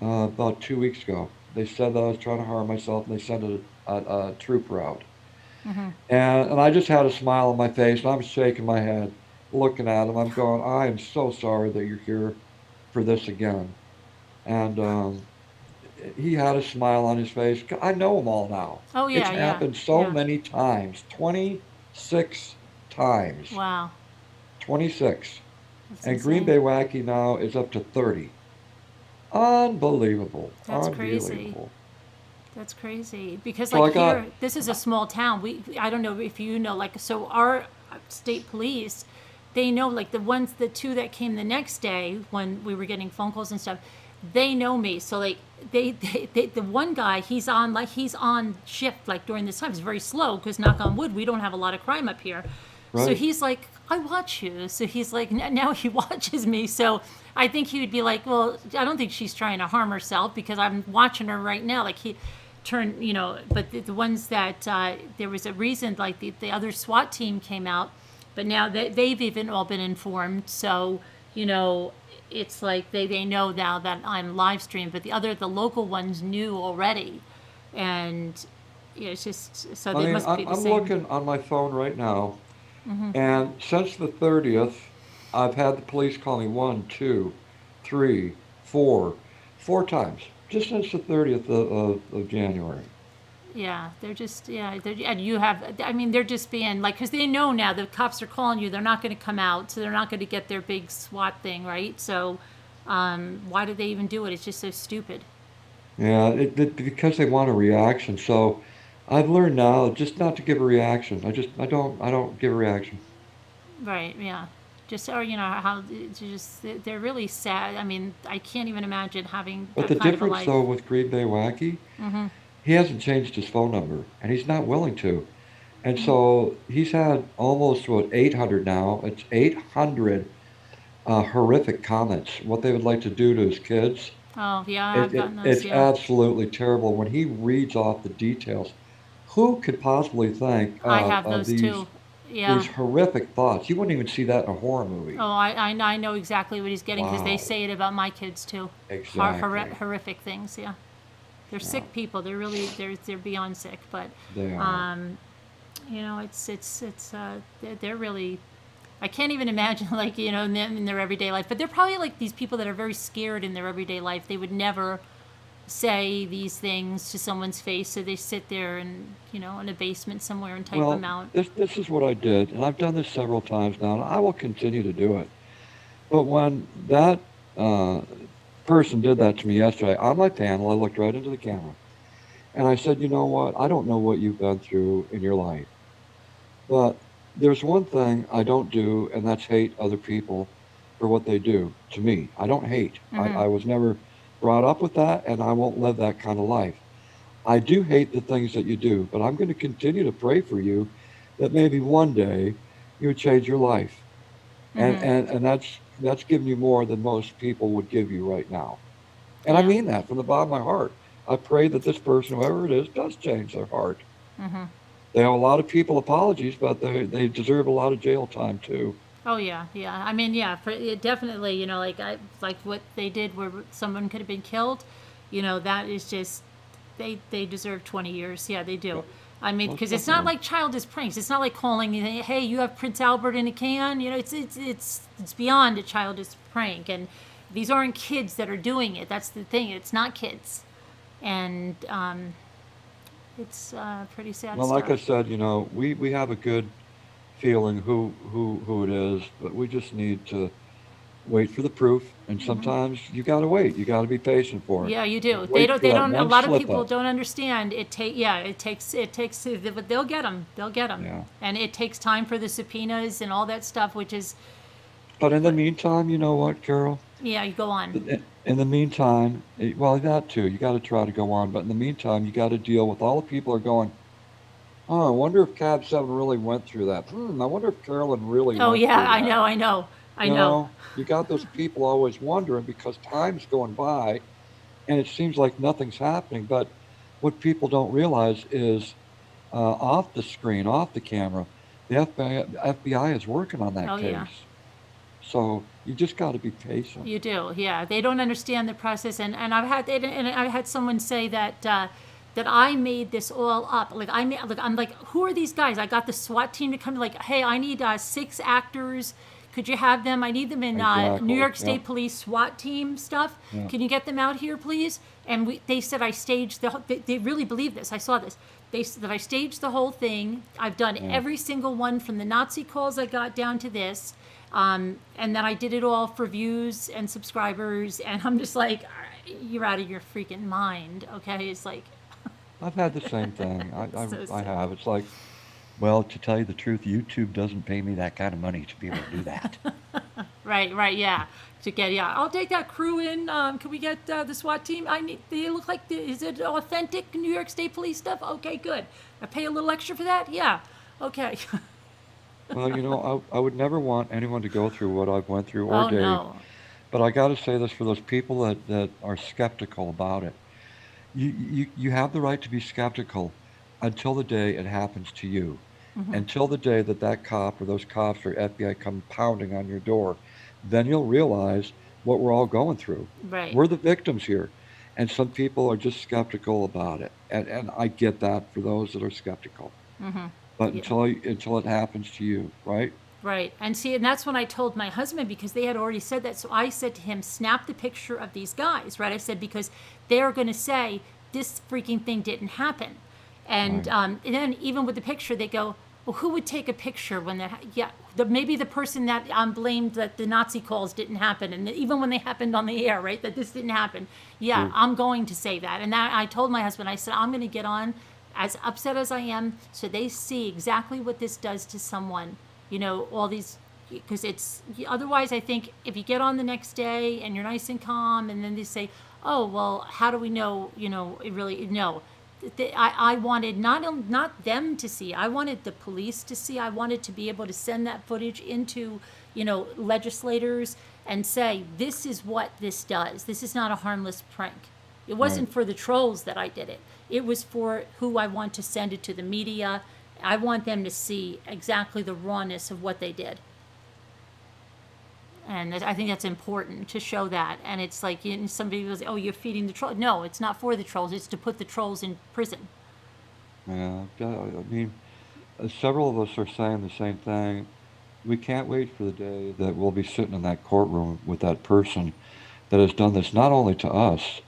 about 2 weeks ago, they said that I was trying to harm myself, and they sent a trooper out. And I just had a smile on my face, and I'm shaking my head, looking at him. I'm going, I am so sorry that you're here for this again. And he had a smile on his face. I know them all now. Oh It's yeah, yeah, happened so yeah. many times, 26 times, Wow. 26. That's And Green insane. Bay Wacky now is up to 30. Unbelievable. That's crazy. Unbelievable. That's crazy. Because So like I got, here, this is a small town. I don't know if you know, like, so our state police, they know, like, the two that came the next day when we were getting phone calls and stuff, they know me. So like the one guy, he's on shift like during this time. It's very slow because knock on wood, we don't have a lot of crime up here. So right? he's like, I watch you. So he's like, now he watches me. So I think he would be like, well, I don't think she's trying to harm herself because I'm watching her right now. Like he turned, but the ones that there was a reason, like the other SWAT team came out, but now they've even all been informed. So, you know, it's like they know now that I'm live streamed, but the local ones knew already. And it's just, so I they mean, must be the I'm same. looking on my phone right now, and since the 30th, I've had the police call me one, two, three, four times, just since the 30th of January. Yeah, they're just and you have. I mean, they're just being like because they know now the cops are calling you. They're not going to come out, so they're not going to get their big SWAT thing, right? So, why do they even do it? It's just so stupid. Yeah, because they want a reaction. So I've learned now just not to give a reaction. I don't give a reaction. Right? Yeah. Just or how it's just they're really sad. I mean, I can't even imagine having But that the kind of a difference though life. with Green Bay Wacky, he hasn't changed his phone number, and he's not willing to. And so he's had almost what 800 now. It's 800 horrific comments. What they would like to do to his kids. Oh yeah, It, I've it gotten those. it's Yeah. absolutely terrible when he reads off the details. Who could possibly think I have of those too. these Yeah. horrific thoughts? You wouldn't even see that in a horror movie. Oh, I know exactly what he's getting because they Wow, say it about my kids too. exactly. Horrific things. Yeah. They're Yeah, sick people. They're beyond sick. But they are. um, they're really. I can't even imagine like in them in their everyday life. But they're probably like these people that are very scared in their everyday life. They would never say these things to someone's face, so they sit there and in a basement somewhere and type them Well, out. this is what I did, and I've done this several times now, and I will continue to do it. But when that uh, person did that to me yesterday on my panel, I looked right into the camera, and I said, you know what? I don't know what you've been through in your life, but there's one thing I don't do, and that's hate other people for what they do to me. I don't hate. I was never brought up with that, and I won't live that kind of life. I do hate the things that you do, but I'm going to continue to pray for you that maybe one day you would change your life. And that's that's giving you more than most people would give you right now. And I Yeah. mean that from the bottom of my heart. I pray that this person, whoever it is, does change their heart. They owe a lot of people apologies, but they deserve a lot of jail time too. Oh yeah, yeah. I mean, yeah, for it definitely, like what they did where someone could have been killed, that is just they deserve 20 years. Yeah, they Yeah, do. I mean, most because it's not definitely. like childish pranks. It's not like calling, hey, you have Prince Albert in a can. It's beyond a childish prank, and these aren't kids that are doing it. That's the thing. It's not kids, and it's pretty sad Well, like I stuff. said, we have a good feeling who it is, but we just need to wait for the proof. And sometimes you got to wait. You got to be patient for it. Yeah, you Just do. They wait don't. for They that don't. A one lot of slip people up. don't understand. Yeah. It takes. But they'll get them. They'll get them. Yeah. And it takes time for the subpoenas and all that stuff, which is. But in the But meantime, you know what, Carol? yeah, you go on. In the meantime, well, that too, you got to try to go on. But in the meantime, you got to deal with all the people who are going, oh, I wonder if Cab 7 really went through that. I wonder if Carolyn really Oh went yeah, through I that. know. I know. I You know. know, you got those people always wondering because time's going by and it seems like nothing's happening. But what people don't realize is off the screen, off the camera, the FBI is working on that Oh yeah. case. So you just got to be patient. You do, yeah. They don't understand the process, and I've had someone say that that I made this all up. Like I'm like, who are these guys? I got the SWAT team to come. Like, hey, I need 6 actors. Could you have them? I need them in New Exactly. York Yep. State Police SWAT team stuff. Yeah. Can you get them out here, please? And they said I staged they really believe this. I saw this. They said that I staged the whole thing. I've done Yeah. every single one from the Nazi calls I got down to this. And then I did it all for views and subscribers, and I'm just like, you're out of your freaking mind, okay? It's like, I've had the same thing. so I silly. have. It's like, well, to tell you the truth, YouTube doesn't pay me that kind of money to be able to do that. Right, yeah. Yeah, I'll take that crew in. Can we get the SWAT team? They look like, is it authentic New York State Police stuff? Okay, good. I pay a little extra for that? Yeah, okay. Well, I would never want anyone to go through what I've went through or Oh, Dave, no. but I got to say this for those people that are skeptical about it. You have the right to be skeptical until the day it happens to you. Until the day that cop or those cops or FBI come pounding on your door, then you'll realize what we're all going through. Right. We're the victims here. And some people are just skeptical about it. And I get that for those that are skeptical. But Yeah. until it happens to you, right? Right. And see, and that's when I told my husband because they had already said that. So I said to him, snap the picture of these guys, right? I said, because they're going to say this freaking thing didn't happen. Right. And then even with the picture, they go, well, who would take a picture when that, yeah, maybe the person that blamed that the Nazi calls didn't happen. And even when they happened on the air, right, that this didn't happen. Yeah, True. I'm going to say that. And that I told my husband, I said, I'm going to get on as upset as I am so they see exactly what this does to someone, all these, because it's, otherwise I think if you get on the next day and you're nice and calm and then they say, oh, well, how do we know, it really, no. I wanted not them to see. I wanted the police to see. I wanted to be able to send that footage into, legislators and say, this is what this does. This is not a harmless prank. It Right. wasn't for the trolls that I did it. It was for who I want to send it to the media. I want them to see exactly the rawness of what they did. And I think that's important to show that. And it's like somebody was, oh, you're feeding the troll. No, it's not for the trolls. It's to put the trolls in prison. Yeah. I mean, several of us are saying the same thing. We can't wait for the day that we'll be sitting in that courtroom with that person that has done this not only to us,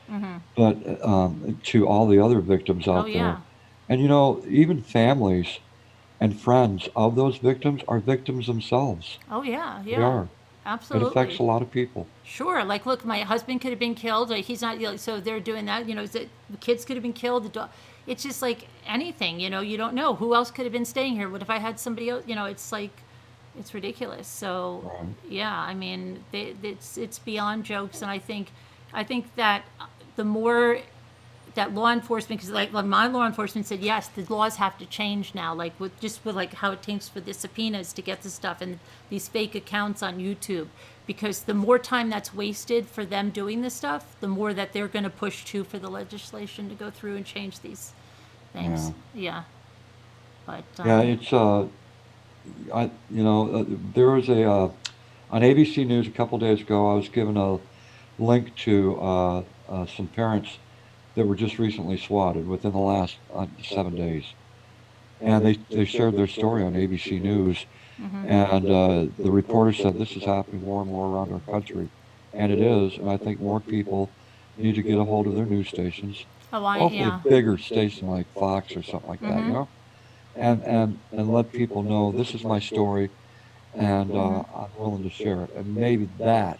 but to all the other victims Oh out there. yeah. And even families and friends of those victims are victims themselves. Oh yeah. They Yeah. are. It affects Absolutely. a lot of people. Sure. Like, look, my husband could have been killed. Like, he's not. So they're doing that. The kids could have been killed. The dog. It's just like anything. You don't know who else could have been staying here. What if I had somebody else? It's like, it's ridiculous. So, Right. yeah. I mean, it's beyond jokes, and I think that the more that law enforcement, because like my law enforcement said, yes, the laws have to change now, like with like how it takes for the subpoenas to get the stuff and these fake accounts on YouTube, because the more time that's wasted for them doing this stuff, the more that they're going to push too for the legislation to go through and change these things. Yeah. But Yeah, it's there was a on ABC News a couple days ago. I was given a link to some parents that were just recently swatted within the last 7 days, and they shared their story on ABC News, and the reporter said this is happening more and more around our country, and it is, and I think more people need to get a hold of their news stations, hopefully a bigger station like Fox or something like that, and let people know this is my story, and I'm willing to share it, and maybe that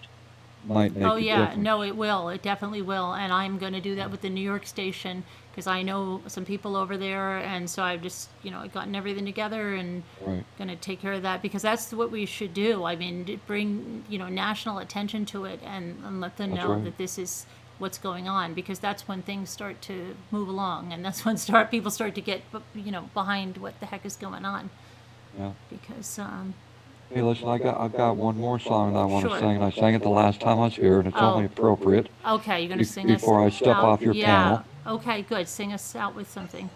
might make Oh a yeah, difference. no, it will. It definitely will. And I'm going to do that with the New York station because I know some people over there, and so I've just gotten everything together and Right. going to take care of that because that's what we should do. I mean, bring national attention to it and let them That's know right. that this is what's going on because that's when things start to move along, and that's when people start to get behind what the heck is going on Yeah. because Hey, listen, I've got one more song that I want to Sure. sing, and I sang it the last time I was here, and it's only Oh. appropriate Okay, you're going to sing us before I step out? off your Yeah. panel. Okay, good. Sing us out with something.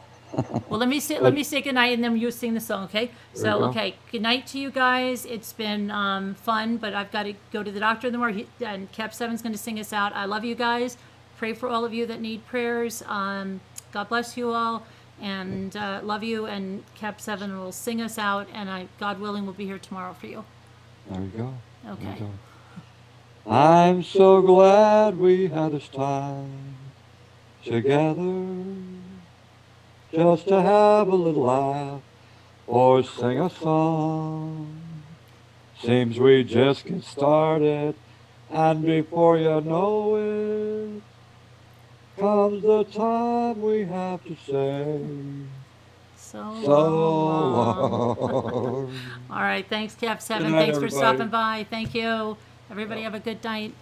Well, let me say But goodnight, and then you sing the song. Okay. there you So, go. okay, good night to you guys. It's been fun, but I've got to go to the doctor in the morning. And Cap Seven's going to sing us out. I love you guys. Pray for all of you that need prayers. God bless you all, and love you. And Cap Seven will sing us out, and God willing, will be here tomorrow for you. There you go. There you Okay. go. I'm so glad we had this time together just to have a little laugh or sing a song. Seems we just get started, and before you know it, comes the time we have to say So so long. long. All right. Thanks, Cap Good Seven. night, Thanks for stopping everybody. by. Thank you. Everybody have a good night.